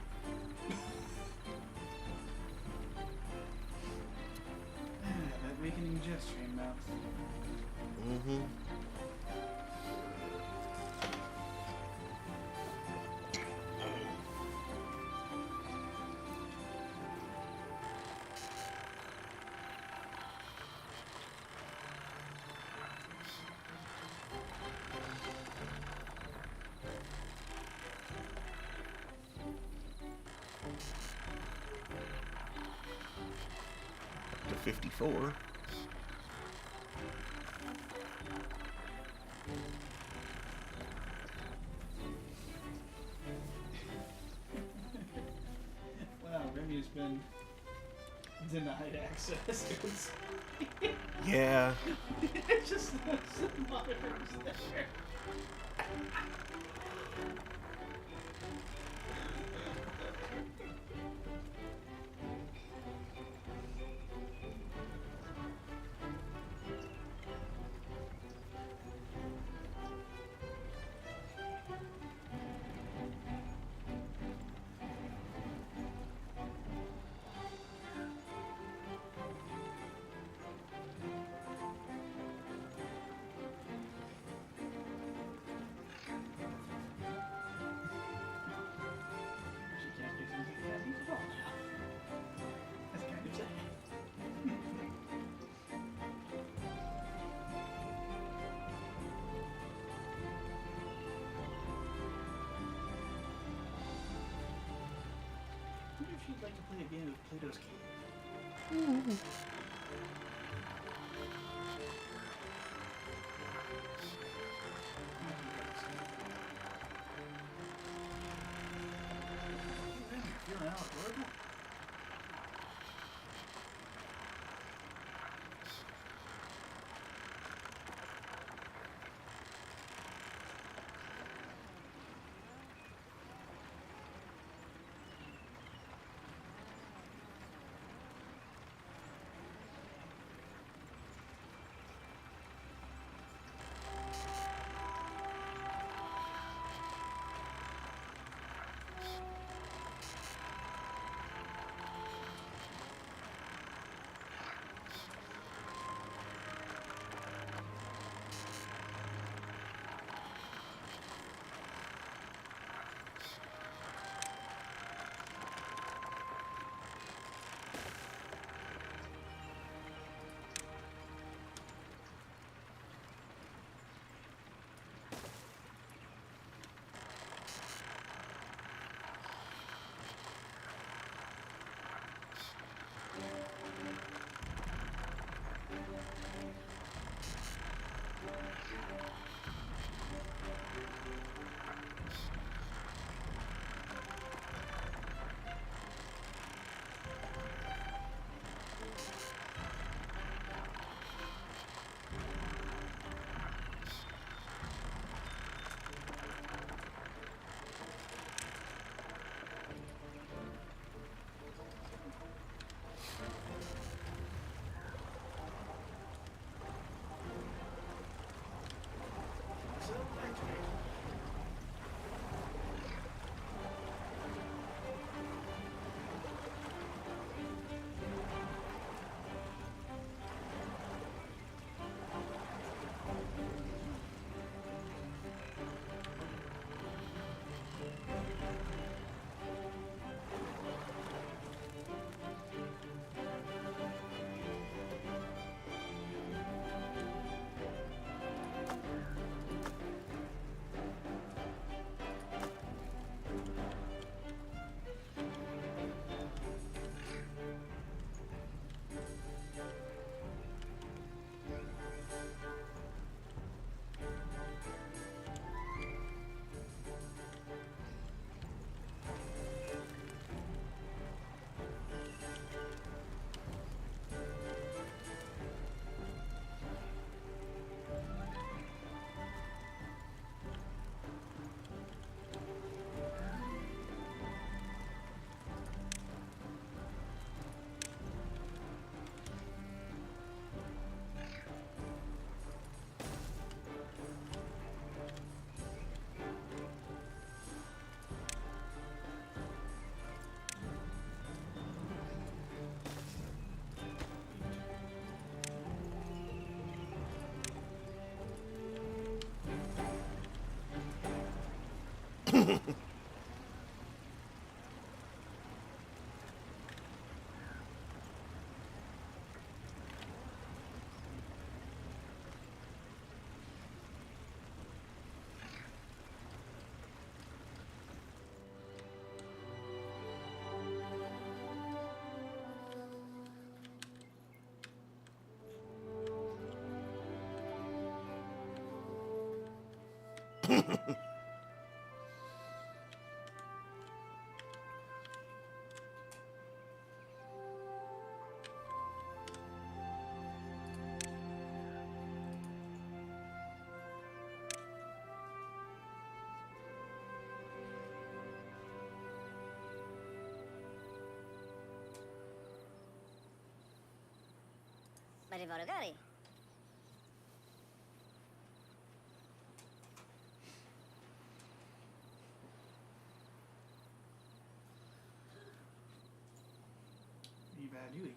That weakening jet stream mouth.
Mm-hmm. To 54.
Wow, Remy's been denied access.
Yeah.
It's just some monitors there. She can't get into the cabin at all now. That's kind of sad. I wonder if she'd like to play a game of Plato's Cave. Feeling out adorable?
Arrivederci.
Be bad Yui.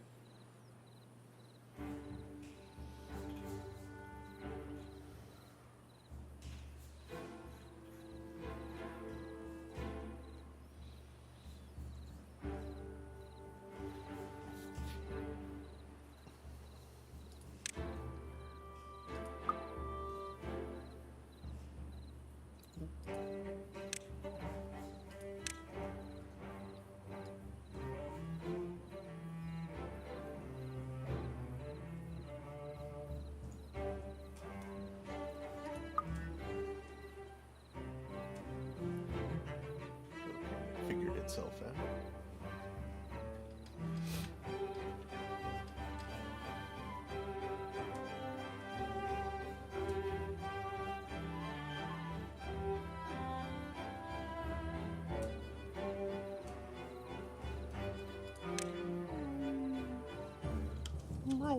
Figured itself out.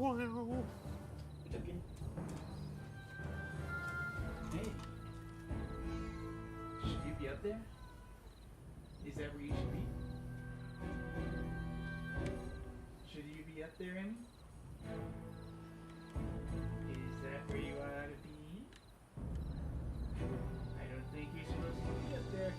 What's up, kid? Hey. Should you be up there? Is that where you should be? Should you be up there, Emmy? Is that where you ought to be? I don't think you're supposed to be up there.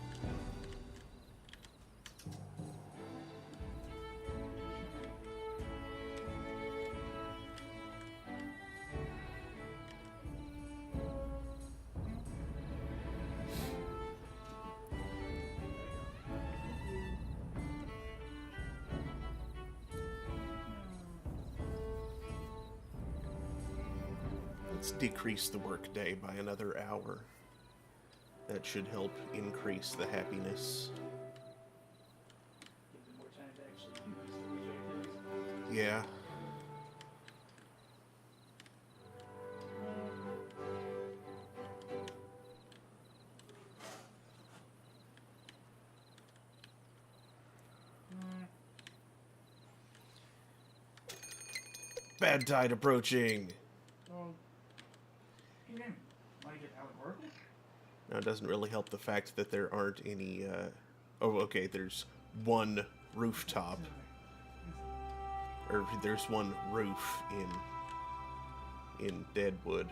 Let's decrease the workday by another hour. That should help increase the happiness.
Give them more time to actually do these activities.
Yeah. Bad tide approaching.
Well, hey, Emmy, want to get allegorical?
Now, it doesn't really help the fact that there aren't any, oh, okay, there's one rooftop. Or there's one roof in Deadwood.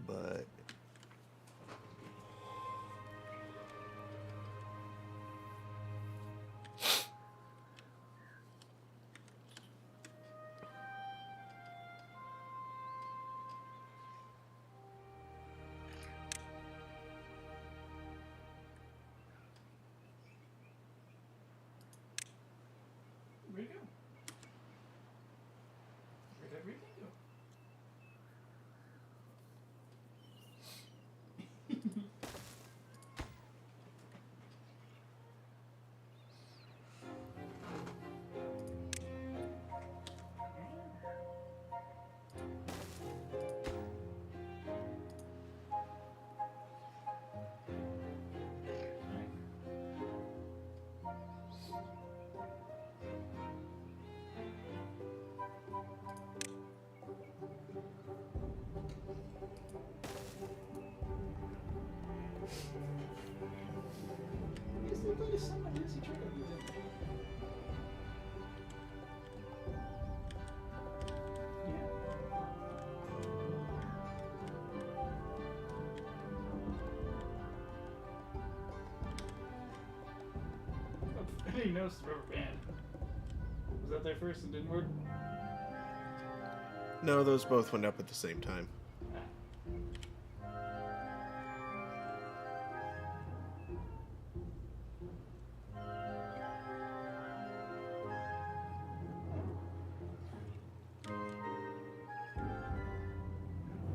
But
Where'd he go? you noticed the rubber band. Was that there first and didn't work?
No, those both went up at the same time.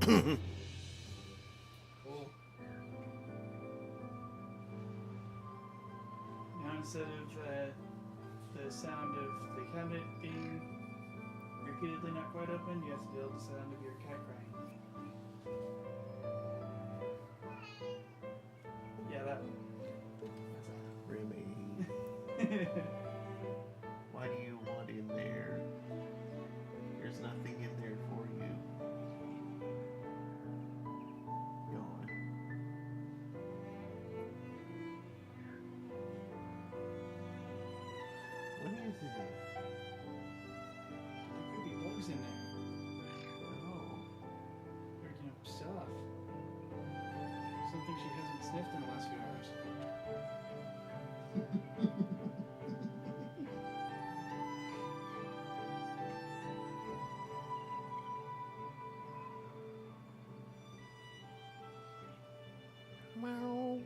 Cool. Now instead of the sound of the cabinet being repeatedly not quite open, you have to build the sound of your cat crying. Yeah, that one.
Remy,
That's that.
why do you want in there? There's nothing in there for you. Yawn. What is it?
There could be bugs in there.
Oh.
Picking up stuff. Something she hasn't sniffed in the last few hours.
Meow.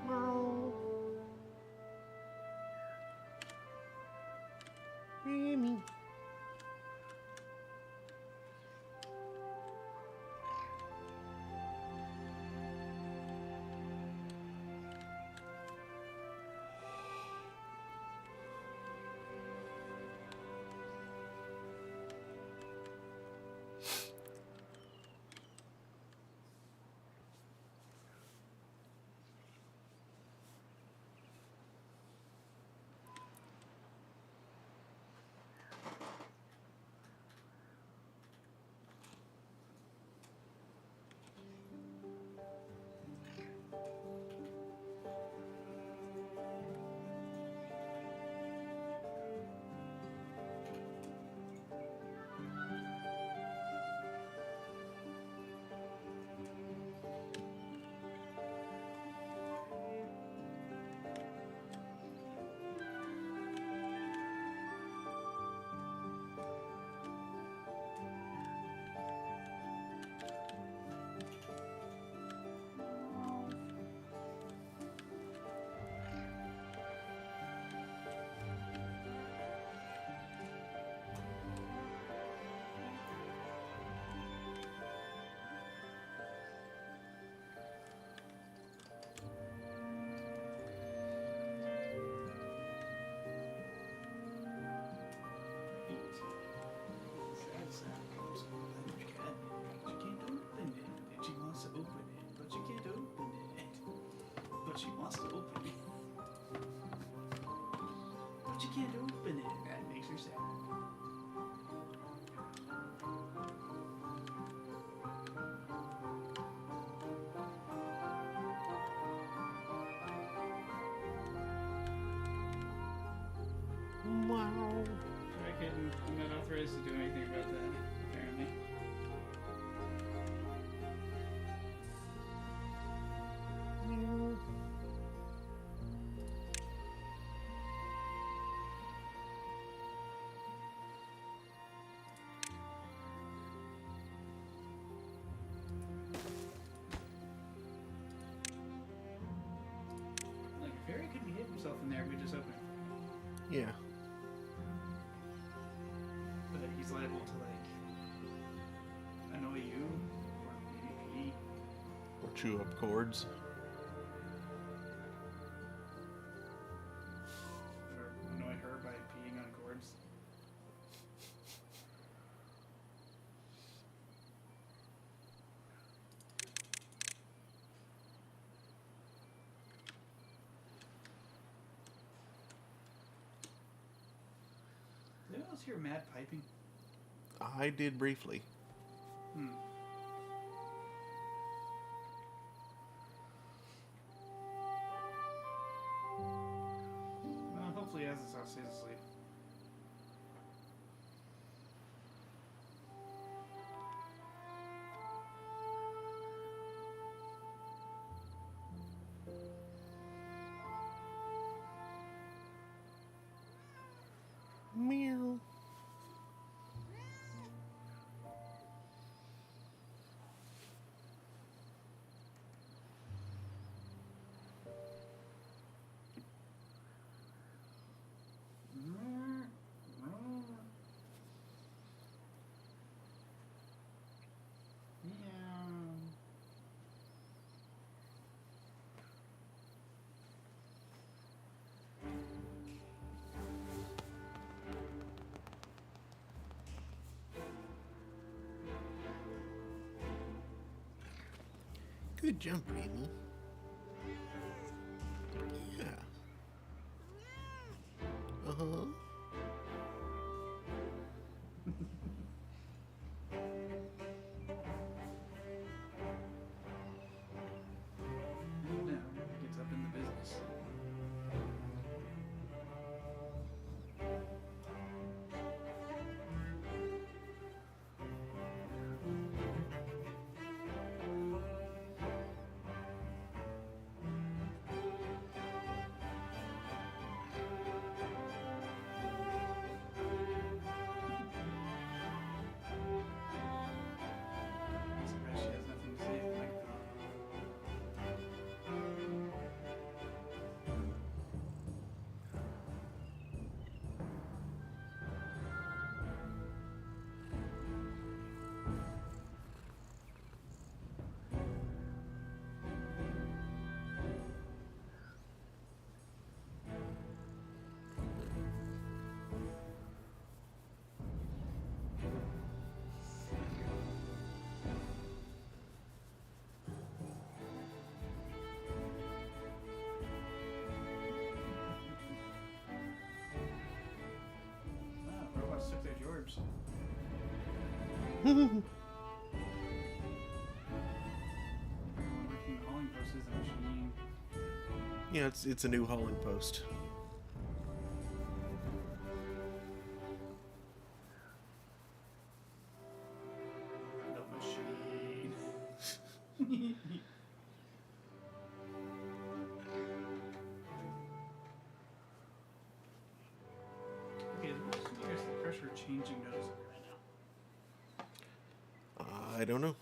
Meow. Remy.
Sad sounds. She can't open it. And she wants to open it, but she can't open it. But she wants to open it. But she can't open it. That makes her sad.
Wow.
I'm not authorized to do anything about that, apparently. Like, a fairy could behave himself in there if we just open it.
Yeah.
But he's liable to, like, annoy you, or maybe me.
Or chew up cords.
Or annoy her by peeing on cords.
else hear mad piping?
I did briefly.
Hmm. Well, hopefully as it's stays asleep.
Meow. Good jump, Amy. Yeah. Uh-huh.
No, gets up in the business. I'm surprised she has nothing to say at the microphone. Wow, robots took their jobs. Working the hauling post is the machine.
Yeah, it's a new hauling post.
The machine. Okay, where's the pressure changing noticeably right now?
I don't know.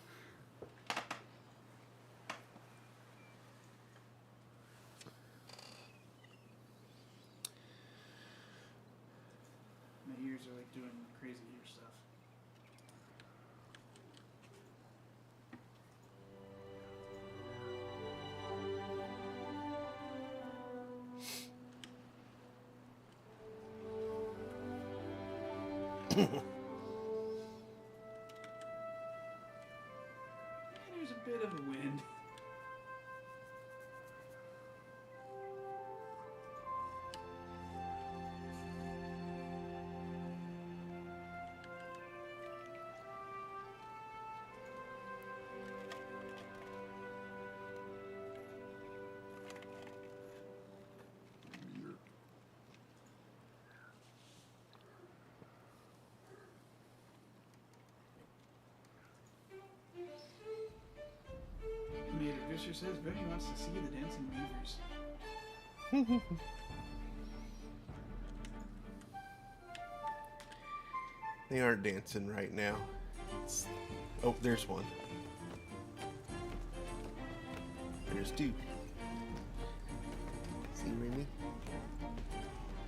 My ears are like doing crazy ear stuff. And there's a bit of a wind. Commander Fisher says Benny wants to see the dancing beavers.
They aren't dancing right now. Oh, there's one. There's two. See, Remy?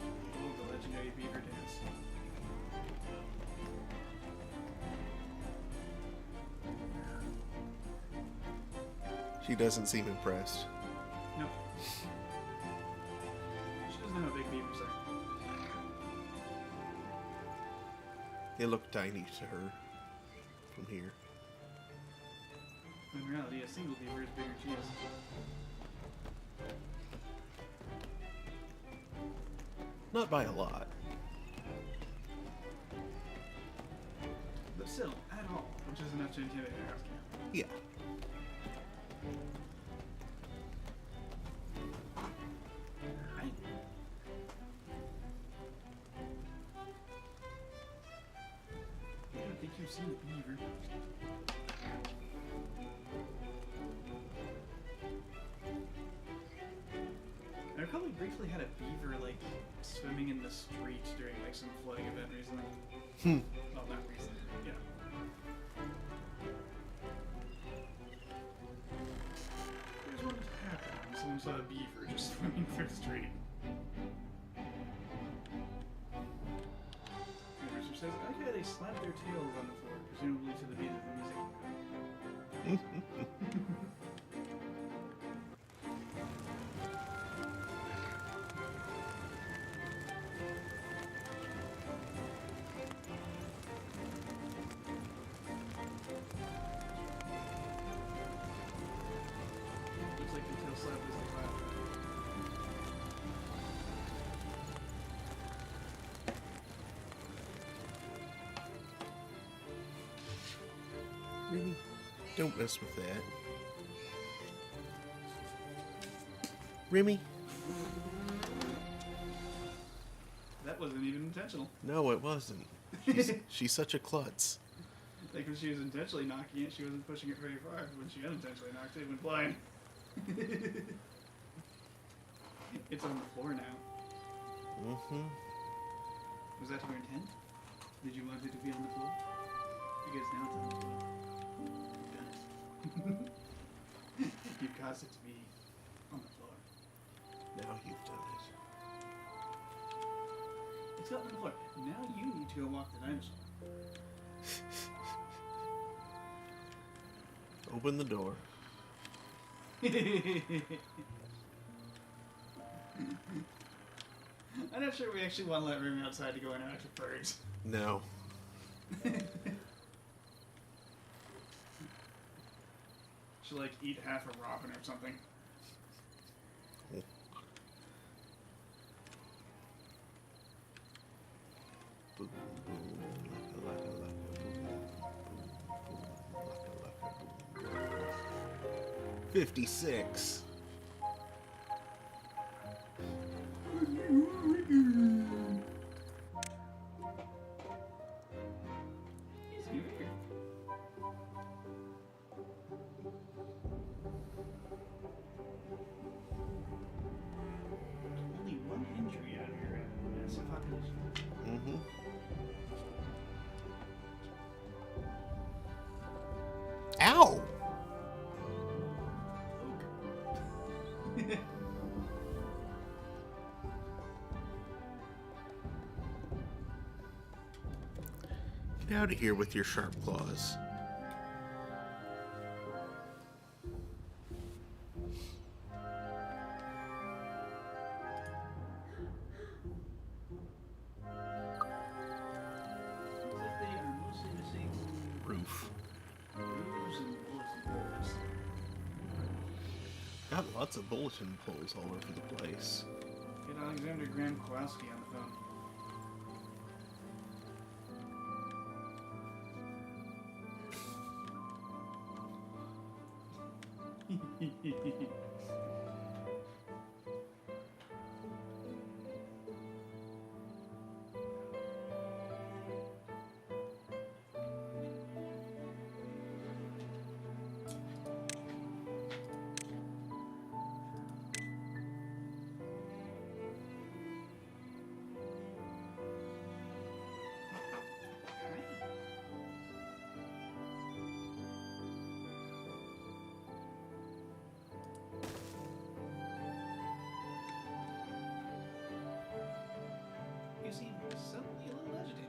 Oh, the legendary beaver dance.
She doesn't seem impressed.
No. She doesn't know how big beavers are.
They look tiny to her from here.
In reality, a single beaver is bigger than she is.
Not by a lot.
still, at all, which is enough to intimidate a house cat.
Yeah.
I don't think you've seen the beaver. I recall we briefly had a beaver, like, swimming in the street during, like, some flooding event recently. Well, not recently, yeah. Here's what happened when someone saw a beaver just swimming through the street. The researcher says, okay, they slapped their tails on the floor, presumably to the beat of the music. Looks like the tail slap is the clap.
Really? Don't mess with that. Remy?
That wasn't even intentional.
No, it wasn't. She's such a klutz.
Like when she was intentionally knocking it, she wasn't pushing it very far. When she unintentionally knocked it, it went flying. It's on the floor now.
Mm-hmm.
Was that your intent? Did you want it to be on the floor? Because now it's on the floor. You've done it. You've caused it to be on the floor.
Now you've done it.
It's got on the floor. Now you need to go walk the dinosaur.
Open the door.
I'm not sure we actually want to let Remy outside to go interact with birds.
No.
She'll like eat half a robin or something.
Boom, boom, laka, laka, boom, boom, laka, laka, boom. 56.
He's weird. Only one injury out here at massive population.
Mm-hmm. Ow!
Oak.
Get out of here with your sharp claws.
Looks like they are mostly missing
Roof.
roofs and bulletin boards.
Got lots of bulletin poles all over the place.
Get Alexander Graham Kowalski on the phone. You seem suddenly a little agitated.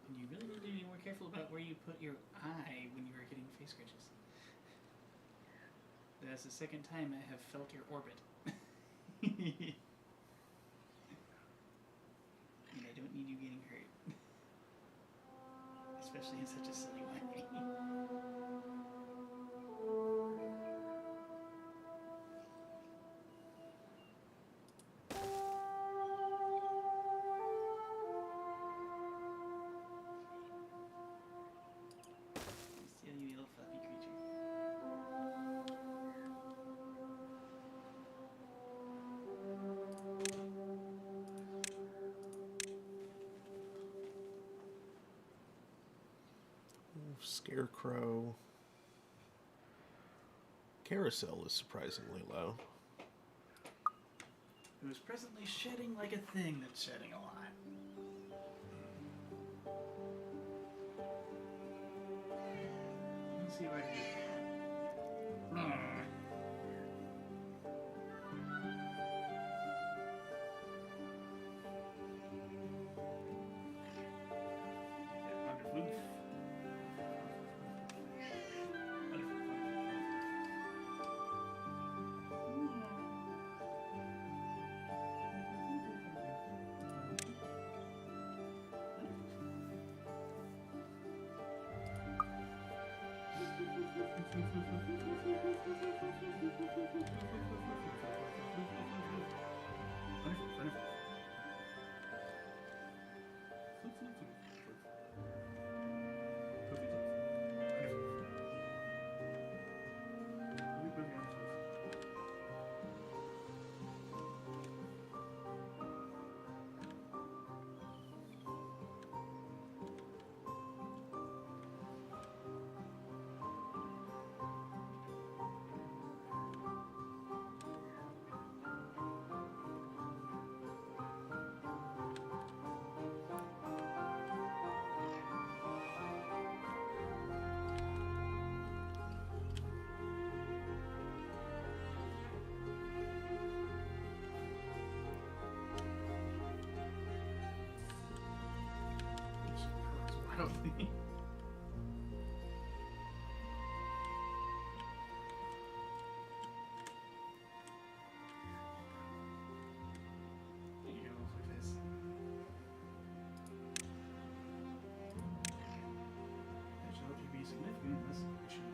And you really need to be more careful about where you put your eye when you are getting face scratches. That's the second time I have felt your orbit. in such a silly way. Silly little fluffy creature.
Scarecrow. Carousel is surprisingly low.
Who is presently shedding like a thing that's shedding a lot. Let's see what I can do. Wonderful. Wildly. There you go, look at this. That should help you be significant in this situation.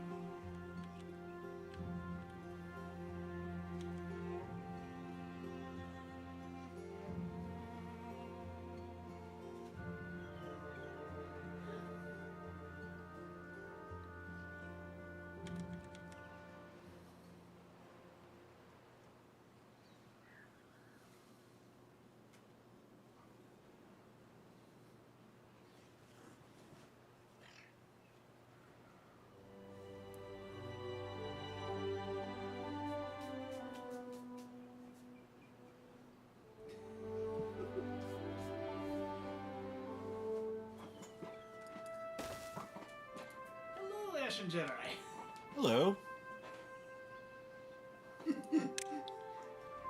Hello, Ashen Jedi.
Hello.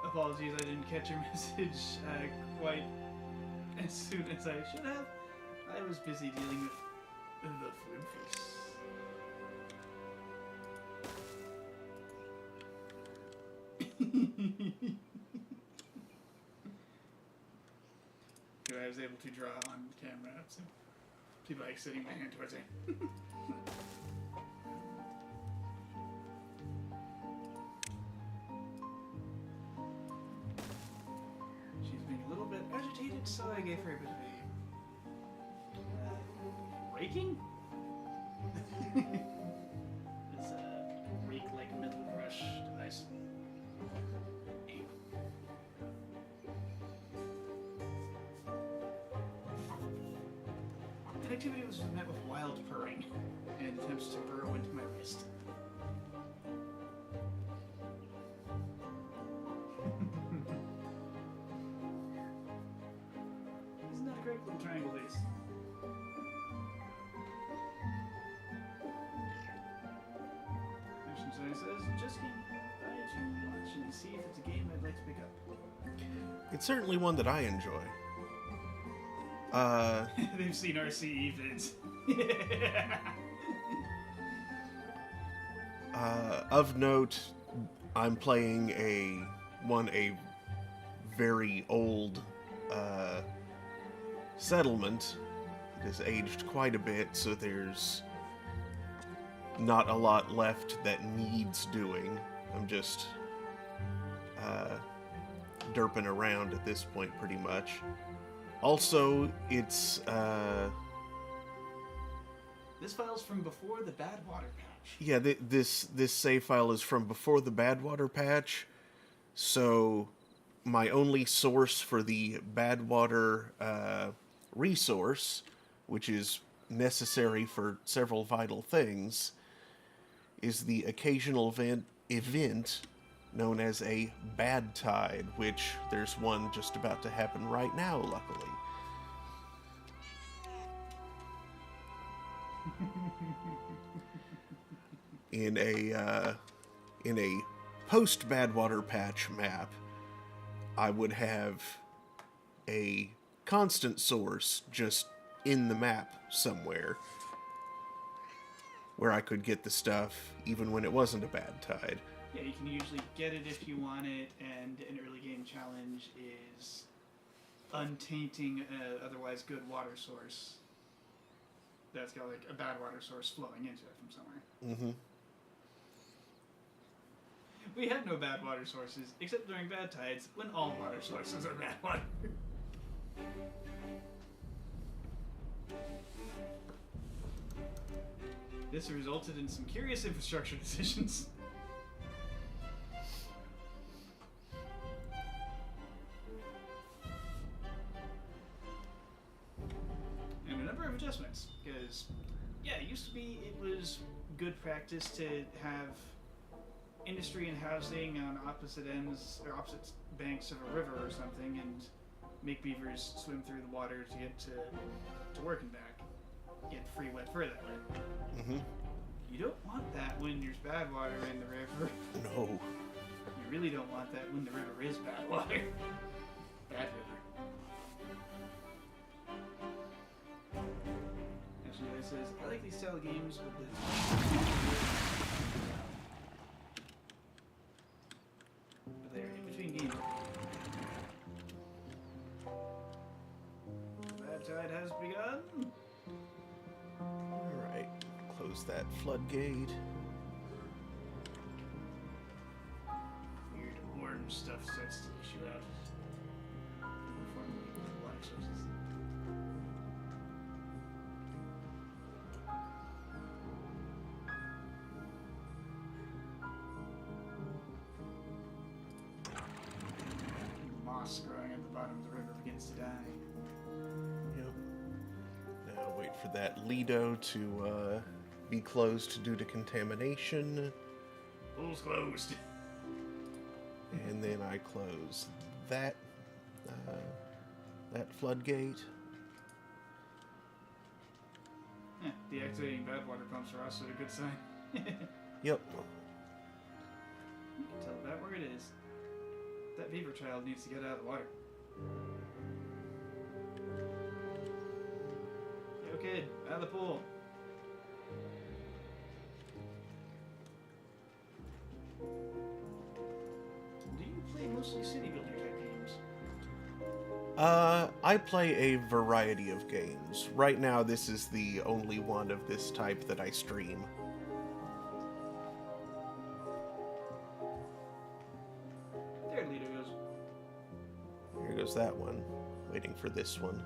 Apologies, I didn't catch your message quite as soon as I should have. I was busy dealing with the food face. Who I was able to draw on camera, so people like sitting my hand towards it. She's being a little bit agitated, so I gave her a bit of a raking. This rake-like metal brush device. That activity was met with wild purring and attempts to burrow into my wrist. Isn't that a great little triangle base? Action Sony says, just came by to watch and see if it's a game I'd like to pick up.
It's certainly one that I enjoy.
They've seen our CE vids.
Of note, I'm playing a very old settlement It has aged quite a bit, so there's not a lot left that needs doing. I'm just derping around at this point, pretty much. Also, it's
This file's from before the Bad Water patch.
yeah, this save file is from before the Badwater patch, so my only source for the Badwater resource, which is necessary for several vital things, is the occasional event known as a bad tide, which there's one just about to happen right now, luckily. In a post Badwater patch map, I would have a constant source just in the map somewhere where I could get the stuff even when it wasn't a bad tide.
Yeah, you can usually get it if you want it, and an early game challenge is untainting an otherwise good water source that's got like a bad water source flowing into it from somewhere.
Mm-hmm.
We have no bad water sources except during bad tides when all water sources are bad water. This resulted in some curious infrastructure decisions. And a number of adjustments, because, yeah, it used to be it was good practice to have industry and housing on opposite ends, or opposite banks of a river or something, and make beavers swim through the water to get to work and back. Get free wet fur that way.
Mm-hmm.
You don't want that when there's bad water in the river.
No.
You really don't want that when the river is bad water. Bad river. Actually, it says, I like these style games with the... But they're in between games. Bad tide has begun.
Alright, close that floodgate.
Weird orange stuff starts to issue out. Uniformly with water sources. Moss growing at the bottom of the river begins to die.
Yep. Now wait for that Lido to be closed due to contamination.
Pool's closed.
And then I close that floodgate.
Deactivating bad water pumps are also a good sign. You
Yep.
can tell about where it is. That beaver child needs to get out of the water. Yo kid, out of the pool. Do you play mostly city builder type games?
I play a variety of games. Right now, this is the only one of this type that I stream.
There Lido goes.
Here goes that one. Waiting for this one.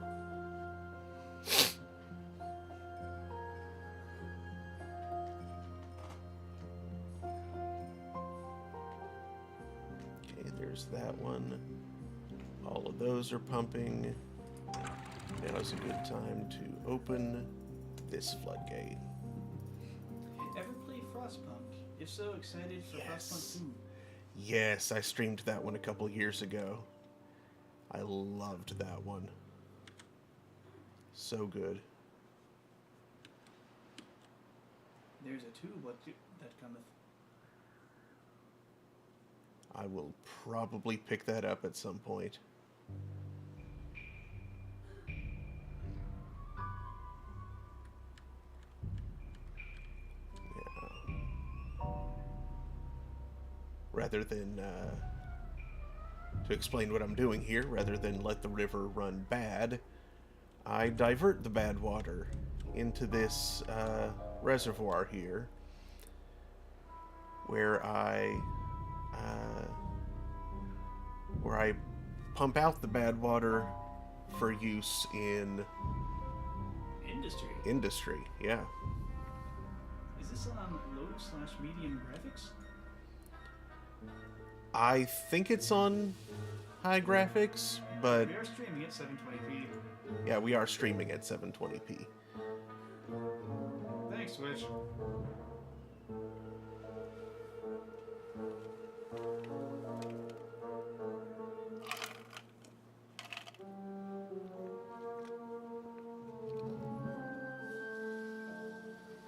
Okay, there's that one. All of those are pumping. Now is a good time to open this floodgate.
Ever play Frostpunk? If so, excited for
Yes.
Frostpunk 2.
Yes, I streamed that one a couple years ago. I loved that one. So good.
There's a 2 that cometh.
I will probably pick that up at some point. Yeah. Rather than, to explain what I'm doing here, rather than let the river run bad, I divert the bad water into this reservoir here, where I pump out the bad water for use in industry. Yeah.
Is this on low/medium graphics?
I think it's on high graphics, but
We are streaming at 720p.
yeah, we are streaming at 720p.
Thanks, Twitch.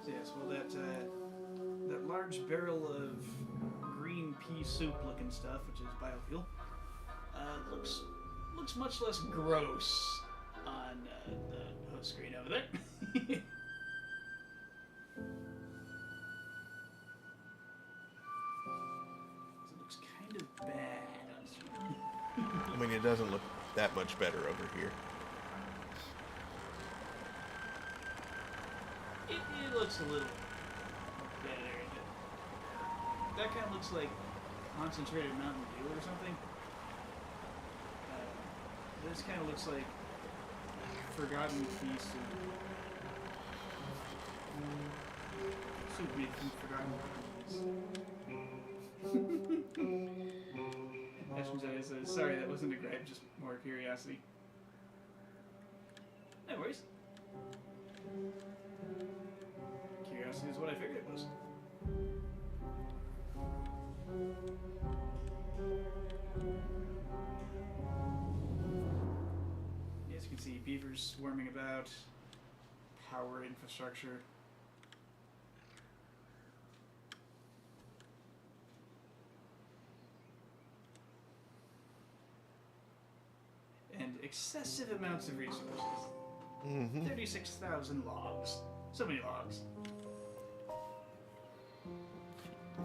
So yes, well that large barrel of green pea soup looking stuff, which is biofuel, looks much less gross on the host screen over there. It looks kind of bad on screen.
I mean, it doesn't look that much better over here.
It looks a little better. That kind of looks like concentrated Mountain Dew or something. This kind of looks like Forgotten Feast soup made from Forgotten Feast. Ashton says, sorry, that wasn't a gripe, just more curiosity. No worries. Curiosity is what I figured it was. As you can see, beavers swarming about, power infrastructure. And excessive amounts of resources. 36,000 logs. So many logs.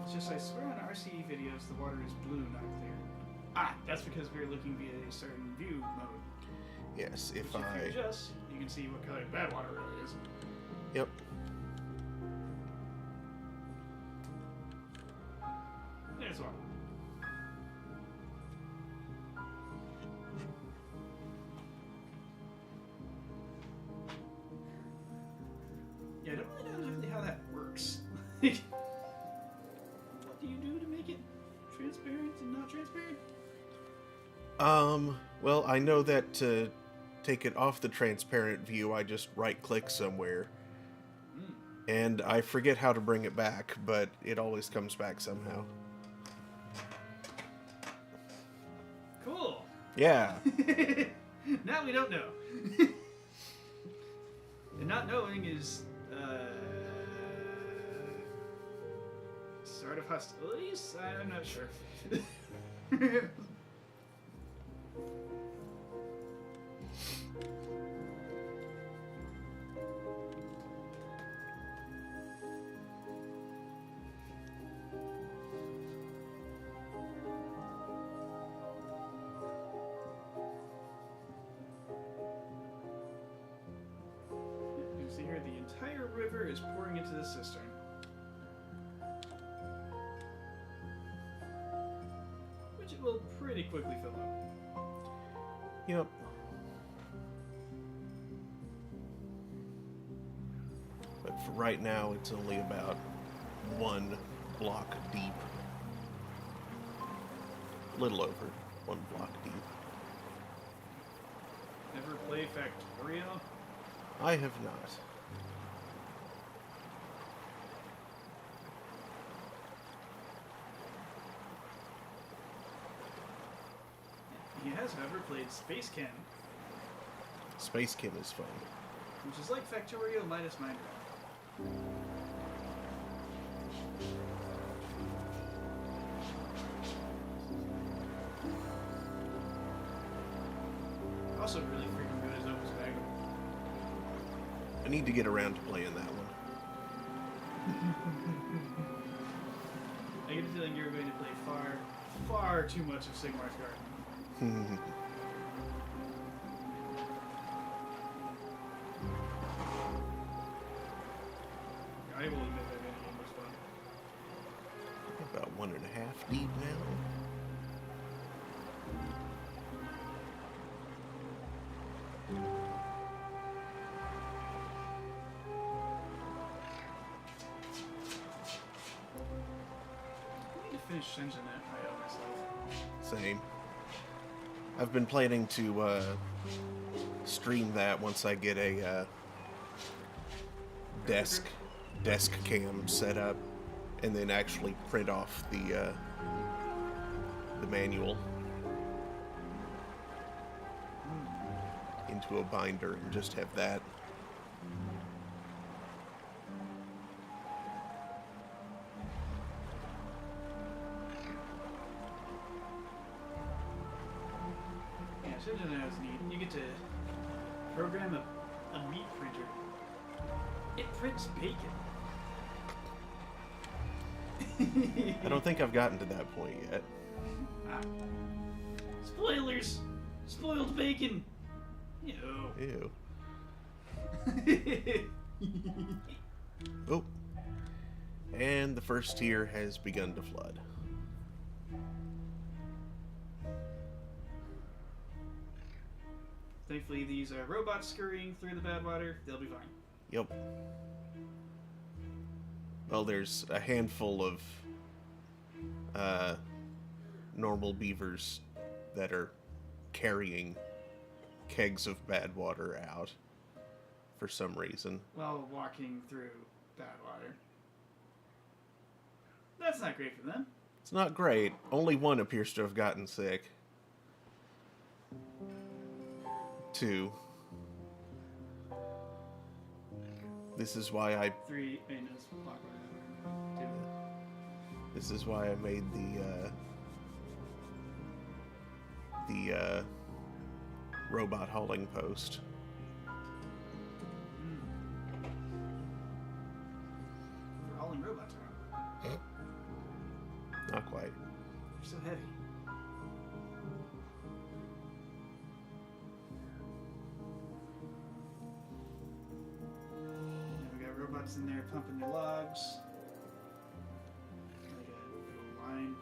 It's just, I swear on RCE videos the water is blue, not clear. Ah, that's because we're looking via a certain view mode.
Yes, if
Which if you adjust, you can see what color the bad water really is.
Yep.
There's one. Yeah, I don't really know exactly how that works. What do you do to make it transparent and not transparent?
Well, I know that to take it off the transparent view, I just right-click somewhere. And I forget how to bring it back, but it always comes back somehow.
Cool.
Yeah.
Now we don't know. And not knowing is sort of hostilities? I'm not sure. You can see here the entire river is pouring into the cistern. Which it will pretty quickly fill up.
Yep. But for right now, it's only about 1 block deep. A little over 1 block deep.
Ever play Factorio?
I have not.
He has, however, played Space Ken,
Space Kim is fun.
which is like Factorio minus Minecraft. Also really freaking good as Opus Magnum.
I need to get around to playing that one.
I get the feeling you're going to play far too much of Sigmar's Garden.
1.5 deep now.
I need to finish Shenzhen at IO myself.
Same. I've been planning to stream that once I get a desk cam set up, and then actually print off the manual into a binder and just have that.
Yeah, Shenzhen is neat. You get to program a meat printer. It prints bacon.
I don't think I've gotten to that point yet.
Ah. Spoilers! Spoiled bacon! Ew.
Ew. Oh. And the first tier has begun to flood.
Thankfully, these are robots scurrying through the bad water. They'll be fine.
Yep. Well, there's a handful of normal beavers that are carrying kegs of bad water out for some reason.
While walking through bad water. That's not great for them.
It's not great. Only one appears to have gotten sick. 2. This is why I
3 maintenance block water. 2.
This is why I made the robot hauling post.
We're hauling robots around.
Not quite.
They're so heavy. Now we got robots in there pumping their logs. Like a little line.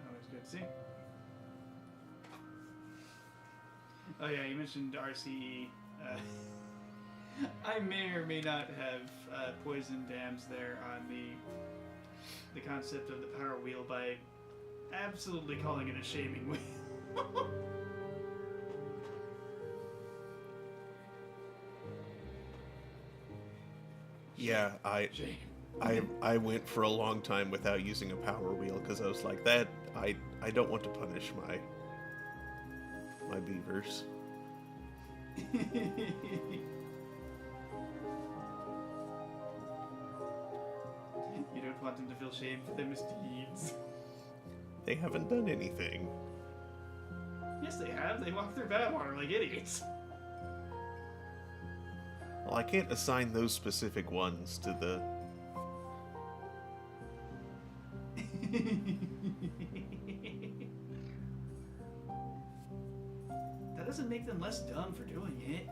Always good to see. Oh yeah, you mentioned RCE. I may or may not have poison dams there on the concept of the power wheel by absolutely calling it a shaming wheel.
Yeah,
Shame.
I went for a long time without using a power wheel because I was like, that I don't want to punish my beavers.
You don't want them to feel shame for their misdeeds.
They haven't done anything.
Yes, they have. They walk through bad water like idiots.
Well, I can't assign those specific ones to the...
That doesn't make them less dumb for doing it.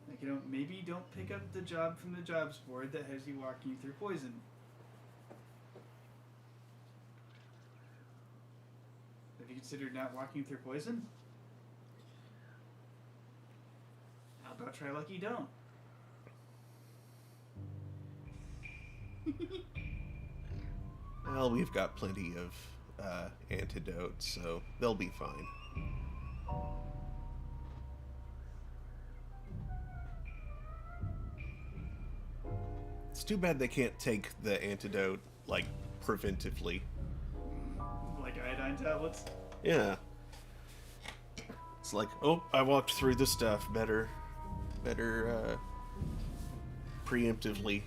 Like, you know, maybe don't pick up the job from the jobs board that has you walking through poison. Have you considered not walking through poison? How about try lucky don't?
Well, we've got plenty of antidotes, so they'll be fine. It's too bad they can't take the antidote, like, preventively.
Like iodine tablets?
Yeah. It's like, oh, I walked through the stuff. Better preemptively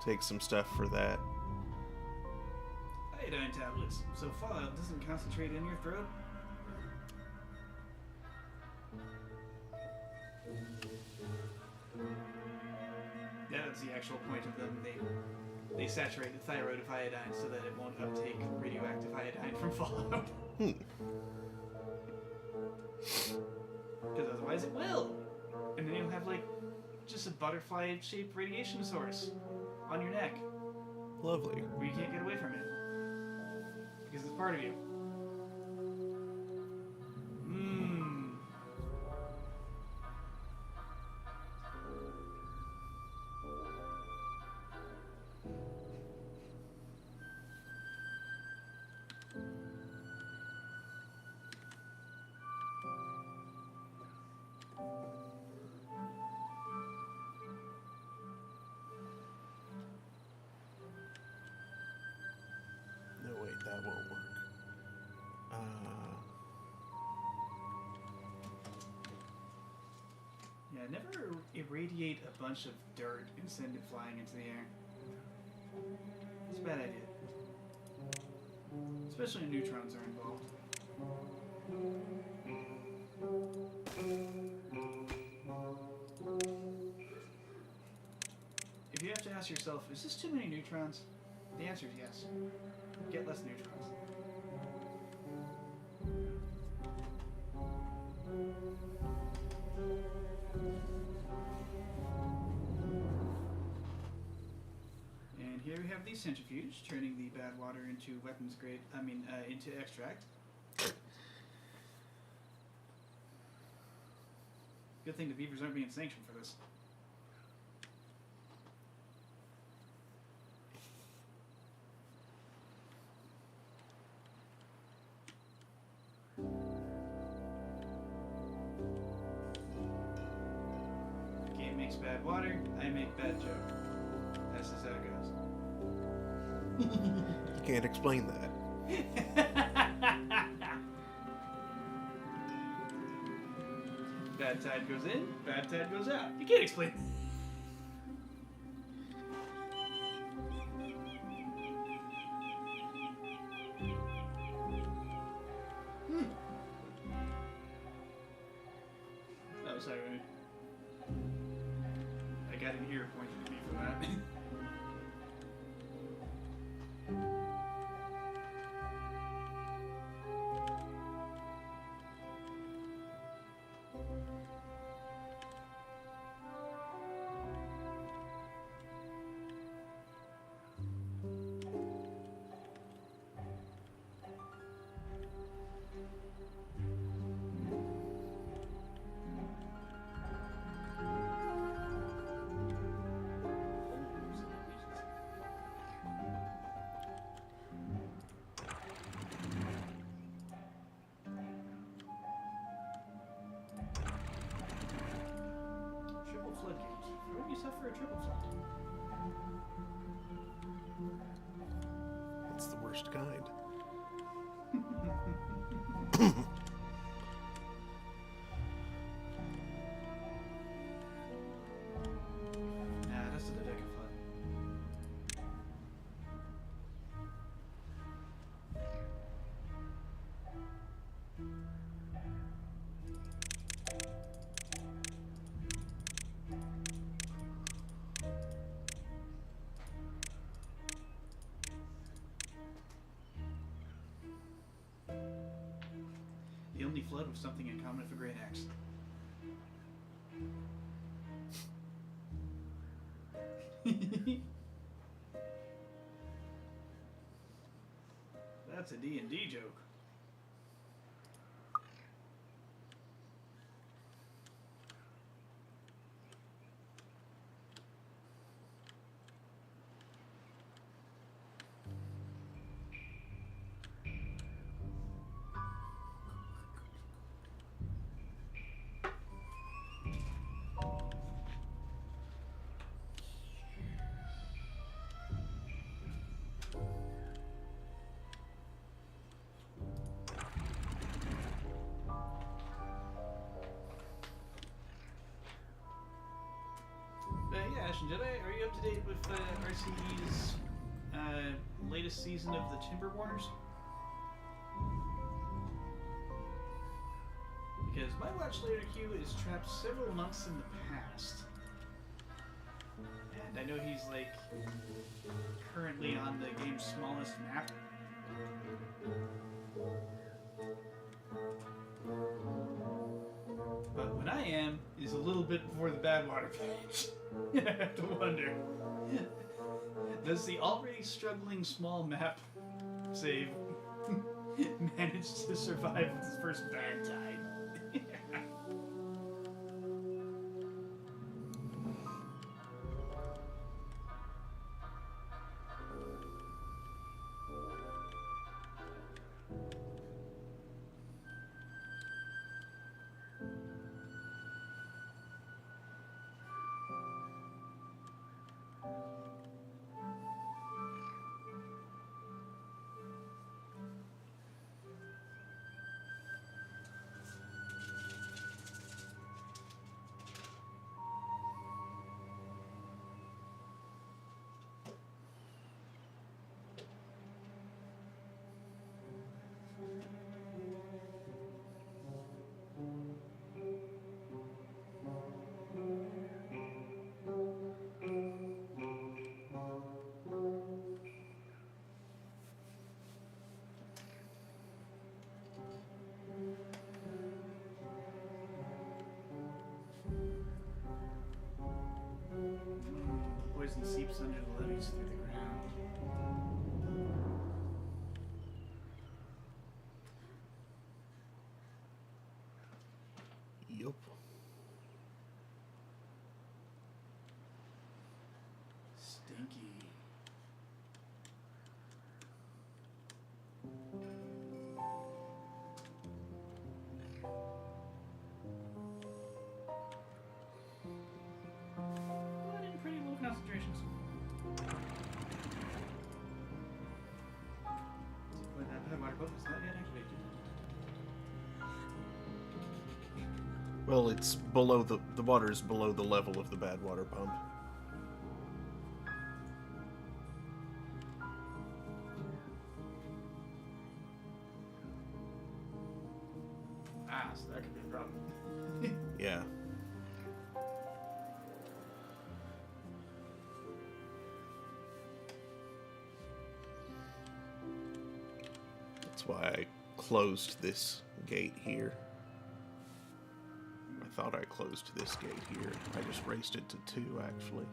take some stuff for that.
Iodine tablets. So fallout doesn't concentrate in your throat? Yeah, that's the actual point of them. They they saturate the thyroid of iodine so that it won't uptake radioactive iodine from fallout.
Hmm.
Because otherwise it will. And then you'll have, like, just a butterfly-shaped radiation source on your neck
Lovely.
where you can't get away from it. Because it's part of you. Mmm.
No, wait, that won't work.
Yeah, never irradiate a bunch of dirt and send it flying into the air. It's a bad idea. Especially when neutrons are involved. If you have to ask yourself, is this too many neutrons? The answer is yes. Get less neutrons. And here we have the centrifuge, turning the bad water into weapons grade, into extract. Good thing the beavers aren't being sanctioned for this. The game makes bad water, I make bad joke. That's just how it goes.
You can't explain that.
Bad tide goes in, bad tide goes out. You can't explain. That was ironic. I got an ear pointed at me for that. Triple floodgates. Why would you suffer a triple flood?
It's the worst kind.
Nah, that's the Deveka flood. The only flood with something in common with a great axe. That's a D&D joke. Yeah, Ashen Jedi, are you up to date with RCE's latest season of the Timberborners? Because my watch later queue is trapped several months in the past. And I know he's like currently on the game's smallest map. But when I am is a little bit before the Badwater page. I have to wonder. Does the already struggling small map save manage to survive its first bad tide? Poison seeps under the levees through the ground.
Yup.
Stinky. But in pretty low concentrations. When that water boat is not yet activated.
Well, it's below the water is below the level of the bad water pump.
Ah, so that could be a problem.
Yeah. That's why I closed this gate here. I thought I closed this gate here. I just raised it to 2, actually.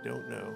don't know.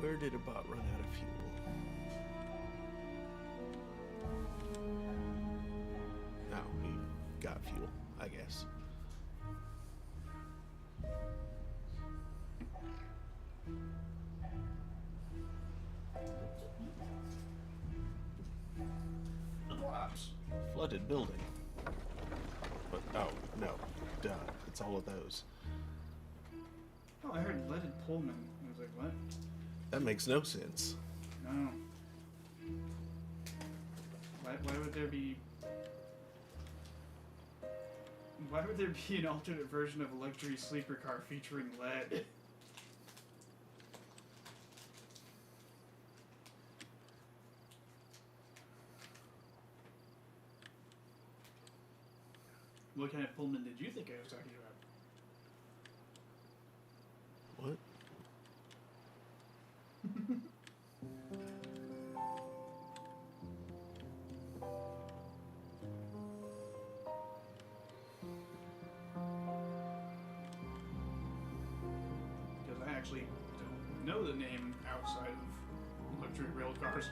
Where did a bot run out of fuel? No, he got fuel, I guess.
The blobs.
Flooded building. But, oh, no. Duh. It's all of those.
Oh, I heard leaded Pullman. I was like, what?
That makes no sense.
No. Why would there be... Why would there be an alternate version of a luxury sleeper car featuring lead? What kind of Pullman did you think I was talking about?
What?
Because I actually don't know the name outside of luxury rail cars.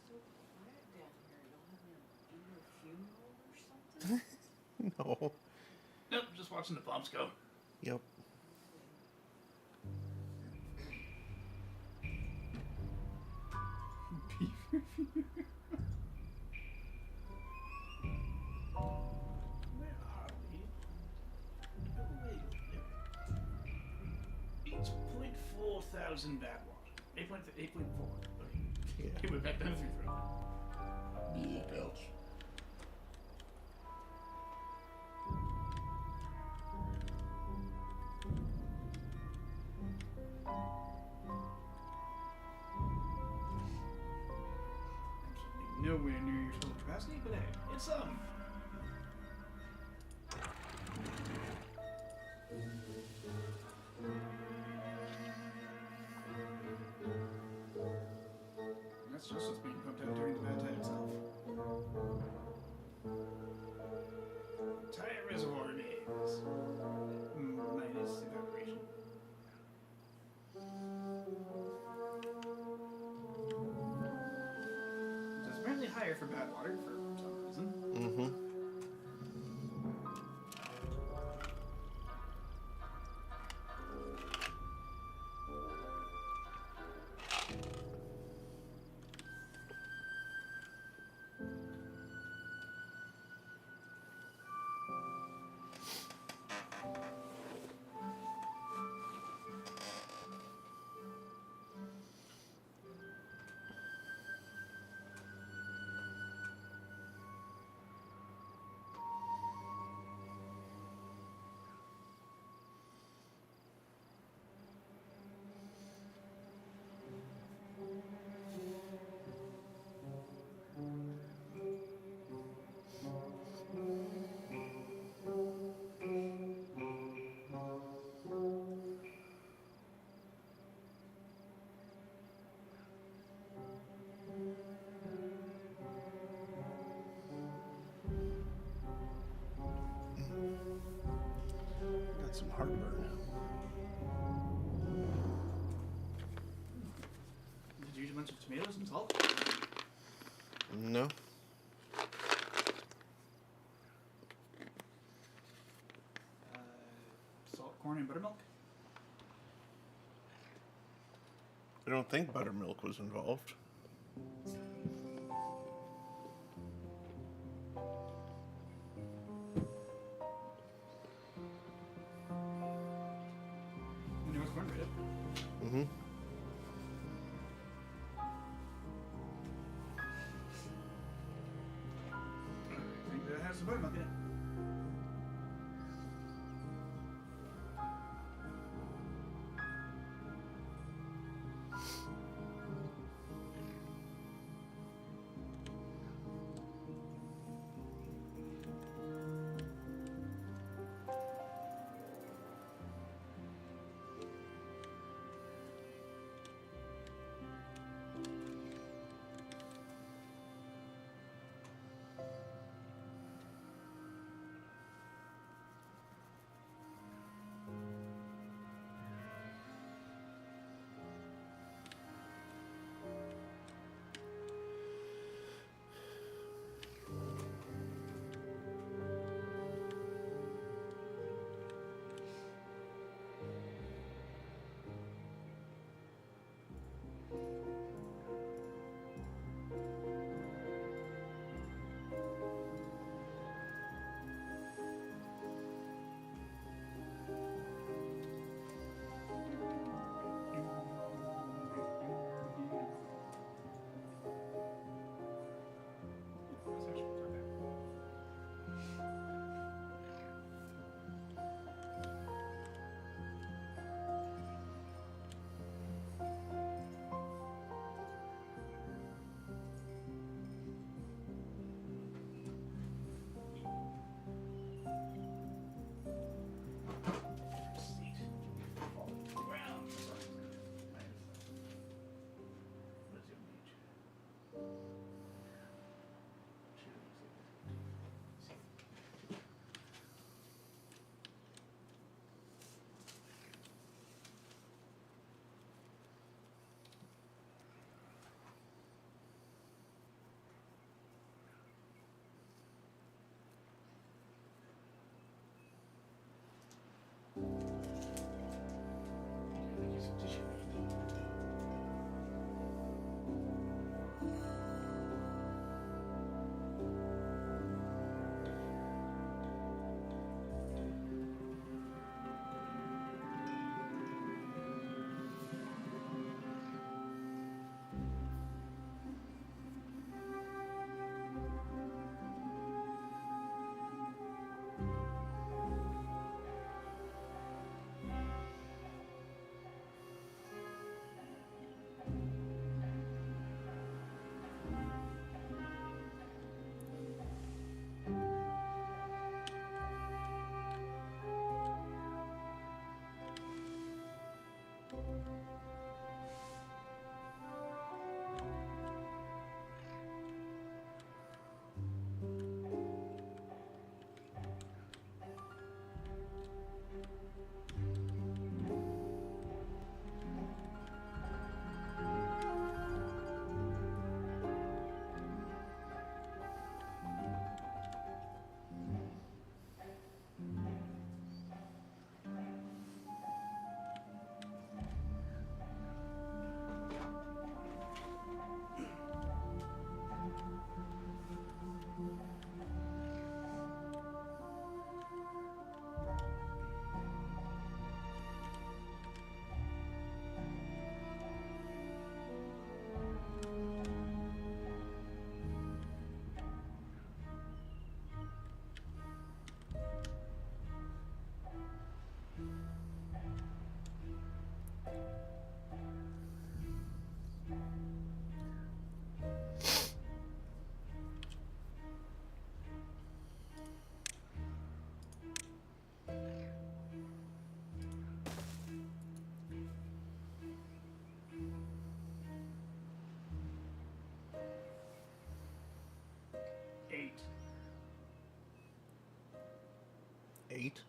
So quiet down here. Y'all having a inner funeral or something?
No.
Nope, just watching the bumps go.
Yep.
Where are we? Oh, wait. 8.4 thousand bad water. 8.4. Okay.
Yeah.
He went back down through throat.
Belch.
Absolutely nowhere near your total capacity, but hey, it's some. That's just what's being pumped out during the bad tide itself. Entire reservoir remains. Minus evaporation. So it's apparently higher for bad water for some reason.
Mm-hmm. Got some heartburn.
Did you
bunch of tomatoes and salt?
No.
Salt, corn, and buttermilk?
I don't think buttermilk was involved.
And there was cornbread.
Mm-hmm.
I think that has some buttermilk in it.
Eight?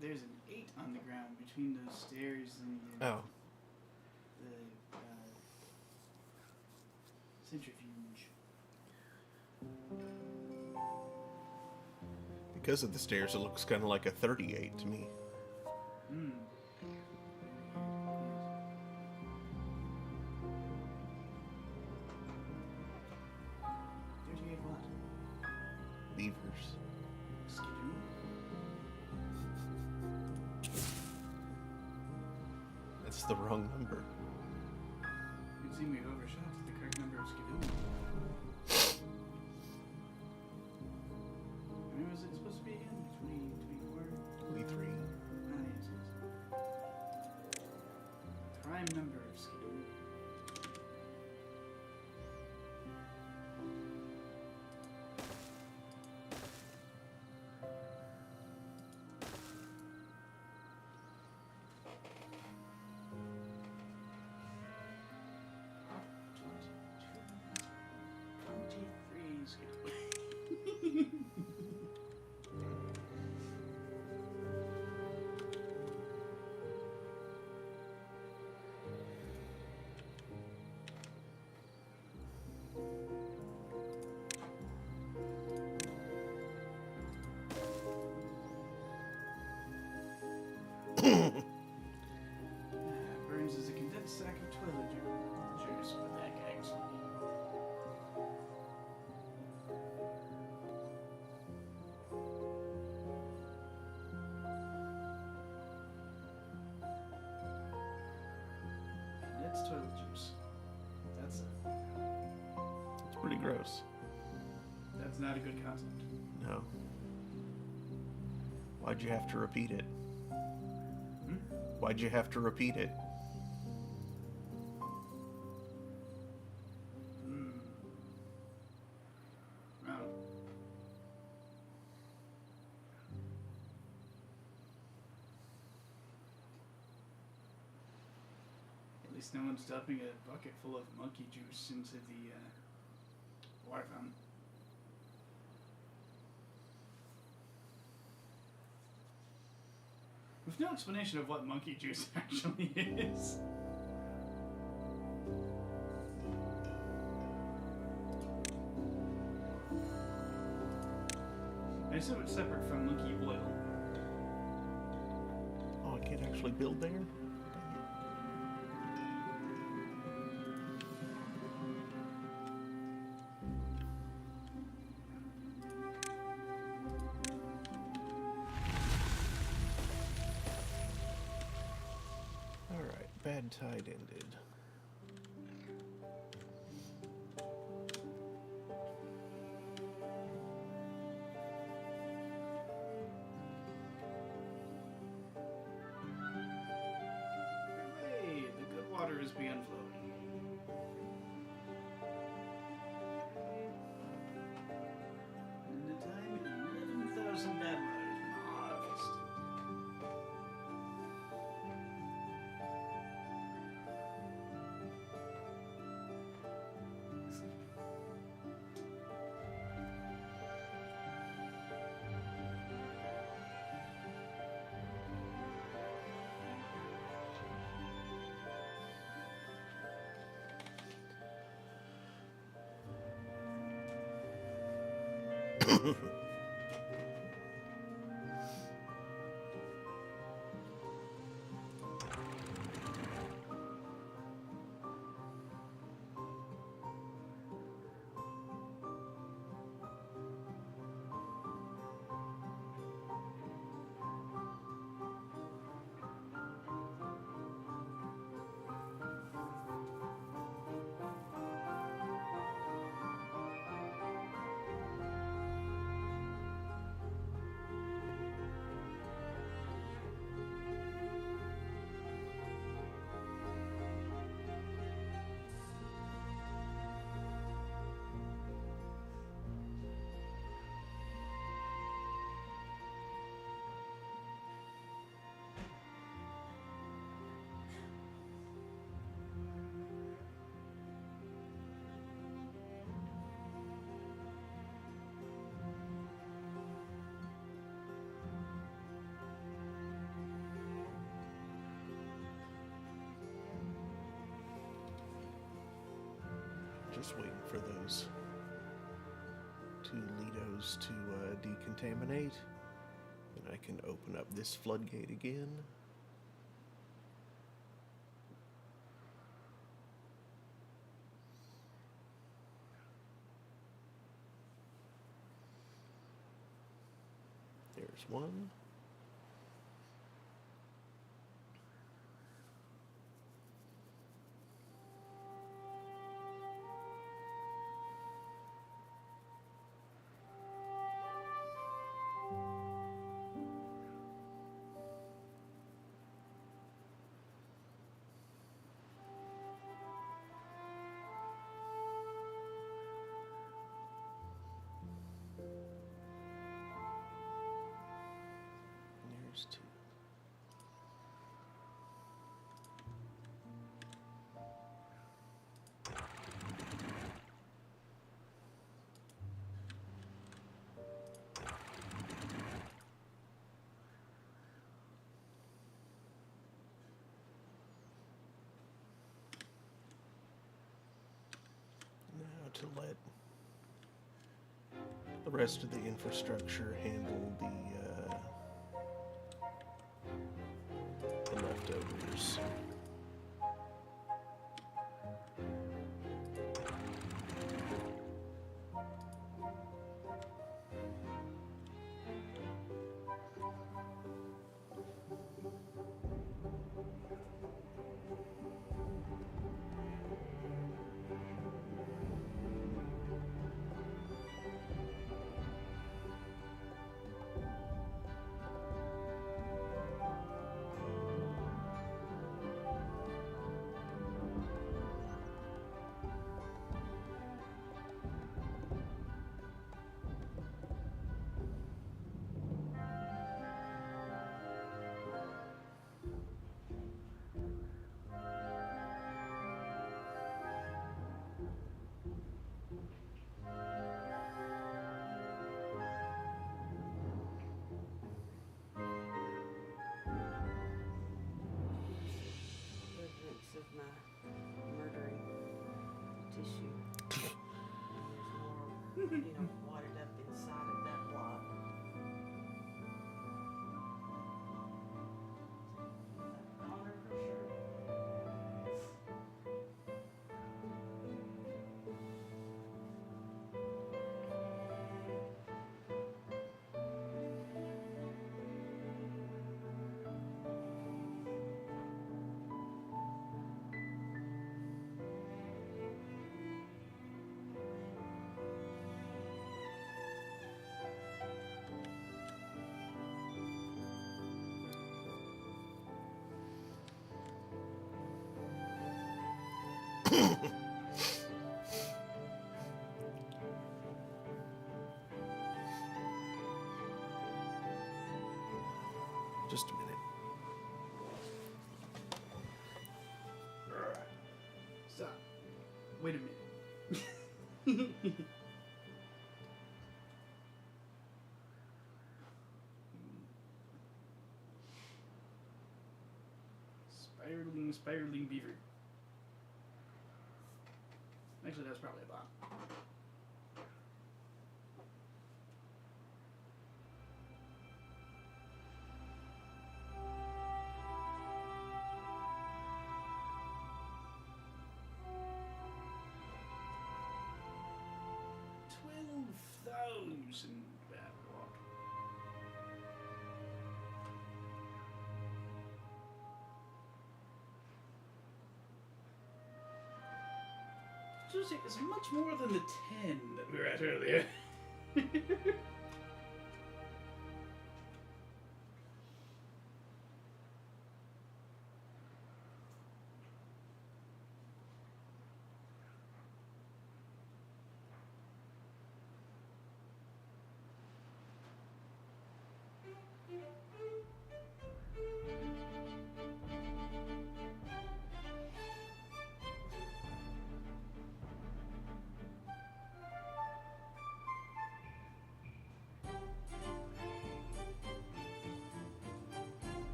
There's an 8 on the ground between those stairs and the,
Oh.
the
Because of the stairs, it looks kind of like a 38 to me.
Hmm. 38 what?
Beavers.
Skidoo?
That's the wrong number.
It seemed we overshot the correct number of skidoo. When was it supposed to be again? 20, 24?
23.
Ah, yes, yes. Prime number of skidoo. Burns is a condensed sack of toilet juice, but that gags me. Condensed toilet juice. That's
It's pretty gross.
that's not a good concept.
No. Why'd you have to repeat it?
Hmm?
Why'd you have to repeat it?
Hmm. Well. At least no one's dumping a bucket full of monkey juice into the water fountain. With no explanation of what monkey juice actually is. I assume it's separate from monkey oil.
Oh, I can't actually build there? Alright, bad tide ended.
Hey, the good water is being flowed. And the time 11,000 bad water has been harvested.
Just waiting for those two Lidos to decontaminate. I can open up this floodgate again. There's one. There's two. Now to let the rest of the infrastructure handle the leftovers.
Evidence of my murdering tissue. There's more, wadded up inside of that blob. Honor for sure.
Just a minute.
Stop. Wait a minute. Spiraling beaver. Actually, that's probably a bot. $12,000 bad walk. It's much more than the 10 that we were at earlier.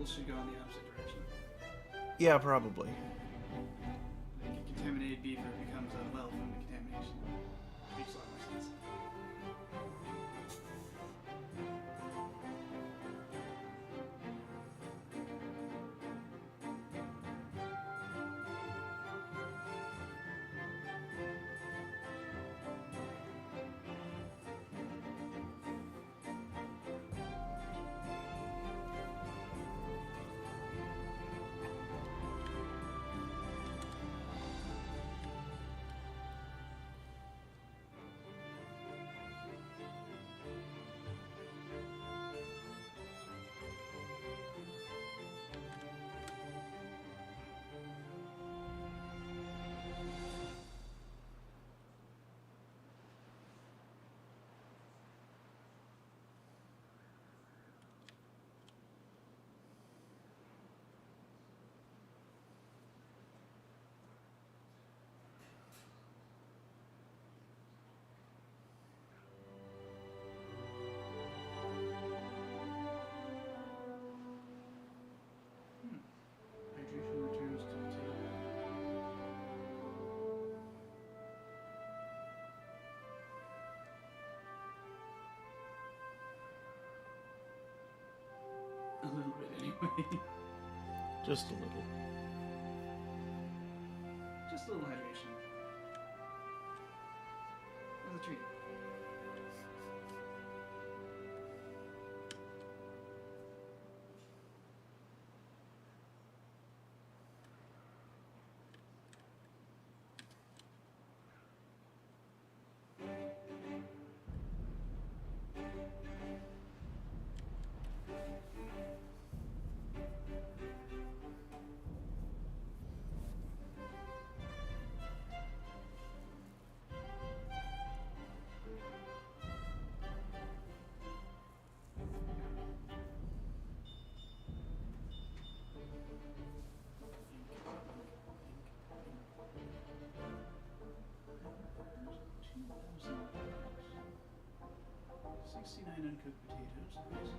chemicals should go in the opposite direction.
Yeah, probably.
Like a contaminated beaver becomes unwell from the contamination. Makes a lot more sense. Hydration returns to 2. A little bit anyway.
Just a little.
Just a little hydration. As a treat. $69 uncooked potatoes. Nice.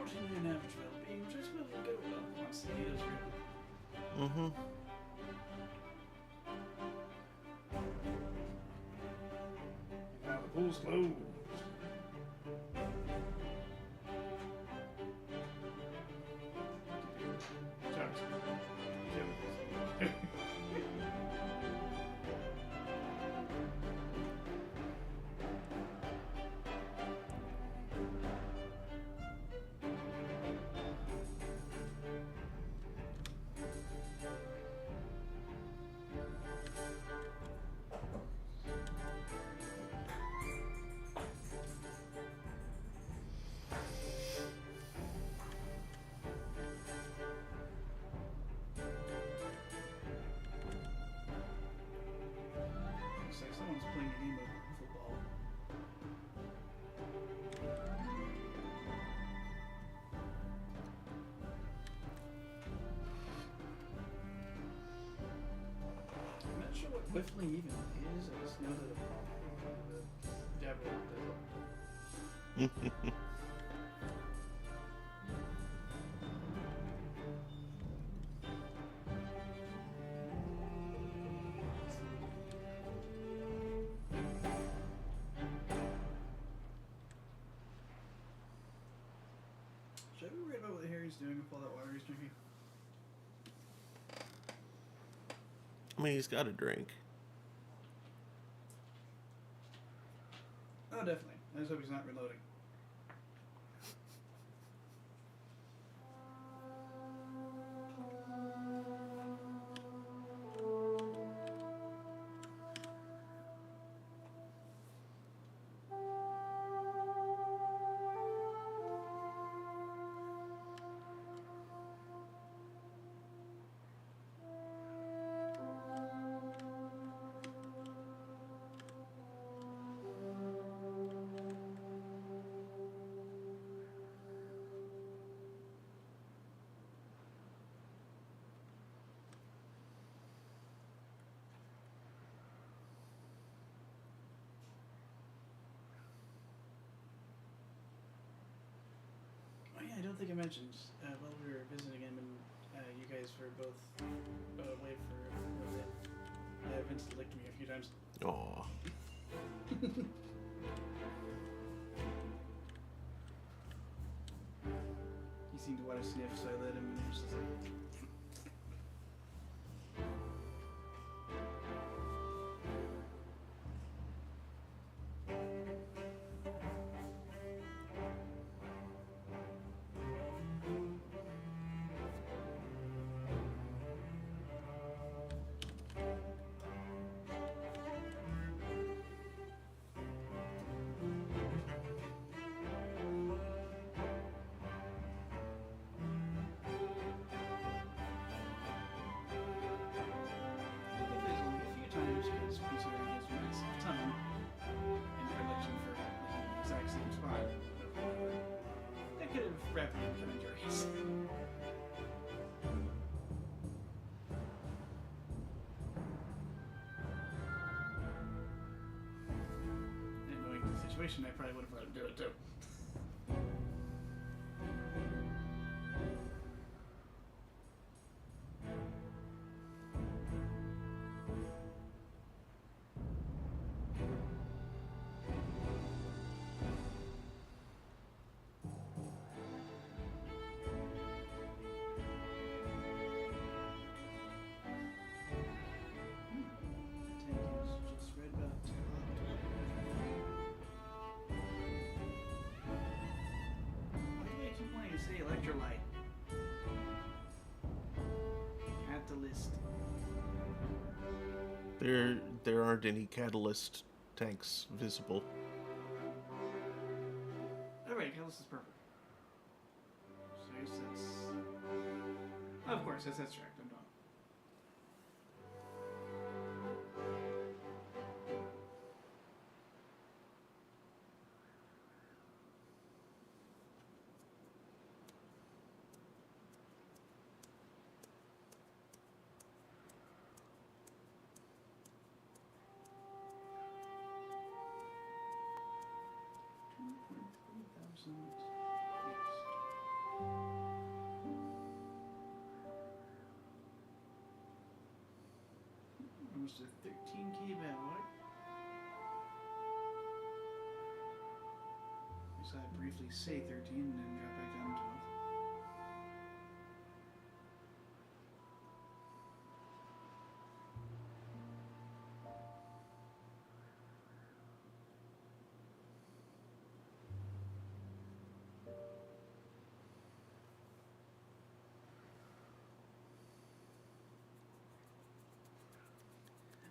$49 average well-being, which I suppose will go well once the potatoes are in.
Mm-hmm.
Now the pool's closed. Chucks. Looks like someone's playing a game of football. I'm not sure what whiffling even is. I just know that the devil does it. Should I be worried about what Harry's doing with all that water he's drinking?
I mean, he's got a drink.
Oh, definitely. I just hope he's not reloading. I don't think I mentioned while we were visiting him and you guys were both away for a bit. Vincent licked me a few times.
Aw.
He seemed to want to sniff, so I let him. And he was just like, I think there's only a few times, because considering his massive tongue and predilection for licking the exact same spot, that could have rapidly become injurious. And knowing the situation, I probably would have let him do it too. The tank is just right about to Why do I keep wanting to say electrolyte? Catalyst.
There aren't any catalyst tanks visible.
Alright, catalyst is perfect. So I guess that's... Of course, that's abstract. I'm done. Almost a 13k battle, I saw it briefly say 13 and then drop back down to 12.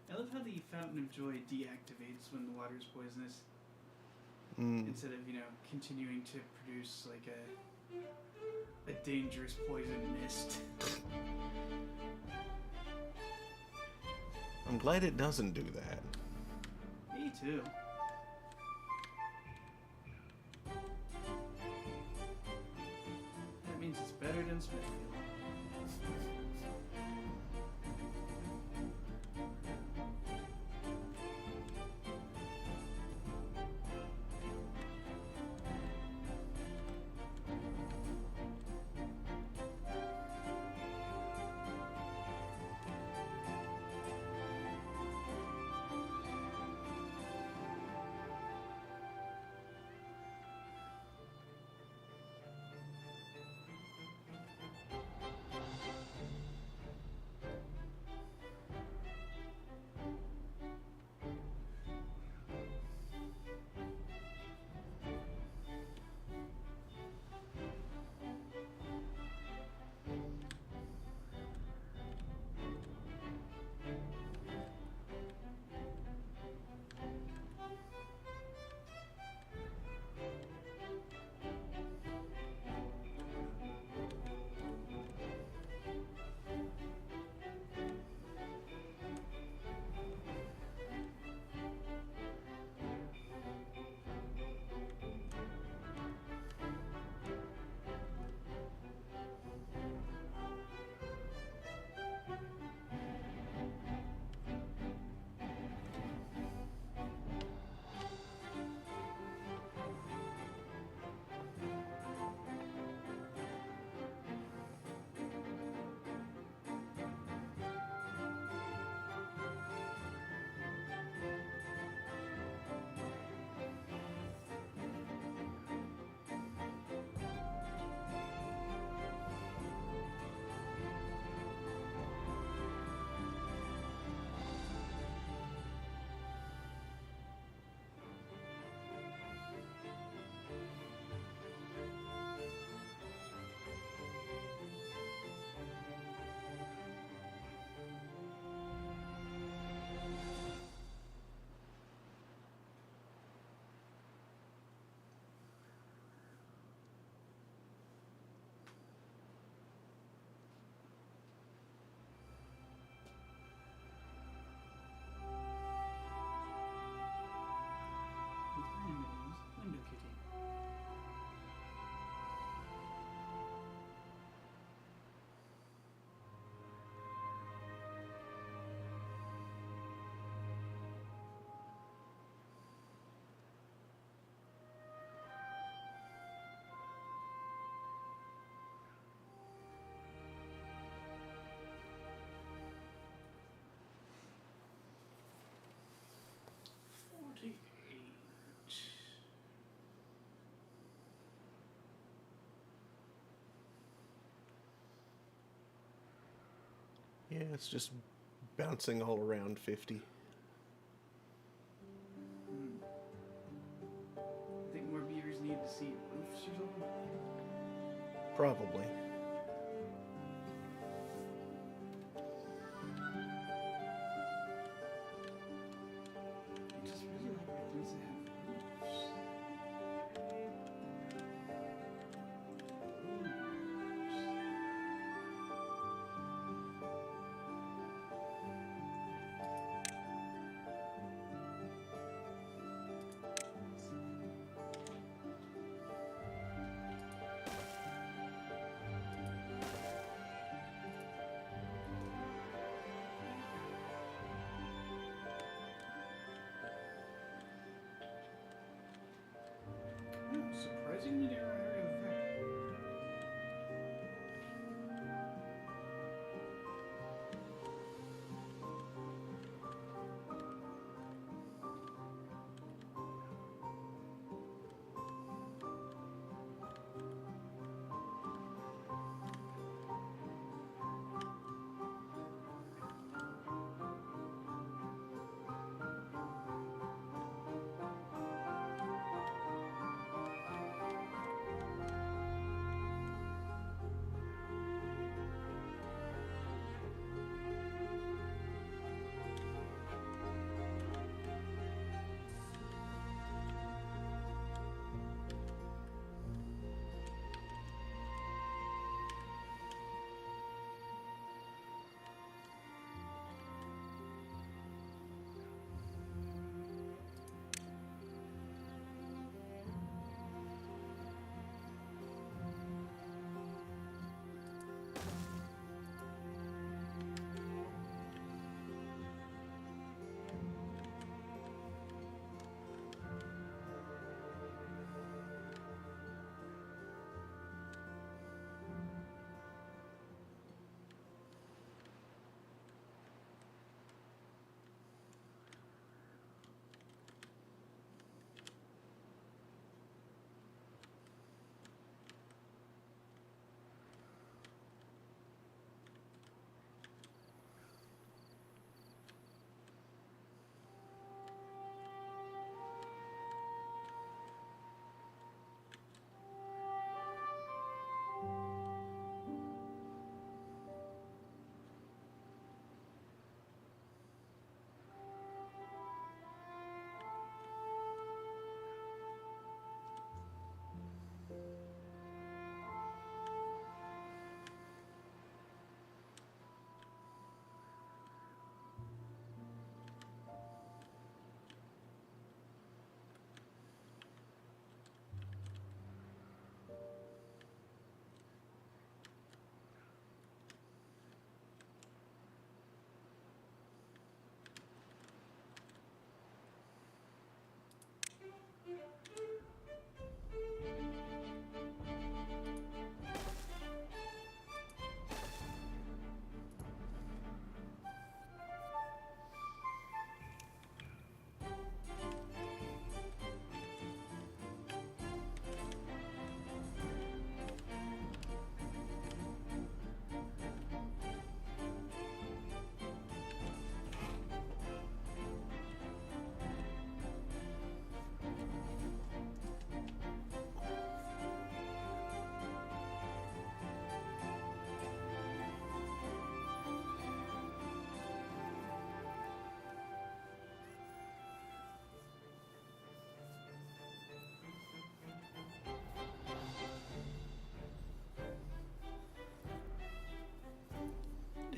I love how the Fountain of Joy deactivates when the water is poisonous, instead of, continuing to produce like a dangerous poison mist.
I'm glad it doesn't do that.
Me too. That means it's better than Smithfield.
Yeah, it's just bouncing all around 50.
I think more beavers need to see roofs or something.
Probably.
I just really like the things that have roofs. Surprisingly narrow area of effect.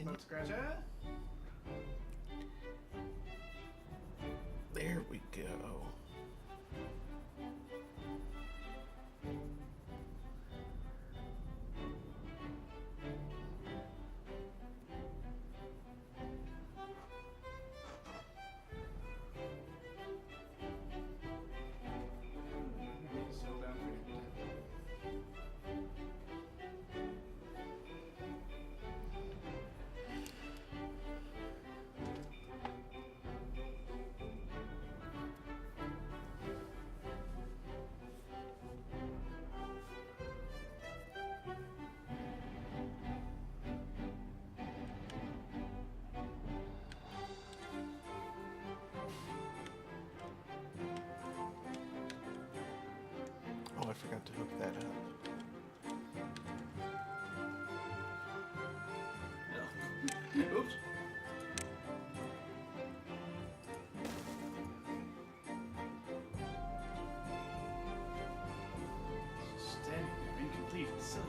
About to scratch it.
There we go.
Slow down for you.
forgot to hook that up.
Oops. Standing there, incomplete and silly.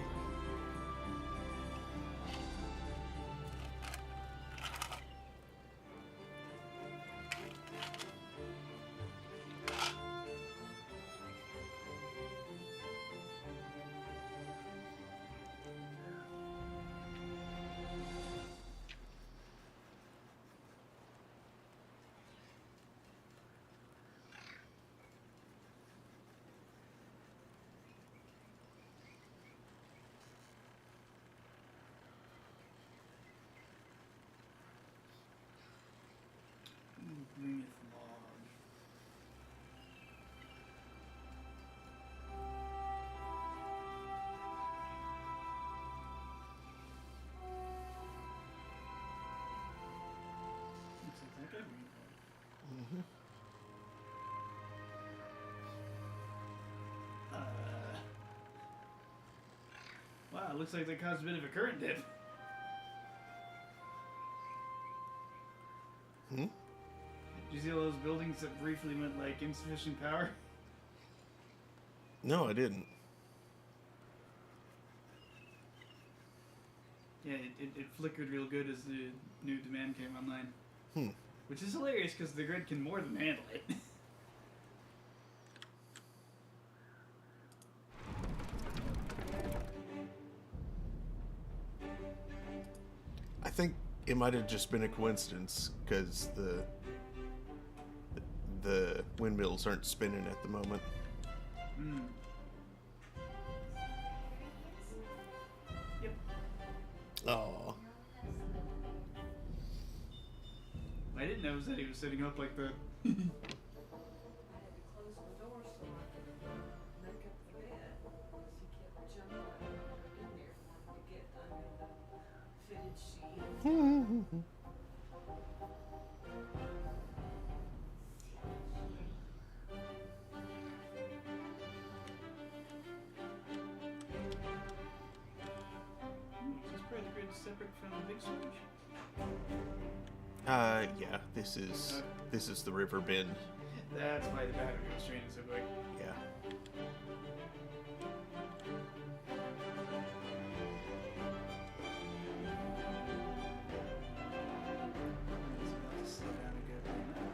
Bringeth log. Looks like that guy breathed log.
Mm-hmm.
Wow, looks like that caused a bit of a current dip.
Hmm?
Did you see all those buildings that briefly went like insufficient power?
No, I didn't.
Yeah, it flickered real good as the new demand came online.
Hmm.
Which is hilarious because the grid can more than handle it.
I think it might have just been a coincidence because the windmills aren't spinning at the moment.
Hmm. Yep.
Oh.
I didn't know that he was setting up like that.
I had to close the door so I could make up the bed because he kept jumping in there wanting to get under the fitted sheet.
Is this part of the grid separate from the big switch?
Yeah. This is the river bend.
That's why the battery was draining so quick.
Yeah.
It's about to slow down a good amount.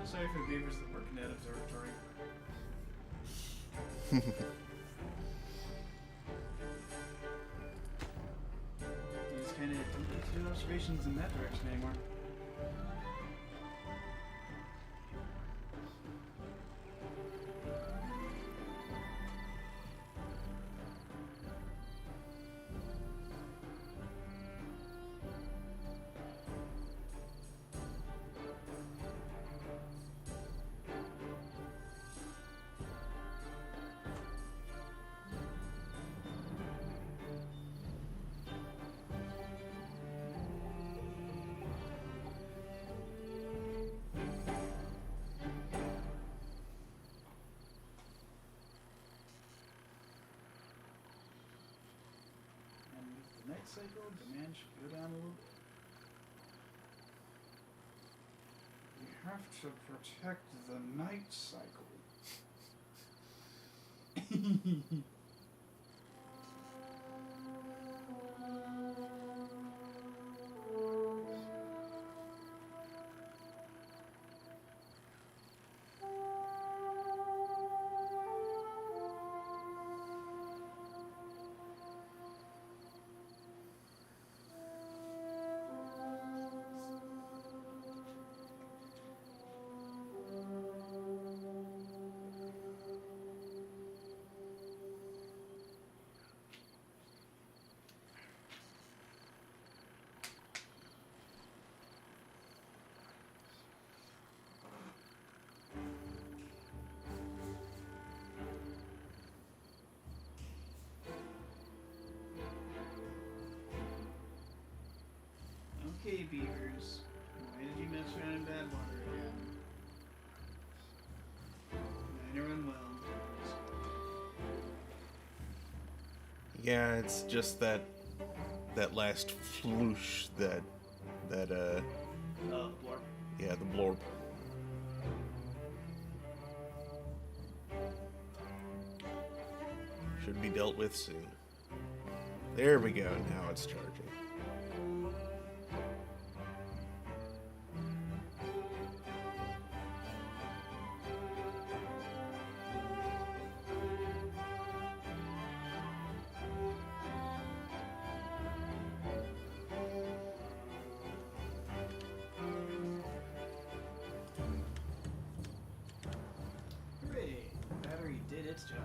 Sorry for the beavers that work in that observatory. You just kind of don't get to do observations in that direction anymore. And with the night cycle, demand should go down a little bit. We have to protect the night cycle. beavers. Why did you mess around in bad water again? Minor unwell.
Yeah, it's just that last floosh that
Oh, Blorp.
yeah, the blorb. Should be dealt with soon. There we go, now it's charging.
Hooray! The battery did its job.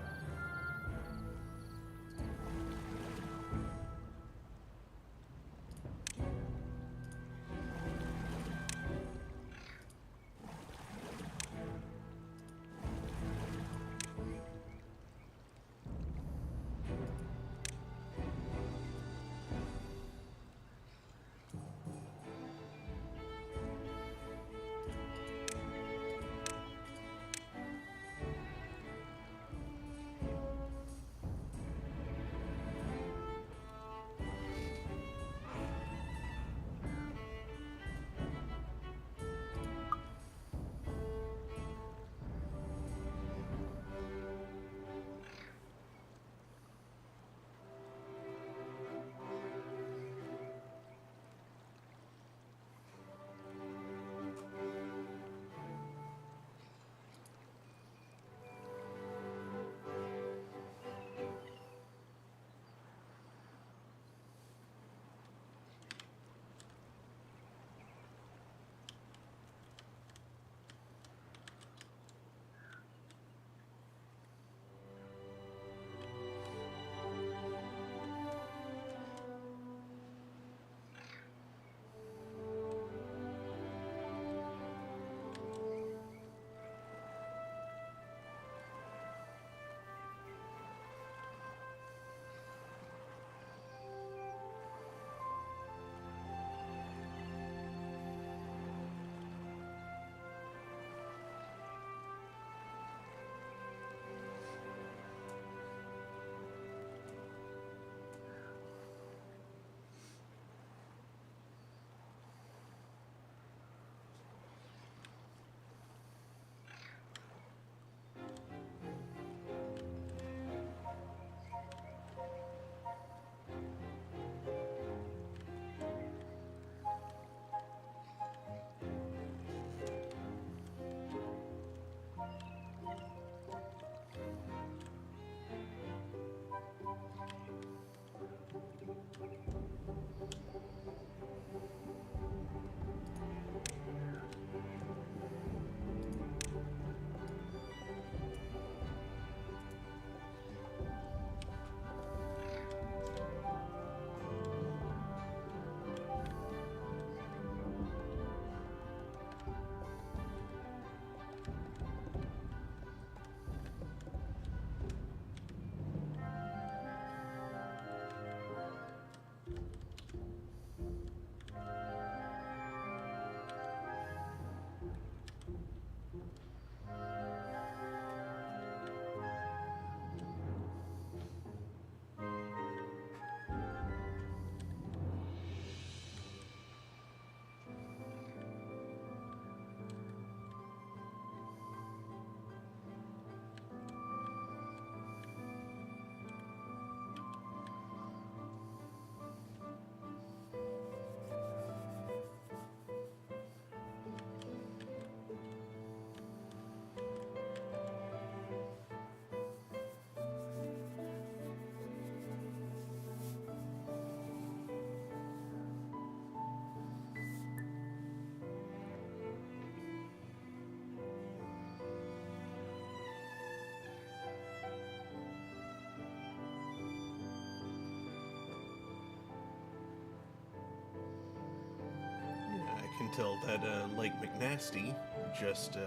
Can tell that Lake McNasty just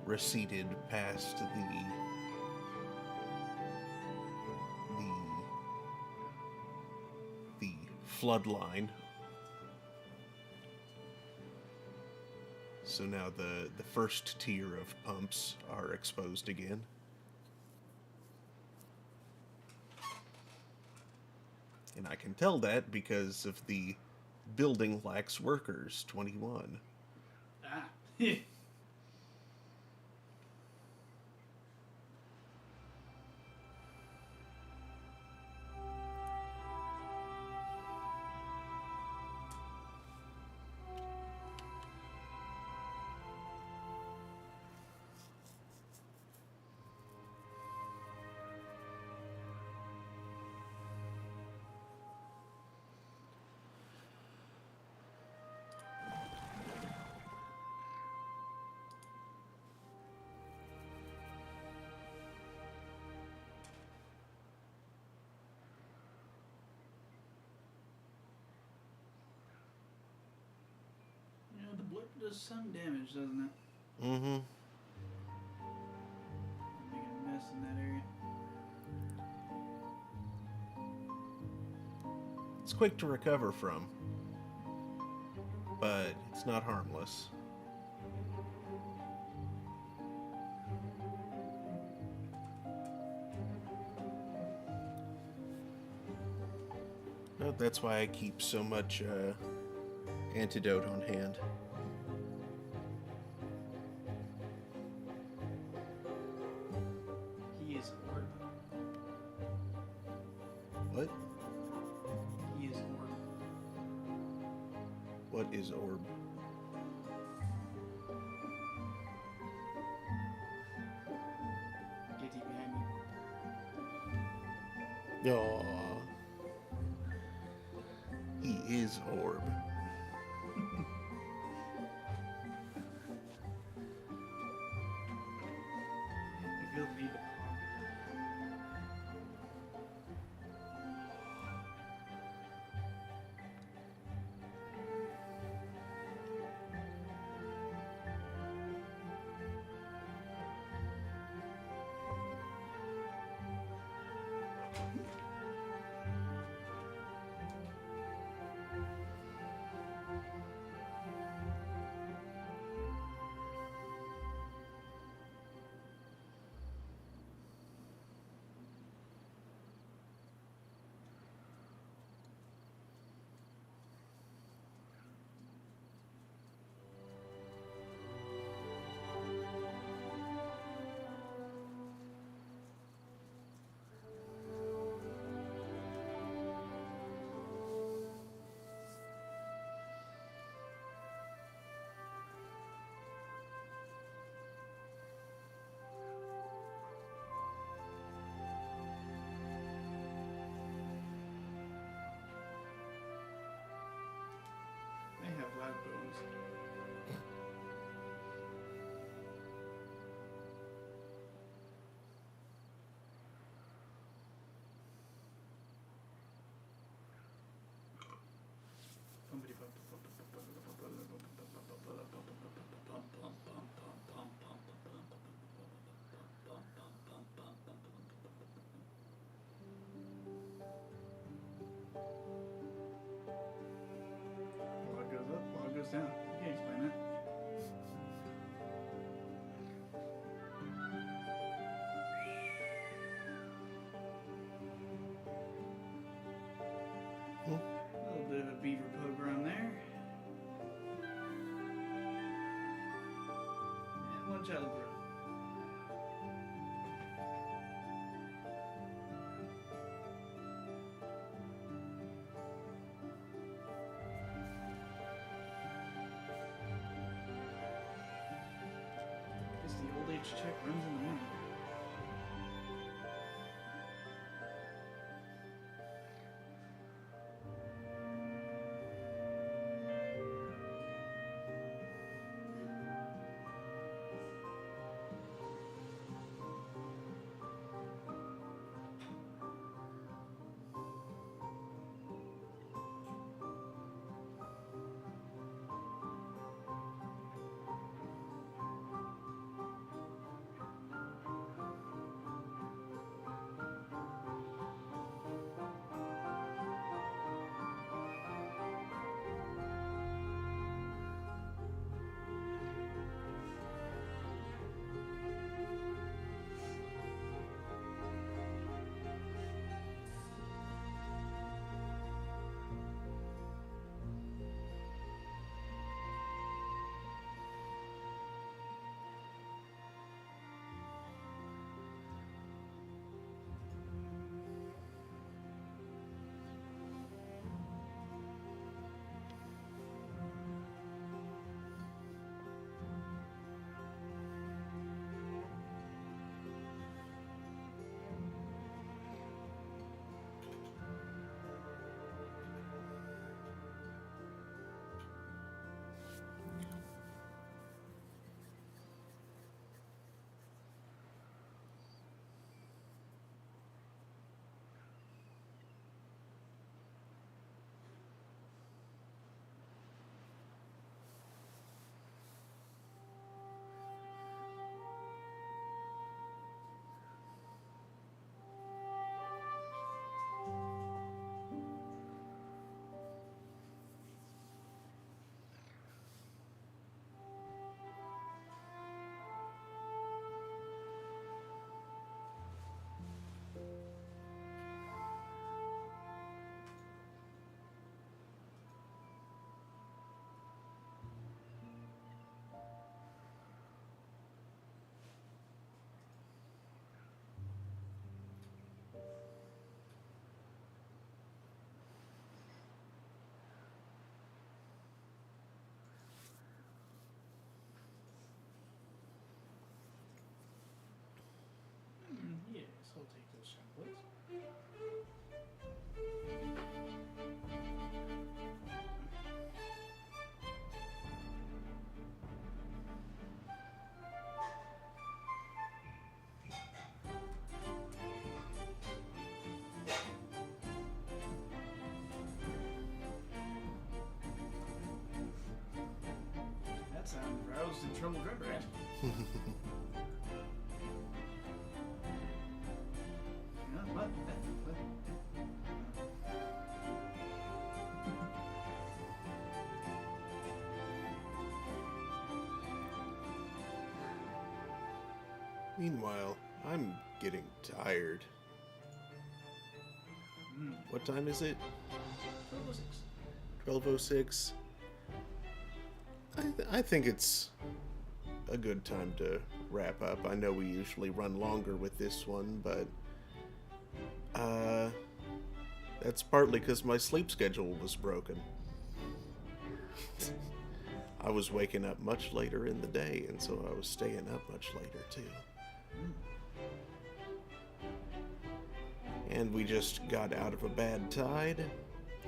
receded past the flood line so now the first tier of pumps are exposed again. And I can tell that because of the building lacks workers 21.
Ah. You know, the blip does some damage, doesn't it?
Mm-hmm.
Making a mess in that area.
It's quick to recover from, but it's not harmless. No, that's why I keep so much antidote on hand.
He is orb.
What?
He is orb.
What is orb?
Get deep behind me.
Aww. He is orb.
I feel the need to have loud bones. Log goes up, log goes down. You can't explain that. A little bit of a beaver pogrom there. And one child growth. Guess the old age check runs in the morning. remember it.
You know what?
Meanwhile, I'm getting tired.
Mm.
What time is it?
12:06.
12:06. I think it's a good time to wrap up. I know we usually run longer with this one, but that's partly because my sleep schedule was broken. I was waking up much later in the day, and so I was staying up much later too. And we just got out of a bad tide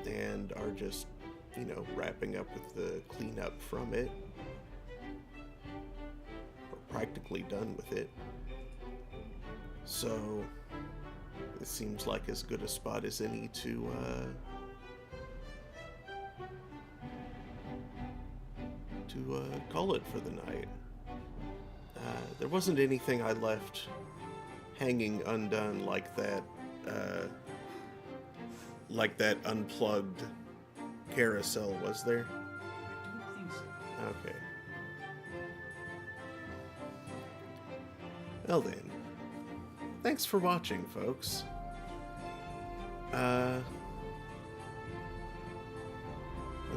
and are just, wrapping up with the cleanup from it. We're practically done with it. So it seems like as good a spot as any to call it for the night. There wasn't anything I left hanging undone like that unplugged carousel, was there?
I don't think so.
Okay. Well then, thanks for watching, folks. Let's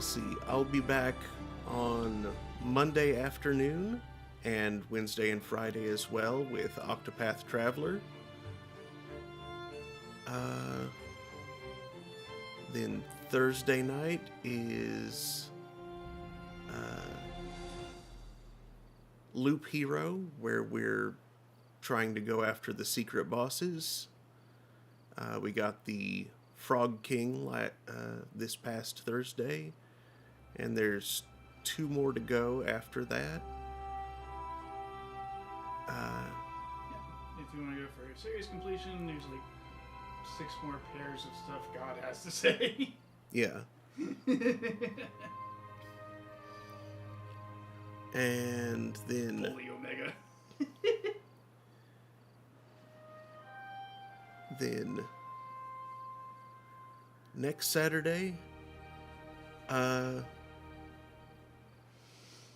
see, I'll be back on Monday afternoon and Wednesday and Friday as well with Octopath Traveler. Then Thursday night is Loop Hero, where we're trying to go after the secret bosses. We got the Frog King this past Thursday, and there's 2 more to go after that.
If you want to go for a serious completion, there's like 6 more pairs of stuff God has to say.
Yeah. And then
Holy Omega.
then next Saturday,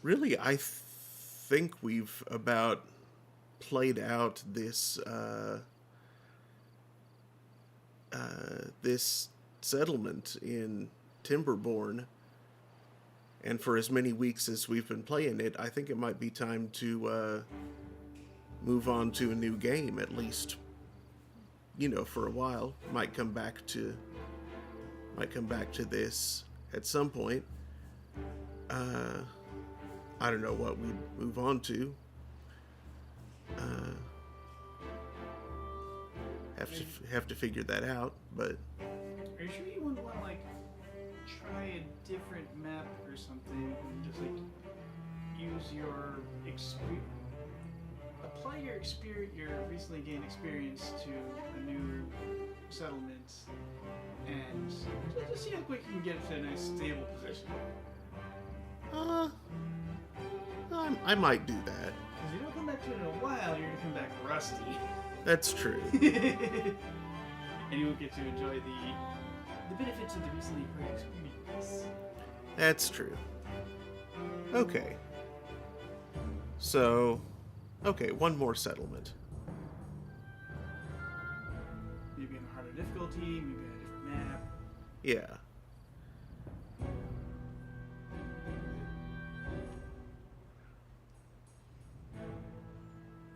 really, I think we've about played out this this settlement in Timberborn, and for as many weeks as we've been playing it, I think it might be time to move on to a new game, at least, for a while. Might come back to this at some point. I don't know what we'd move on to. Have to figure that out, but
Are you sure you wouldn't want to like try a different map or something and just like use your apply your recently gained experience to a new settlement and just see how quick you can get it to a nice stable position?
I might do that.
Because you don't come back to it in a while, you're gonna come back rusty.
That's true.
And you won't get to enjoy the benefits of the recently acquired experience.
That's true. Okay. So, one more settlement.
Maybe in a harder difficulty, maybe on a different map.
Yeah.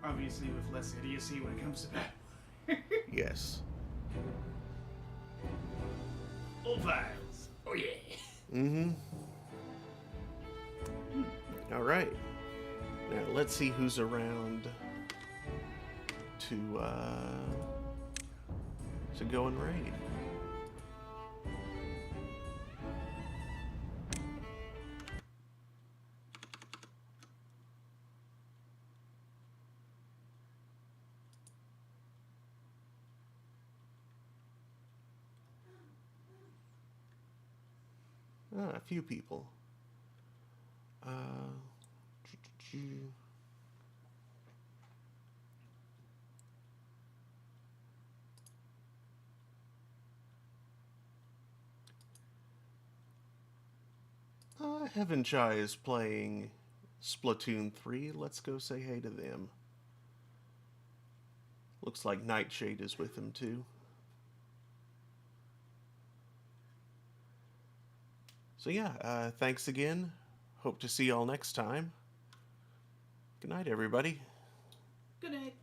Obviously with less idiocy when it comes to that.
Yes.
Old files. Oh yeah.
Mm-hmm. All right. Now let's see who's around to go and raid. A few people. Heaven Chai is playing Splatoon 3. Let's go say hey to them. Looks like Nightshade is with them too. So yeah, thanks again. Hope to see y'all next time. Good night, everybody.
Good night.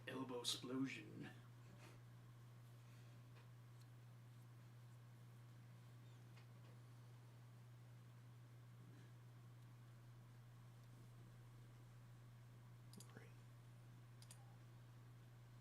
Elbow explosion.